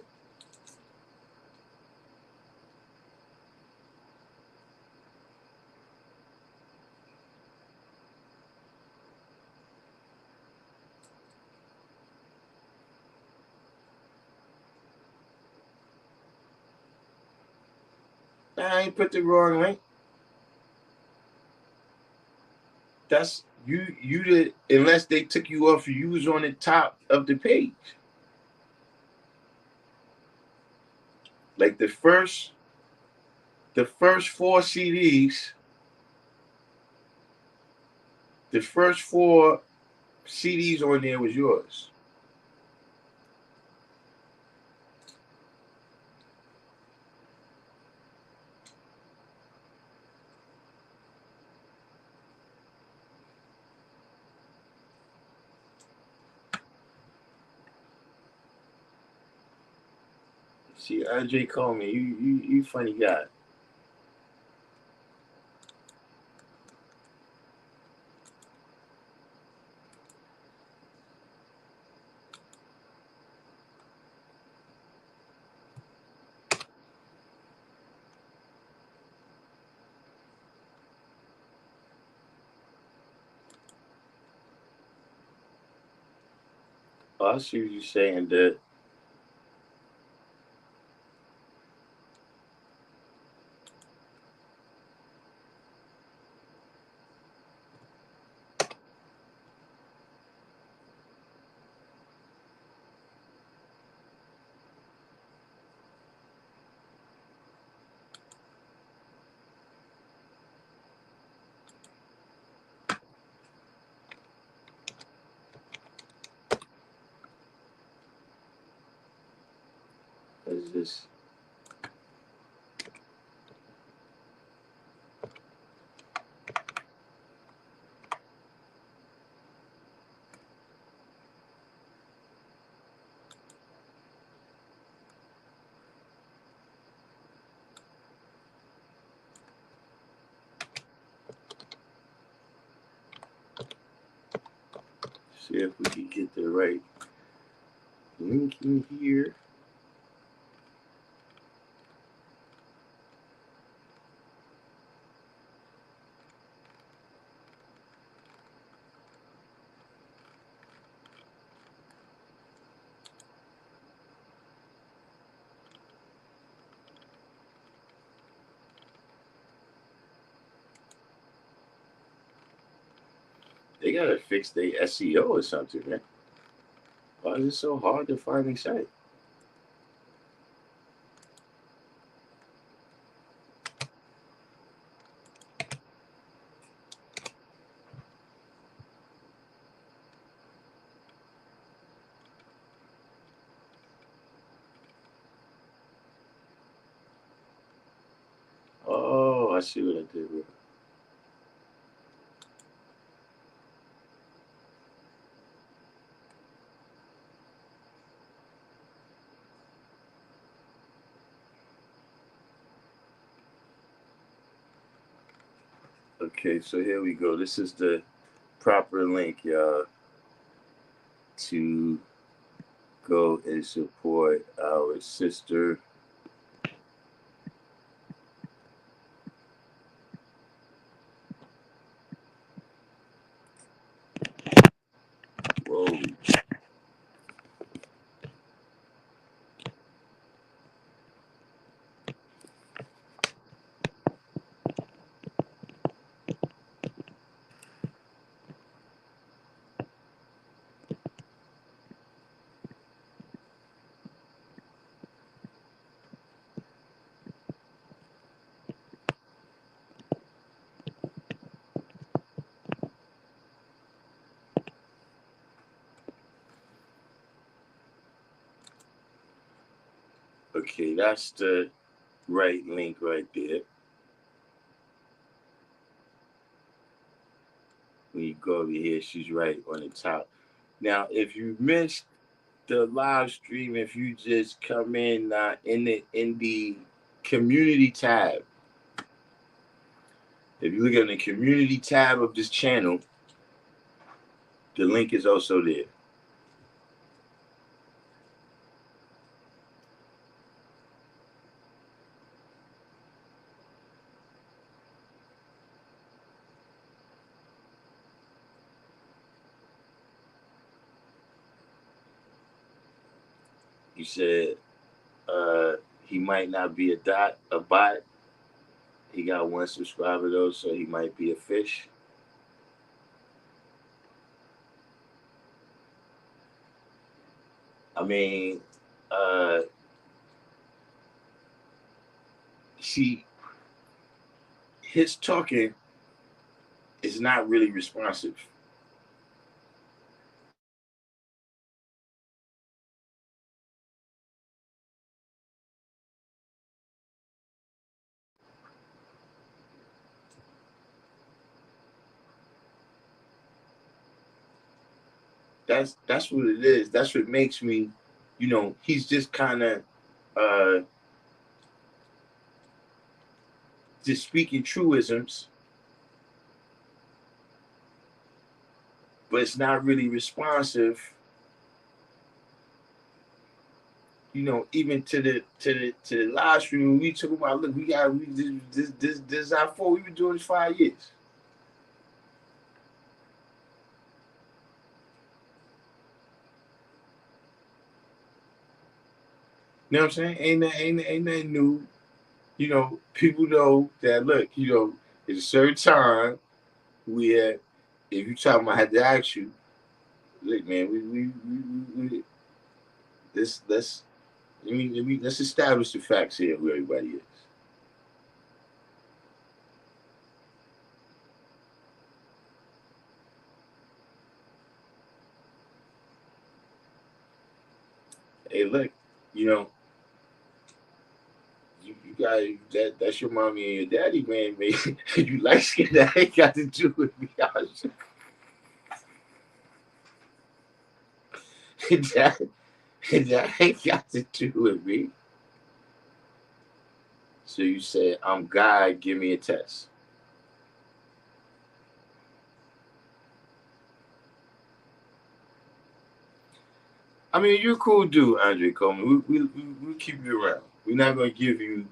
I ain't put the wrong link. That's you did unless they took you off. You was on the top of the page. Like the first four CDs, the first four CDs on there was yours. See, Andre Coleman, you funny guy. Oh, I see what you're saying. That is this. See if we can get the right link in here. They gotta fix their SEO or something, man. Why is it so hard to find a site? Oh, I see what I did with it. Okay, so here we go. This is the proper link, y'all, to go and support our sister. Whoa. Okay, that's the right link right there. When you go over here, she's right on the top. Now, if you missed the live stream, if you just come in the community tab, if you look at the community tab of this channel, the link is also there. You said he might not be a bot. He got one subscriber though, so he might be a fish. I mean, uh, see, his talking is not really responsive. That's what it is. That's what makes me, he's just kind of uh, just speaking truisms, but it's not really responsive. Even to the live stream, we talk about, look, this is our fault. We've been doing this 5 years. You know what I'm saying? Ain't nothing new. People know that. Look, at a certain time, if you talking about, I had to ask you, look, man, we let's establish the facts here who everybody is. Hey, look, you know, you got that's your mommy and your daddy, man. You like skin, that ain't got to do with me. that, that ain't got to do with me. So you said, I'm God, give me a test. I mean, you're a cool dude, Andre Coleman. We'll keep you around. We're not gonna give you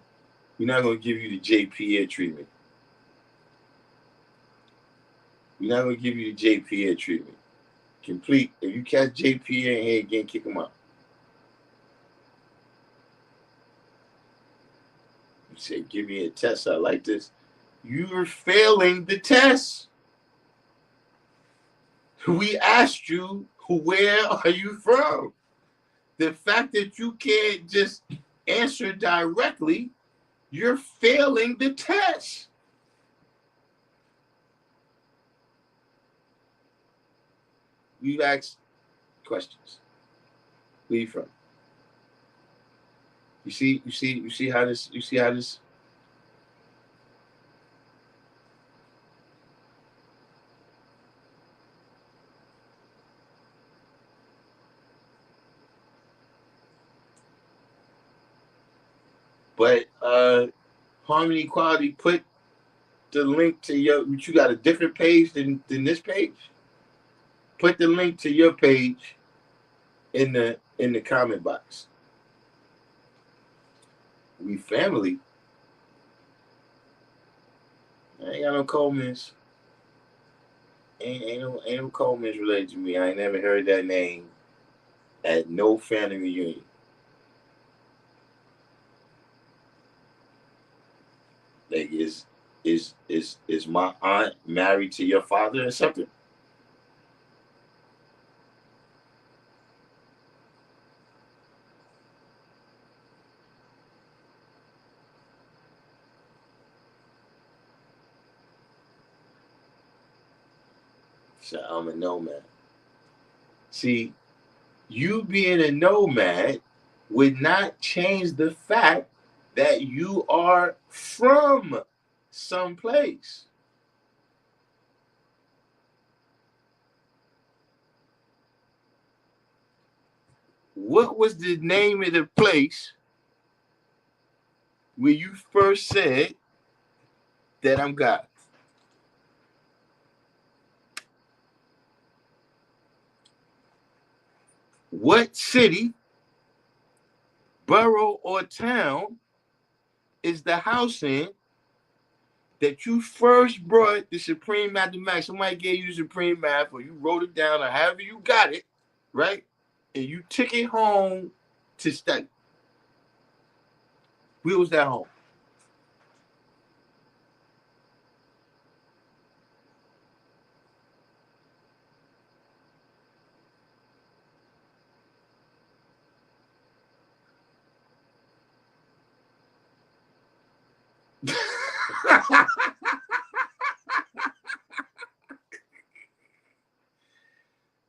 the JPA treatment. We're not gonna give you the JPA treatment. Complete. If you catch JPA in here again, kick him out. You say, give me a test out like this. You're failing the test. We asked you, where are you from? The fact that you can't just answer directly, you're failing the test. We've asked questions. Where you from? You see how this. But Harmony Quality put the link to you got a different page than this page. Put the link to your page in the comment box. We family. I ain't got no Colemans. Ain't no Colemans related to me. I ain't never heard that name at no family reunion. Like is my aunt married to your father or something? So I'm a nomad. See, you being a nomad would not change the fact that you are from someplace. What was the name of the place where you first said that I'm God? What city, borough, or town is the house in that you first brought the Supreme Mathematics? Somebody gave you the Supreme Math, or you wrote it down, or however you got it, right? And you took it home to study. Where was that home?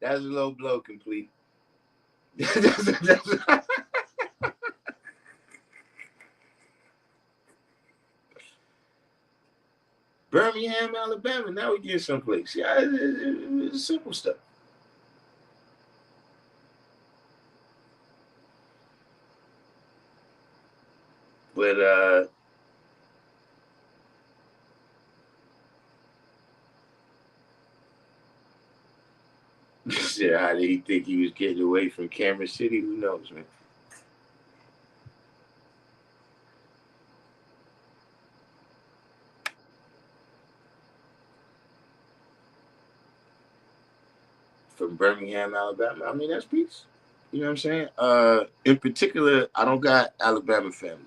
That's a low blow, complete. Birmingham, Alabama. Now we get someplace. Yeah, it's simple stuff. But how did he think he was getting away from Kansas City? Who knows, man? From Birmingham, Alabama. I mean, that's peace. You know what I'm saying? In particular, I don't got Alabama family.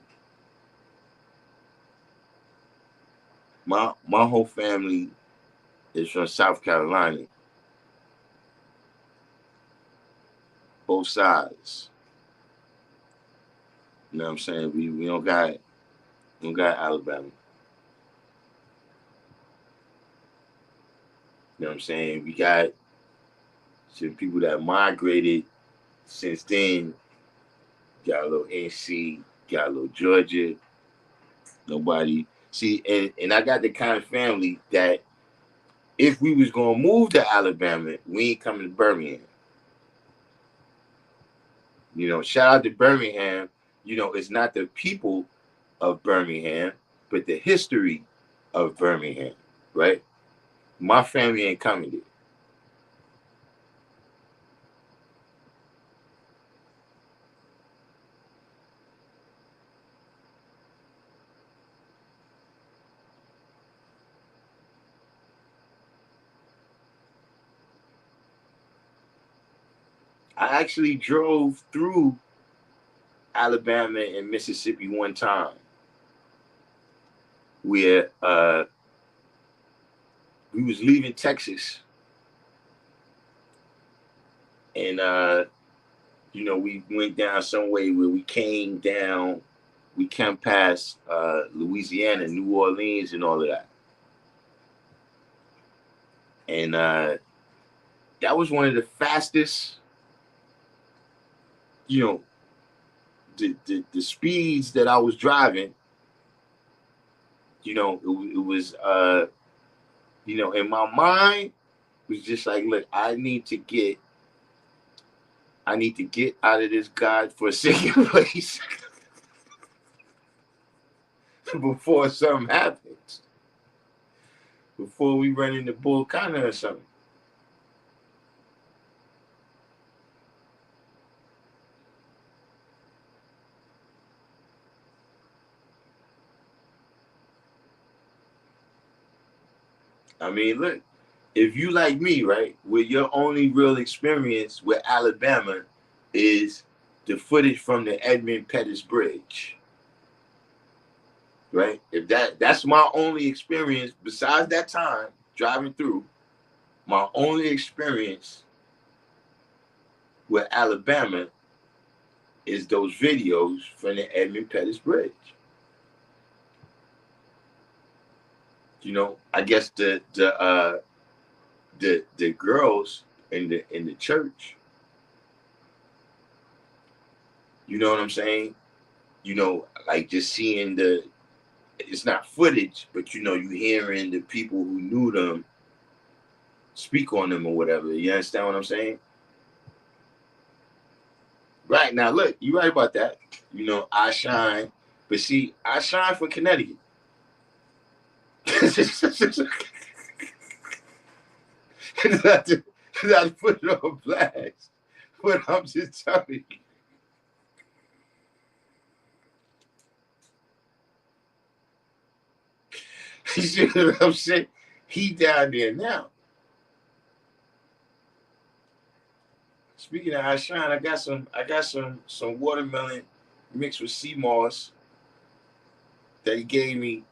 My whole family is from South Carolina. Both sides. You know what I'm saying? We don't got Alabama. You know what I'm saying? We got some people that migrated since then. Got a little NC, got a little Georgia. Nobody see, and I got the kind of family that if we was gonna move to Alabama, we ain't coming to Birmingham. You know, shout out to Birmingham. You know, it's not the people of Birmingham, but the history of Birmingham, right? My family ain't coming there. I actually drove through Alabama and Mississippi one time where we was leaving Texas, and we went down some way where we came past Louisiana, New Orleans, and all of that. And that was one of the fastest, the speeds that I was driving. It was, in my mind, it was just like, look, I need to get out of this godforsaken place before something happens. Before we run into Bull Connor or something. I mean, look, if you like me, right, where your only real experience with Alabama is the footage from the Edmund Pettus Bridge, right? If that's my only experience besides that time driving through, my only experience with Alabama is those videos from the Edmund Pettus Bridge. I guess the girls in the church, you know what I'm saying? Like just seeing it's not footage, but you hearing the people who knew them speak on them or whatever. You understand what I'm saying? Right, now look, you right about that. I shine, but see, I shine from Connecticut. not to put it on blast, but I'm just telling you. You see what I'm saying? He down there now. Speaking of I shine, I got some watermelon mixed with sea moss that he gave me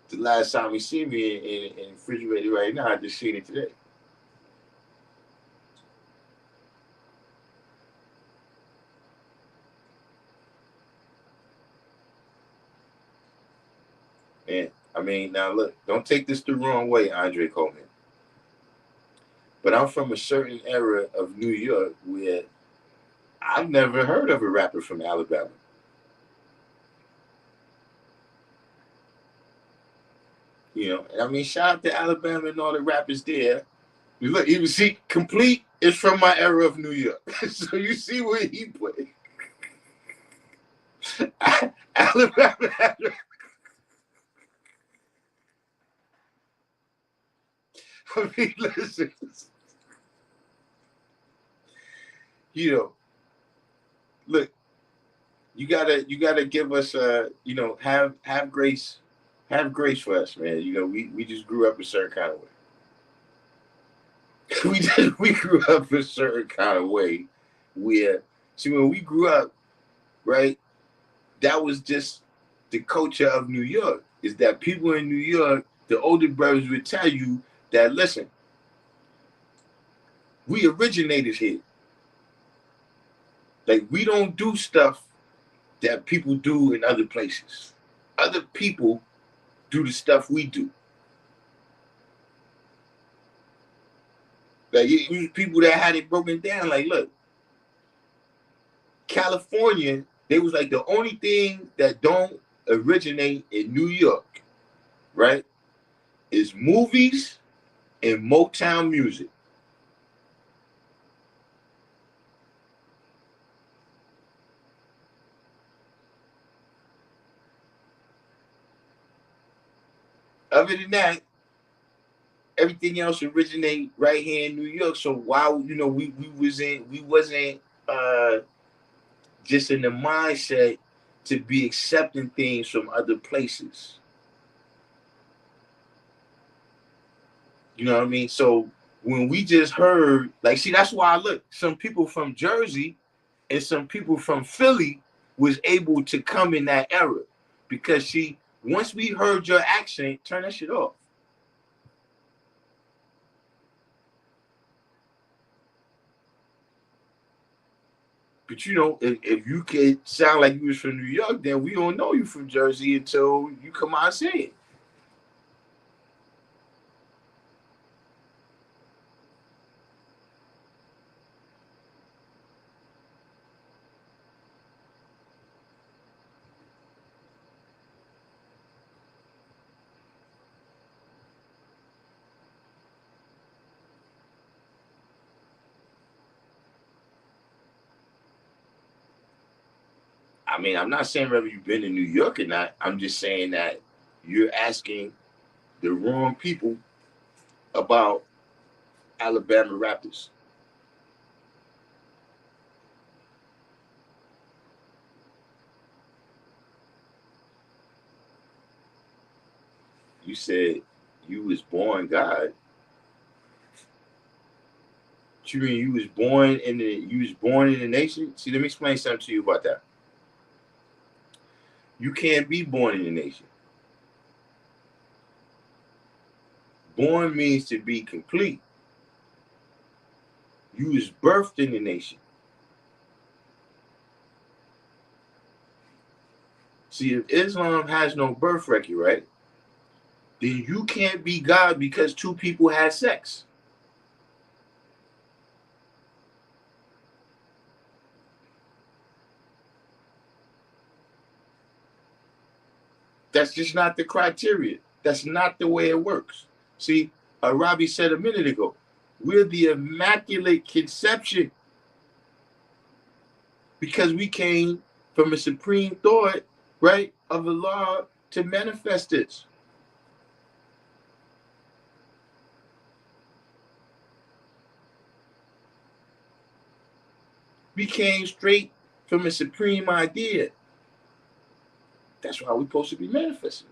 the last time he seen me in the refrigerator right now. I just seen it today. And I mean, now look, don't take this the wrong way, Andre Coleman. But I'm from a certain era of New York where I've never heard of a rapper from Alabama. And I mean, shout out to Alabama and all the rappers there. Look, you see, Complete is from my era of New York. So you see where he put Alabama. I mean, listen. Look, you gotta give us have grace for us, man. We just grew up a certain kind of way. we grew up a certain kind of way where, see, when we grew up, right, that was just the culture of New York, is that people in New York, the older brothers would tell you that, listen, we originated here. Like, we don't do stuff that people do in other places. Other people do the stuff we do. Like, it was people that had it broken down. Like, look, California, they was like the only thing that don't originate in New York, right, is movies and Motown music. Other than that, everything else originate right here in New York. So why, we wasn't just in the mindset to be accepting things from other places. You know what I mean? So when we just heard, like, see, that's why I look, some people from Jersey and some people from Philly was able to come in that era because once we heard your accent, turn that shit off. But if you could sound like you was from New York, then we don't know you from Jersey until you come out and say it. I mean, I'm not saying whether you've been in New York or not. I'm just saying that you're asking the wrong people about Alabama Raptors. You said you was born God. You mean you was born in the nation? See, let me explain something to you about that. You can't be born in the nation. Born means to be complete. You was birthed in the nation. See, if Islam has no birth record, right, then you can't be God because two people had sex. That's just not the criteria. That's not the way it works. See, Arabi said a minute ago, we're the immaculate conception because we came from a supreme thought, right, of Allah to manifest this. We came straight from a supreme idea. That's why we're supposed to be manifesting.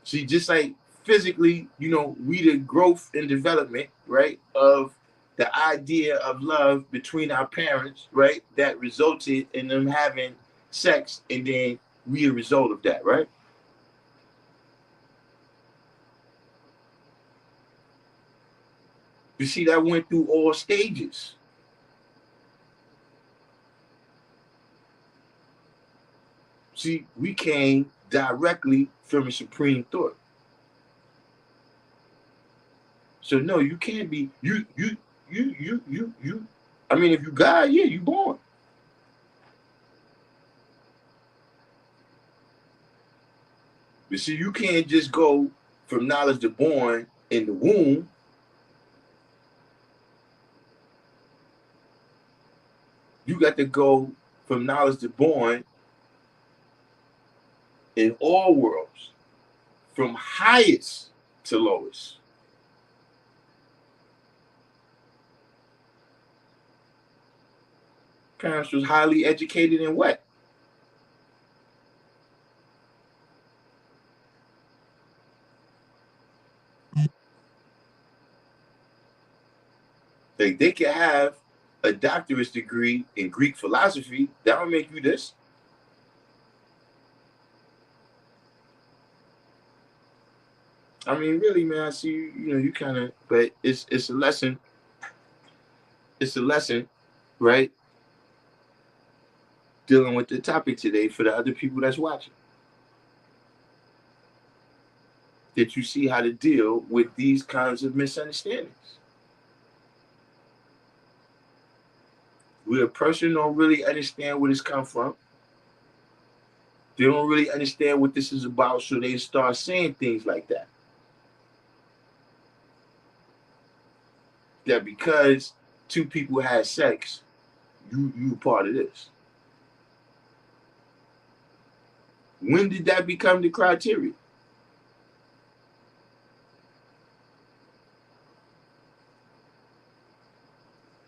See, just like physically, we the growth and development, right, of the idea of love between our parents, right, that resulted in them having sex, and then we a result of that, right? You see, that went through all stages. See, we came directly from a supreme thought. So no, you can't be you. I mean, if you God, yeah, you born. But see, you can't just go from knowledge to born in the womb. You got to go from knowledge to born in all worlds, from highest to lowest. Parents was highly educated in what? Like, they could have a doctorate degree in Greek philosophy. That don't make you this. I mean, really, man, I see you kind of, but it's a lesson. It's a lesson, right? Dealing with the topic today for the other people that's watching. That you see how to deal with these kinds of misunderstandings. Where a person don't really understand where this come from. They don't really understand what this is about, so they start saying things like that. That because two people had sex, you part of this. When did that become the criteria?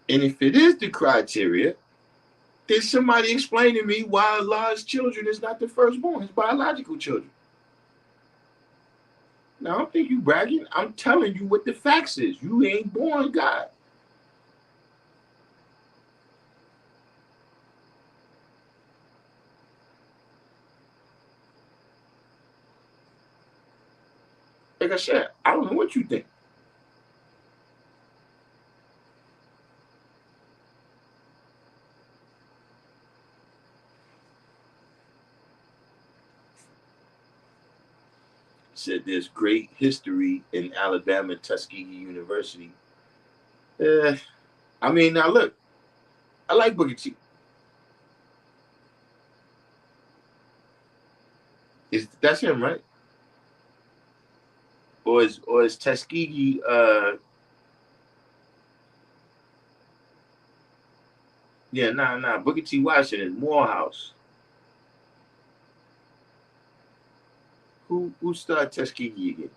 And if it is the criteria, then somebody explain to me why Allah's children is not the firstborn, his biological children. No, I don't think you bragging. I'm telling you what the facts is. You ain't born God. Like I said, I don't know what you think. Said there's great history in Alabama Tuskegee University. I mean, now look, I like Booker T. That's him, right? Or is Tuskegee yeah, nah. Booker T. Washington is Morehouse. Who started Tuskegee again?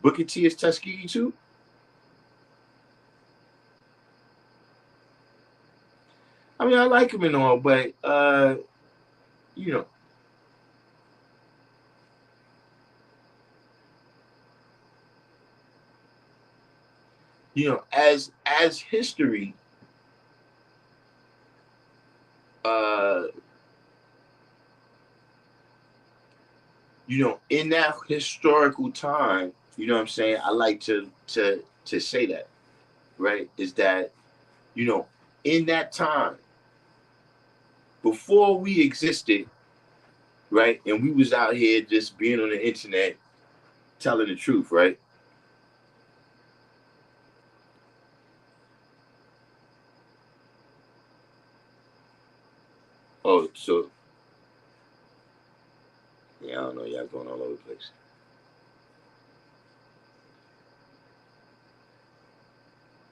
Booker T is Tuskegee too? I mean, I like him and all, but you know, as history, uh, in that historical time, you know what I'm saying? I like to say that, right? Is that, in that time, before we existed, right? And we was out here just being on the internet telling the truth, right? Oh, so yeah, I don't know, y'all going all over the place.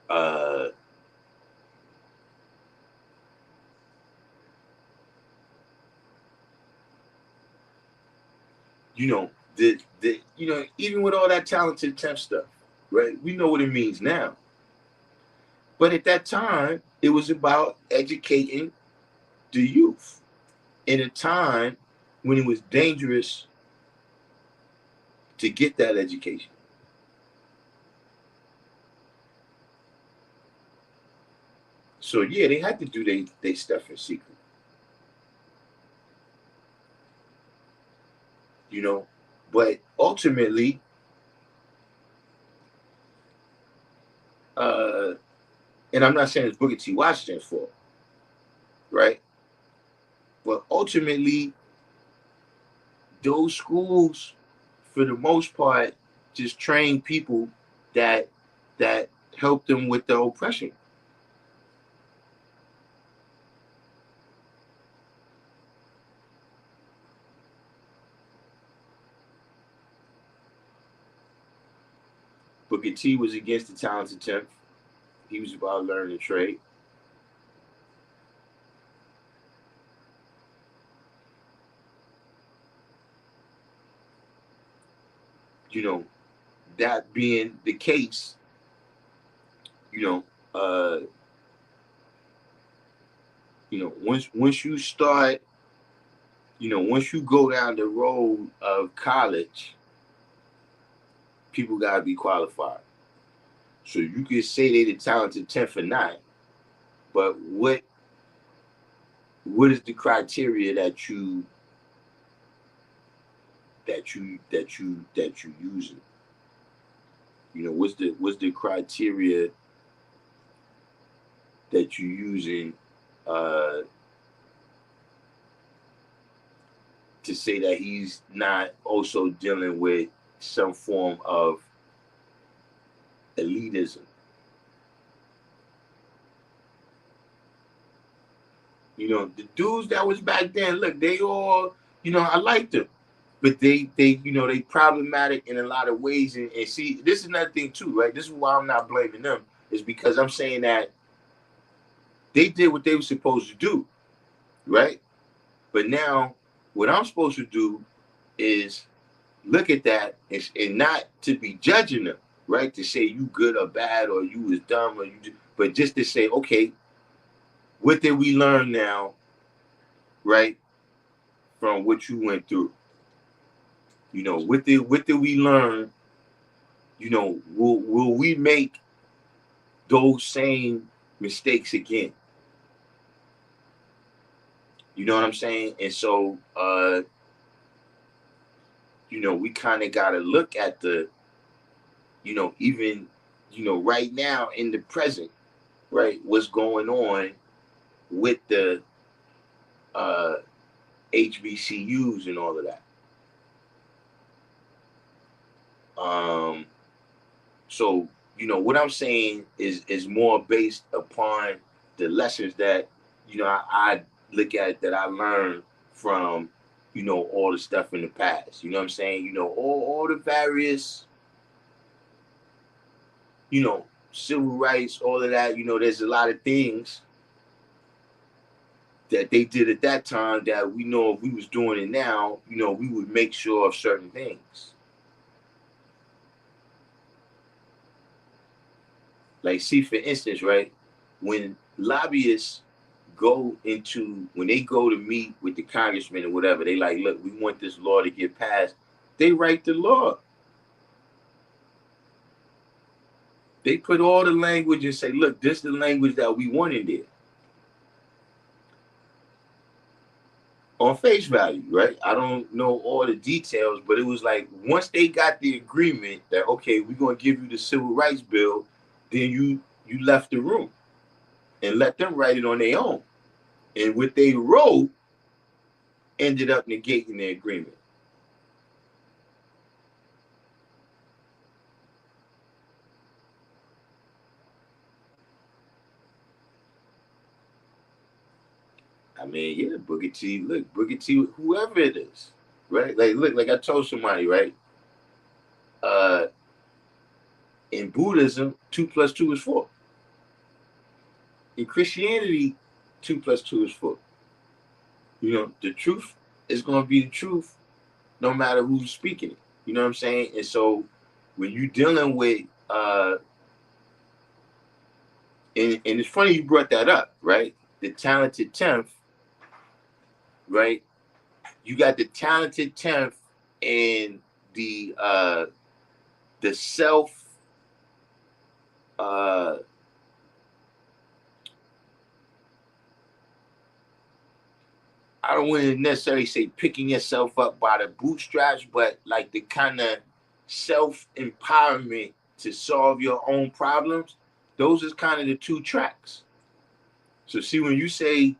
Uh even with all that talented temp stuff, right? We know what it means now. But at that time, it was about educating the youth in a time when it was dangerous to get that education. So yeah, they had to do they stuff in secret. But ultimately, uh, and I'm not saying it's Booker T. Washington's fault, right? But ultimately, those schools, for the most part, just train people that that help them with the oppression. Booker T was against the talented tenth. He was about learning trade. You know, that being the case, you know, uh, once you start, once you go down the road of college, people gotta be qualified. So you could say they the talented 10th or not, but what is the criteria that you using? What's the criteria that you using uh, to say that he's not also dealing with some form of elitism? The dudes that was back then, look, they all, I liked them. But they problematic in a lot of ways. And see, this is another thing too, right? This is why I'm not blaming them, is because I'm saying that they did what they were supposed to do, right? But now what I'm supposed to do is look at that and not to be judging them, right? To say you good or bad or you was dumb or but just to say, okay, what did we learn now, right, from what you went through? You know, what did we learn? You know, will we make those same mistakes again? You know what I'm saying? And so, you know, we kind of got to look at the, you know, even, you know, right now in the present, right, what's going on with the HBCUs and all of that. So, you know, what I'm saying is more based upon the lessons that, you know, I look at that I learned from, you know, all the stuff in the past. You know what I'm saying? You know, all the various, you know, civil rights, all of that, you know, there's a lot of things that they did at that time that we know if we was doing it now, you know, we would make sure of certain things. Like, see, for instance, right, when lobbyists when they go to meet with the congressman or whatever, they like, look, we want this law to get passed. They write the law. They put all the language and say, look, this is the language that we want in there. On face value, right? I don't know all the details, but it was like once they got the agreement that, okay, we're gonna give you the civil rights bill, then you left the room and let them write it on their own. And what they wrote ended up negating the agreement. I mean, yeah, Booker T, look, Booker T, whoever it is, right? Like, look, like I told somebody, right? Uh, in Buddhism, 2 + 2 is 4. In Christianity, 2 + 2 is 4. You know, the truth is going to be the truth no matter who's speaking it. You know what I'm saying? And so when you're dealing with, and it's funny you brought that up, right? The talented 10th, right? You got the talented 10th and the self, uh, I don't want to necessarily say picking yourself up by the bootstraps, but like the kind of self empowerment to solve your own problems. Those is kind of the two tracks. So see, when you say,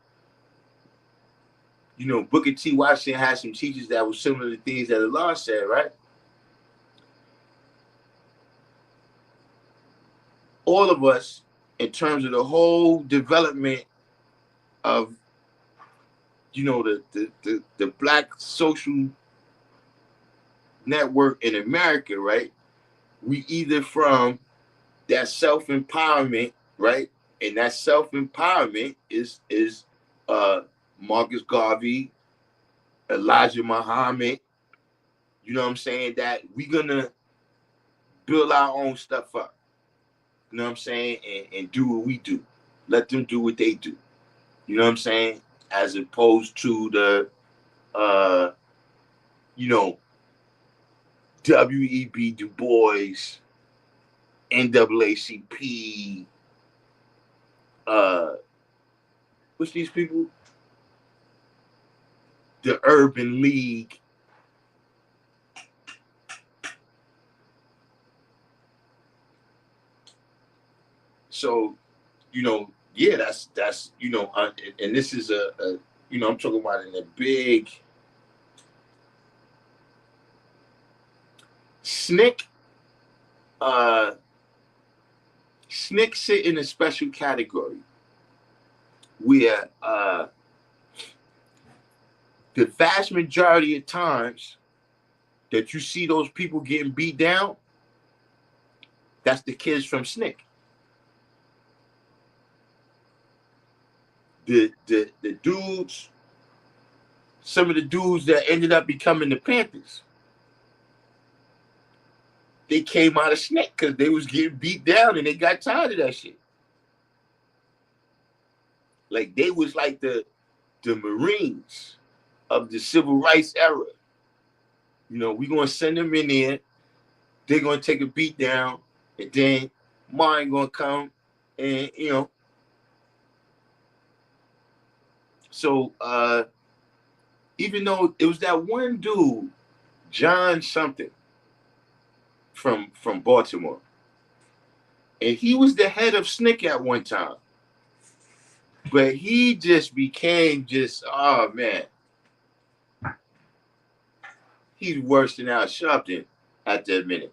you know, Booker T. Washington had some teachers that were similar to things that Allah said, right? All of us, in terms of the whole development of, you know, the black social network in America, right? We either from that self-empowerment, right? And that self-empowerment is Marcus Garvey, Elijah Muhammad, you know what I'm saying? That we're gonna build our own stuff up. You know what I'm saying? And do what we do. Let them do what they do. You know what I'm saying? As opposed to the you know, W.E.B. Du Bois, NAACP, what's these people? The Urban League. So, you know, yeah, that's you know, and this is a you know, I'm talking about in a big SNCC. SNCC sit in a special category where the vast majority of times that you see those people getting beat down, that's the kids from SNCC. The dudes, some of the dudes that ended up becoming the Panthers, they came out of Snick because they was getting beat down and they got tired of that shit. Like they was like the Marines of the civil rights era. You know, we gonna send them in there. They're gonna take a beat down, and then mine gonna come, and you know. So even though it was that one dude, John something, from Baltimore, and he was the head of Snick at one time, but he just became oh man, he's worse than Al Sharpton at that minute.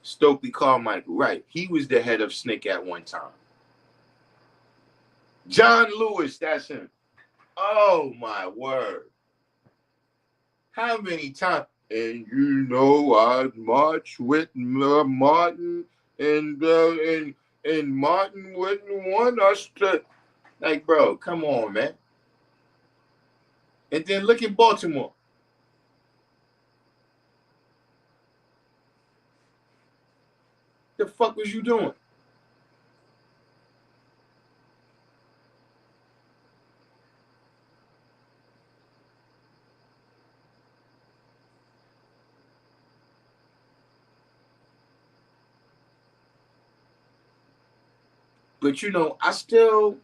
Stokely Carmichael, right? He was the head of Snick at one time. John Lewis, that's him. Oh my word! How many times? And you know, I marched with Martin, and Martin wouldn't want us to. Like, bro, come on, man. And then look at Baltimore. The fuck was you doing? But you know, I still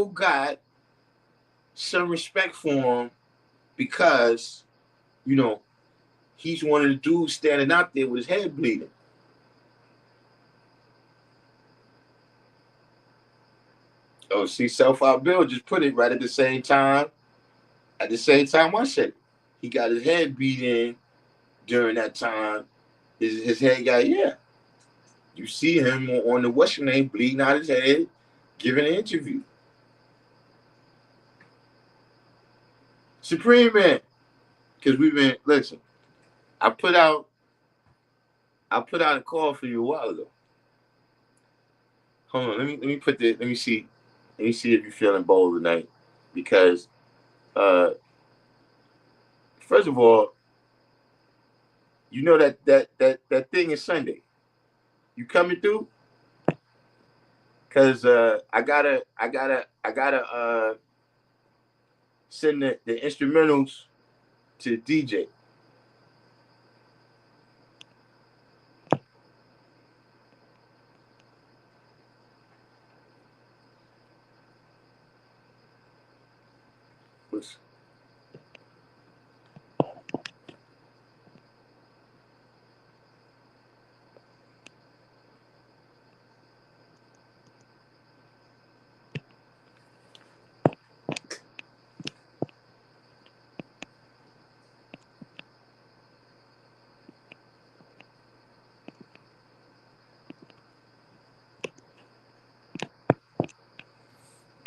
got some respect for him because, you know, he's one of the dudes standing out there with his head bleeding. Oh, see, Self-Out Bill just put it right at the same time. At the same time I said it. He got his head beat in during that time. His head got, yeah. You see him on the Western name bleeding out his head, giving an interview. Supreme Man, because we've been, listen, I put out a call for you a while ago. Hold on, let me see if you're feeling bold tonight, because first of all, you know that thing is Sunday. You coming through? Cause I gotta send the instrumentals to the DJ.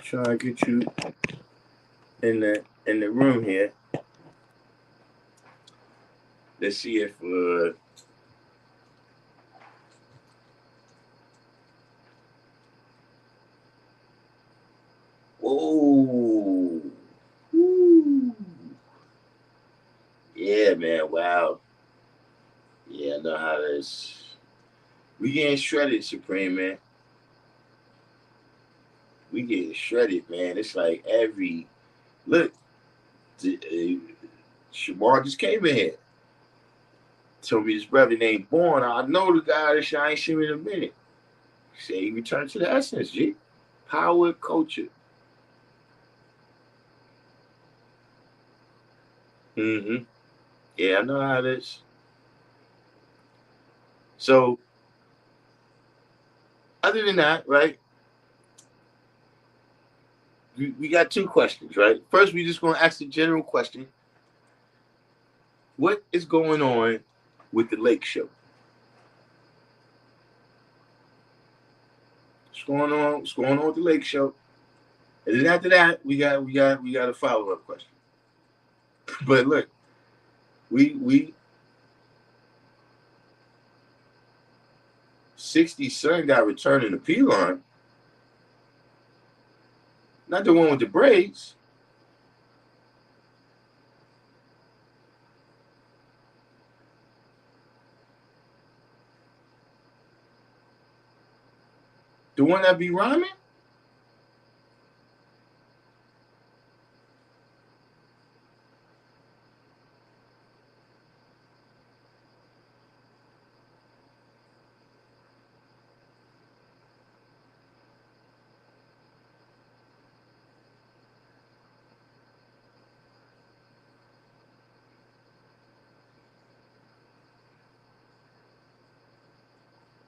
Trying to get you in the room here. Let's see if oh, woo. Yeah, man, wow. Yeah, I know how this. We getting shredded, Supreme, man. We getting shredded, man. It's like every look. Shamar just came in here. Told me his brother named Born. I know the guy that I ain't seen him in a minute. Say he returned to the essence, G. Power culture. Mm-hmm. Yeah, I know how it is. So, other than that, right? We got two questions, right? First, we just gonna ask the general question: what is going on with the Lake Show? What's going on? What's going on with the Lake Show? And then after that, we got a follow up question. But look, we 60 Son got returned in the P line. Not the one with the braids. The one that be rhyming?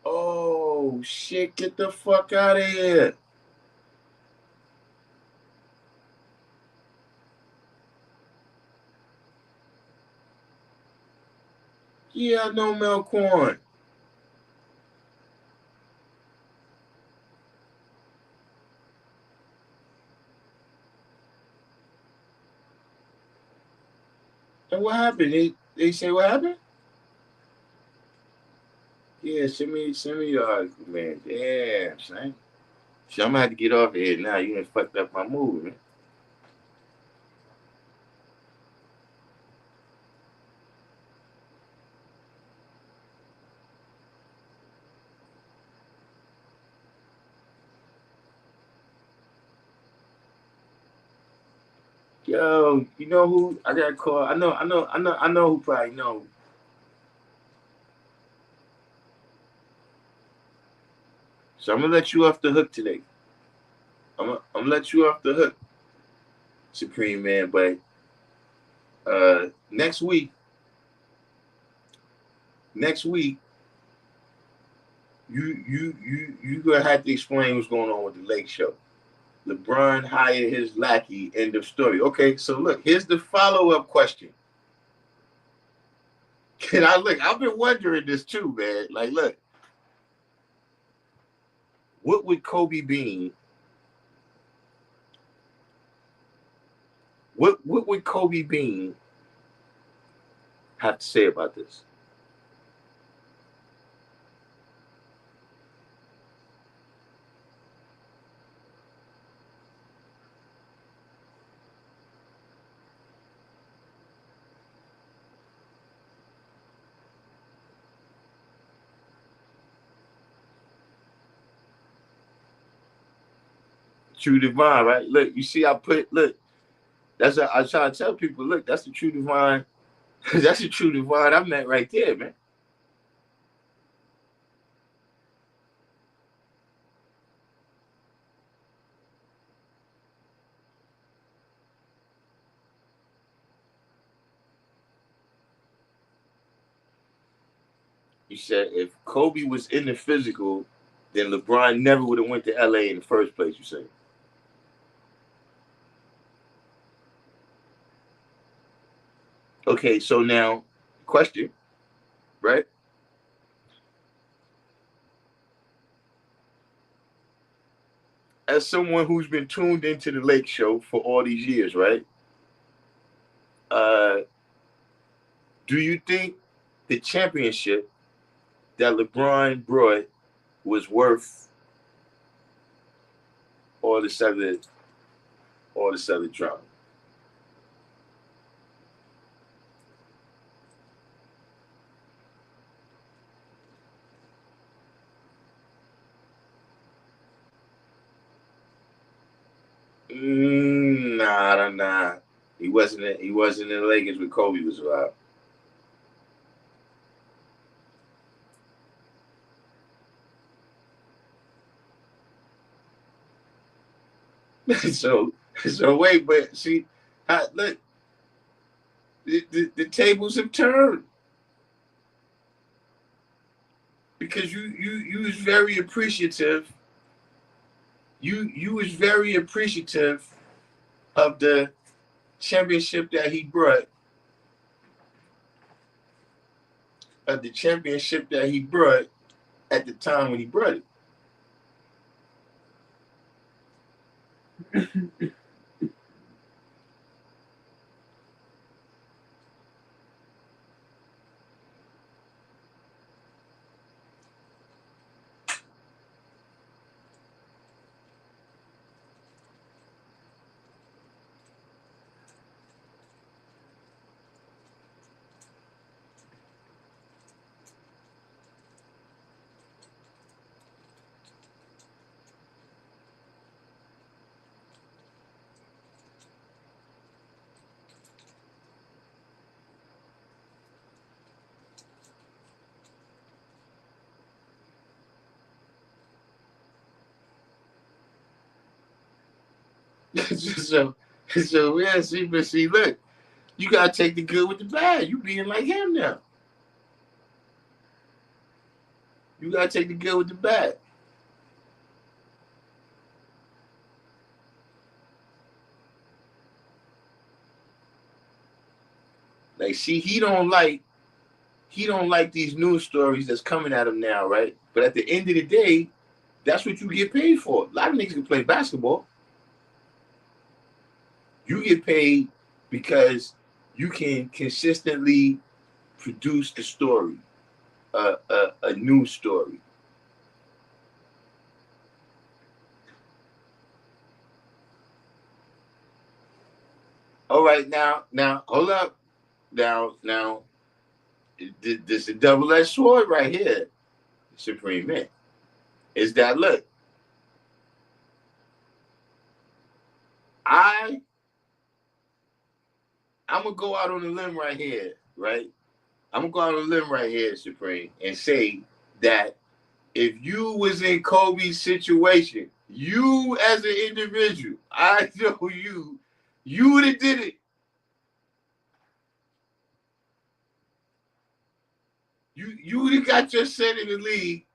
Oh shit! Get the fuck out of here! Yeah, I know Melcorn. And what happened? They say what happened? Yeah, send me man. Damn, son. So I'm gonna have to get off here now. You done fucked up my mood, man. Yo, you know who I got to call? I know who probably know. So I'm gonna let you off the hook today. I'm gonna let you off the hook, Supreme Man. But next week, you gonna have to explain what's going on with the Lake Show. LeBron hired his lackey. End of story. Okay, so look, here's the follow-up question. Can I look? I've been wondering this too, man. Like, look, what would Kobe Bean? What would Kobe Bean have to say about this? True divine, right? Look, you see, I put look. That's what I try to tell people. Look, that's the true divine. That's the true divine I met right there, man. You said if Kobe was in the physical, then LeBron never would have went to LA in the first place. You say? Okay, so now, question, right? As someone who's been tuned into the Lake Show for all these years, right? Uh, do you think the championship that LeBron brought was worth all this other drama? Nah. He wasn't in the Lakers when Kobe was around. so wait, but see, look, the tables have turned because you was very appreciative. You was very appreciative of the championship that he brought, at the time when he brought it. so yeah, see, look, you gotta take the good with the bad. You being like him now. You gotta take the good with the bad. Like, see, he don't like these news stories that's coming at him now, right? But at the end of the day, that's what you get paid for. A lot of niggas can play basketball. You get paid because you can consistently produce the story, a news story. All right, now, hold up. Now, this is a double-edged sword right here, Supreme Man. Is that, look, I I'm gonna go out on a limb right here, right? I'm gonna go out on a limb right here, Supreme, and say that if you was in Kobe's situation, you as an individual, I know you would have did it. You would have got your set in the league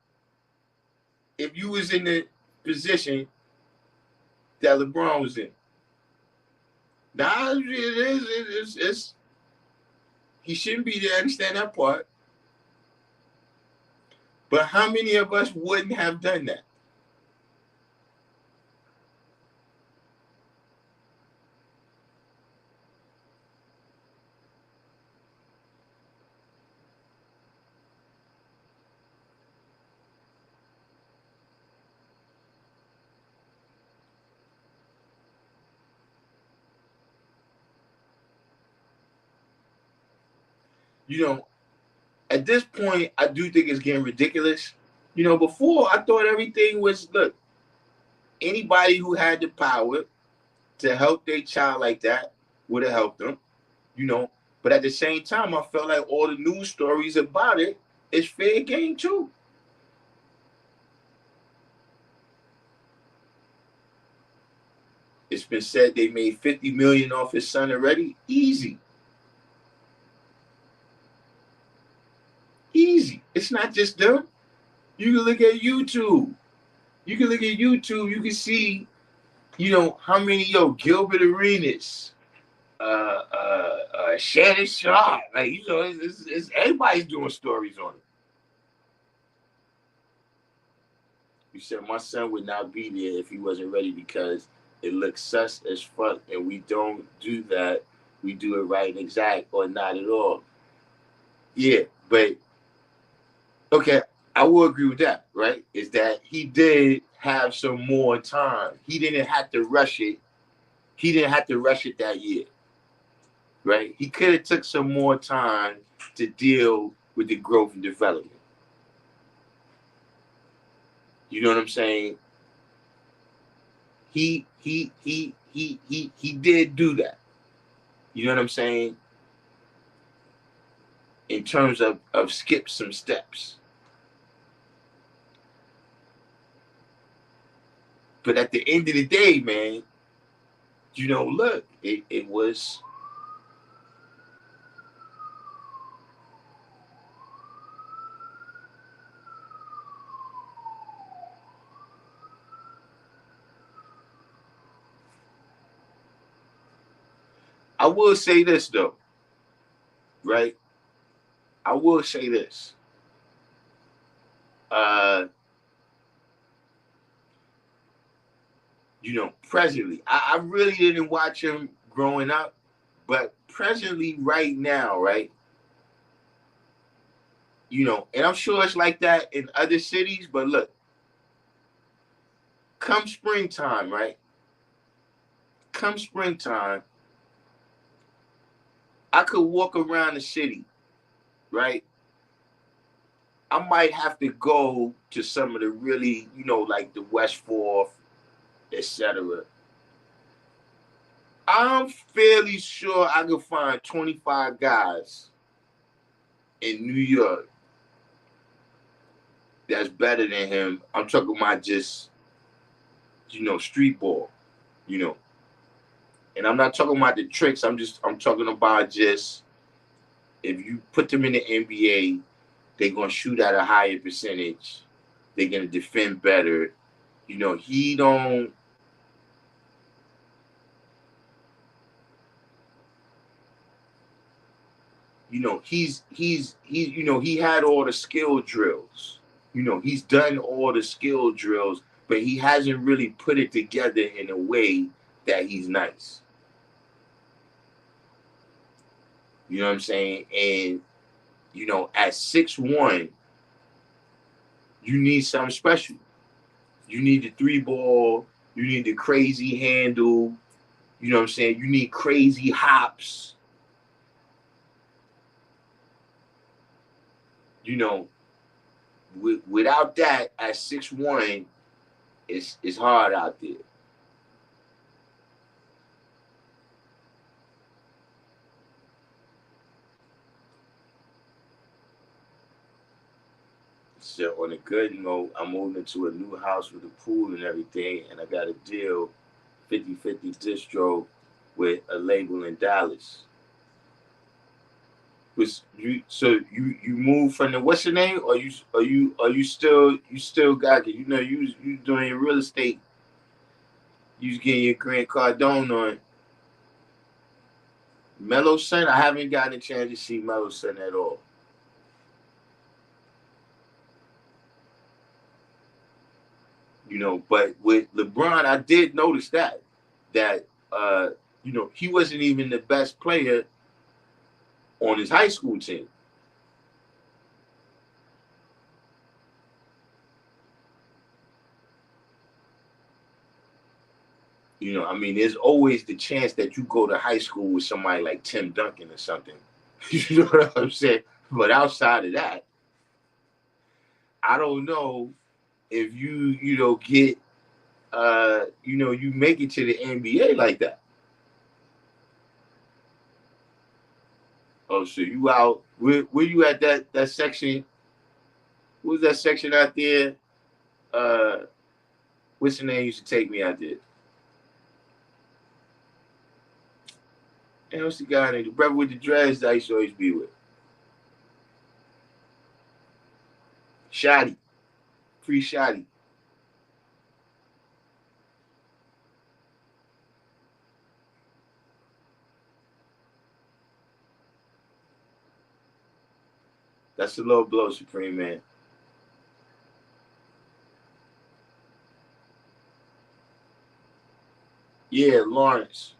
if you was in the position that LeBron was in. Now it's he shouldn't be there. I understand that part. But how many of us wouldn't have done that? You know, at this point, I do think it's getting ridiculous. Before I thought everything was, look, anybody who had the power to help their child like that would have helped them, you know. But at the same time, I felt like all the news stories about it is fair game too. It's been said they made 50 million off his son already. Easy. Easy. It's not just them. You can look at YouTube. You can see, how many, Gilbert Arenas, Shannon Sharp. Like, it's everybody's doing stories on it. You said my son would not be there if he wasn't ready because it looks sus as fuck, and we don't do that. We do it right and exact, or not at all. Yeah, but okay, I will agree with that. Right? Is that he did have some more time. He didn't have to rush it. He didn't have to rush it that year. Right? He could have took some more time to deal with the growth and development. You know what I'm saying? He did do that. You know what I'm saying? In terms of skip some steps. But at the end of the day, man, look, it was. I will say this though, right? I will say this. Uh, presently, I really didn't watch him growing up, but presently, right now, right? And I'm sure it's like that in other cities, but look, come springtime, right? Come springtime, I could walk around the city, right? I might have to go to some of the really, like the West Fourth, etc. I'm fairly sure I could find 25 guys in New York that's better than him. I'm talking about just, street ball, you know. And I'm not talking about the tricks. I'm talking about just if you put them in the NBA, they're gonna shoot at a higher percentage. They're gonna defend better. You know, he don't. You know, you know, he had all the skill drills. You know, he's done all the skill drills, but he hasn't really put it together in a way that he's nice. You know what I'm saying? And you know, at 6'1", you need something special. You need the three ball. You need the crazy handle. You know what I'm saying? You need crazy hops. You know, without that, at 6'1", it's hard out there. So on a good note, I'm moving into a new house with a pool and everything, and I got a deal, 50-50 distro with a label in Dallas. You moved from the what's your name? Or you still got it? You know you doing your real estate. You was getting your Grant Cardone on Mellow Sun. I haven't gotten a chance to see Mellow Sun at all. You know, but with LeBron, I did notice that you know, he wasn't even the best player on his high school team. You know, I mean, there's always the chance that you go to high school with somebody like Tim Duncan or something. You know what I'm saying? But outside of that, I don't know if you know, get you know, you make it to the NBA like that. Oh, so you out? Where you at that section? What was that section out there? Uh, what's the name used to take me out there? And what's the guy named the brother with the dreads that I used to always be with? Shotty, free Shotty. That's the low blow, Supreme Man. Yeah, Lawrence.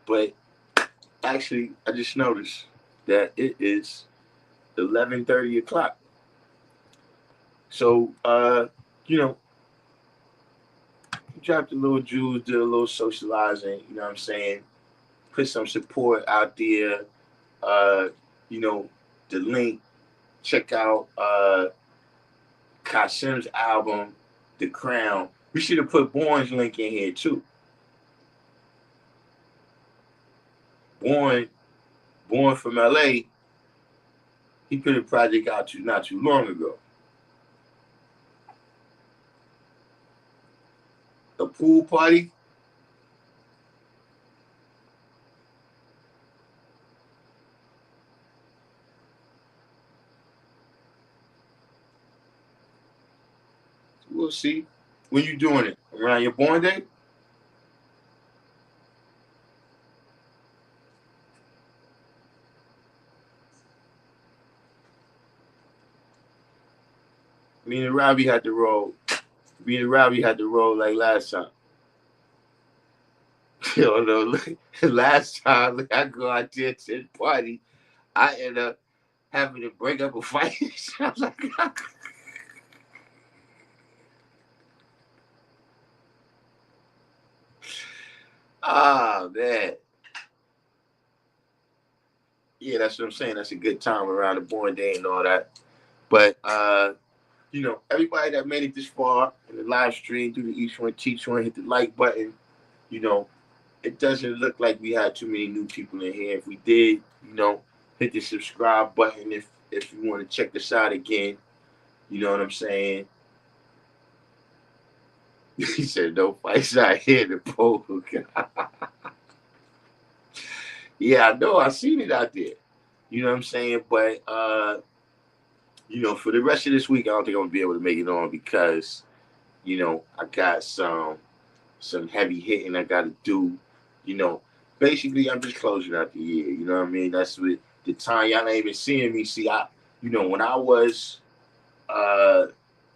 But actually, I just noticed that it is 11:30 o'clock. So, you know, dropped a little jewels, did a little socializing. You know what I'm saying? Put some support out there. Uh, you know, the link. Check out Kasim's album, The Crown. We should have put Born's link in here too. Born, born from LA. He put a project out not too long ago. A pool party. We'll see. When you doing it? Around your born day? Me and Robbie had to roll. Me and Robbie had to roll like last time. You know, look, last time look, I go out there to the party, I end up having to break up a fight. I was like, oh man. Yeah, that's what I'm saying. That's a good time around the born day and all that. But you know, everybody that made it this far in the live stream, do the each one, teach one, hit the like button. You know, it doesn't look like we had too many new people in here. If we did, you know, hit the subscribe button if you want to check this out again. You know what I'm saying? He said no fights out here in the poll. Yeah, I know. I seen it out there. You know what I'm saying? But you know, for the rest of this week, I don't think I'm gonna be able to make it on because, you know, I got some heavy hitting I gotta do. You know, basically I'm just closing out the year. You know what I mean? That's what the time y'all ain't even seeing me. See, you know, when I was uh,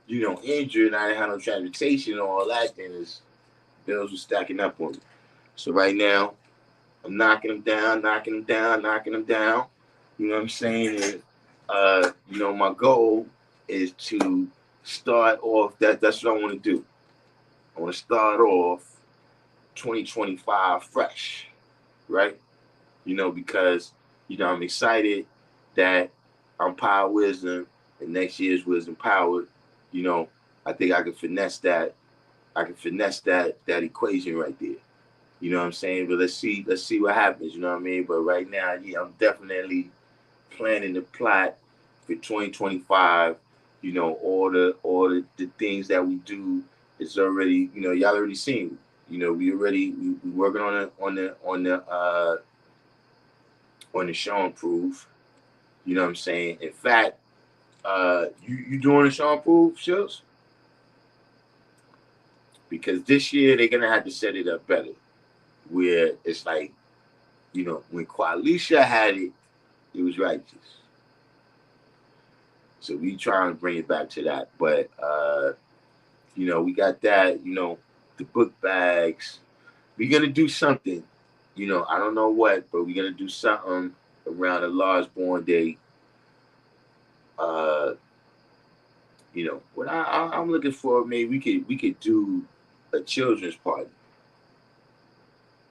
you know, injured and I didn't have no transportation and all that, then his bills were stacking up on me. So right now, I'm knocking them down, knocking them down, knocking them down. You know what I'm saying? And, you know, my goal is to start off. That's what I want to do. I want to start off 2025 fresh, right? You know, because you know I'm excited that I'm Power Wisdom and next year's Wisdom Power. You know, I think I can finesse that. I can finesse that equation right there. You know what I'm saying? But let's see what happens. You know what I mean? But right now, yeah, I'm definitely planning the plot for 2025. You know, all the things that we do is already, you know, y'all already seen. You know, we working on the show improve. You know what I'm saying? In fact, you doing the show improve shows? Because this year they're gonna have to set it up better. Where it's like, you know, when Qualisha had it, it was righteous. So we trying to bring it back to that. But you know, we got that, you know, the book bags. We're gonna do something. You know, I don't know what, but we're gonna do something around the Lars born day. Uh, you know, what I'm looking for, maybe we could do a children's party.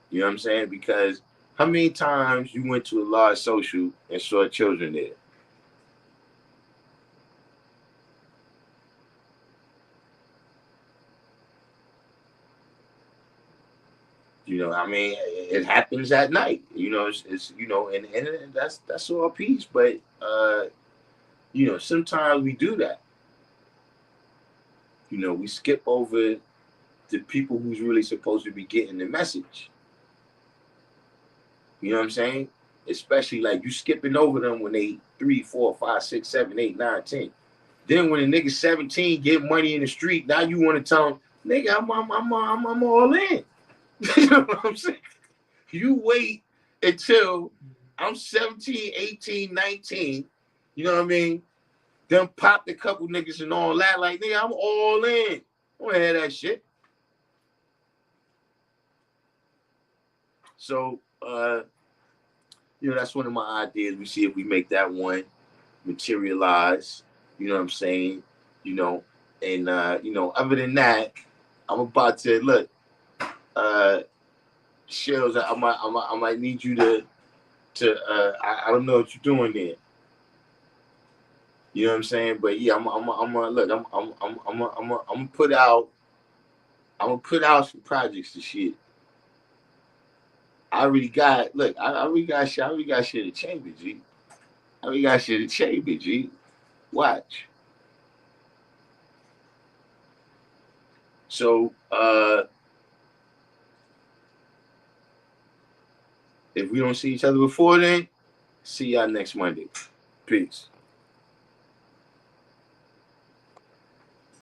You know what I'm saying? Because how many times you went to a large social and saw children there? You know, I mean, it happens at night. You know, it's you know, and that's all peace. But you know, sometimes we do that. You know, we skip over the people who's really supposed to be getting the message. You know what I'm saying? Especially like you skipping over them when they 3, 4, 5, 6, 7, 8, 9, 10. Then when the nigga 17 get money in the street, now you want to tell him, nigga, I'm all in. You know what I'm saying? You wait until I'm 17, 18, 19. You know what I mean? Then popped a couple niggas and all that. Like, nigga, I'm all in. I don't hear that shit. So, you know, that's one of my ideas. We see if we make that one materialize. You know what I'm saying? You know, and you know, other than that, I'm about to look. Shells, I might need you to I don't know what you're doing there. You know what I'm saying? But yeah, I'm look. I'm gonna put out. I'm gonna put out some projects and shit. I already got. Look, I already got shit. I already got shit in the chamber, G. I already got shit in the chamber, G. Watch. So, if we don't see each other before then, see y'all next Monday. Peace.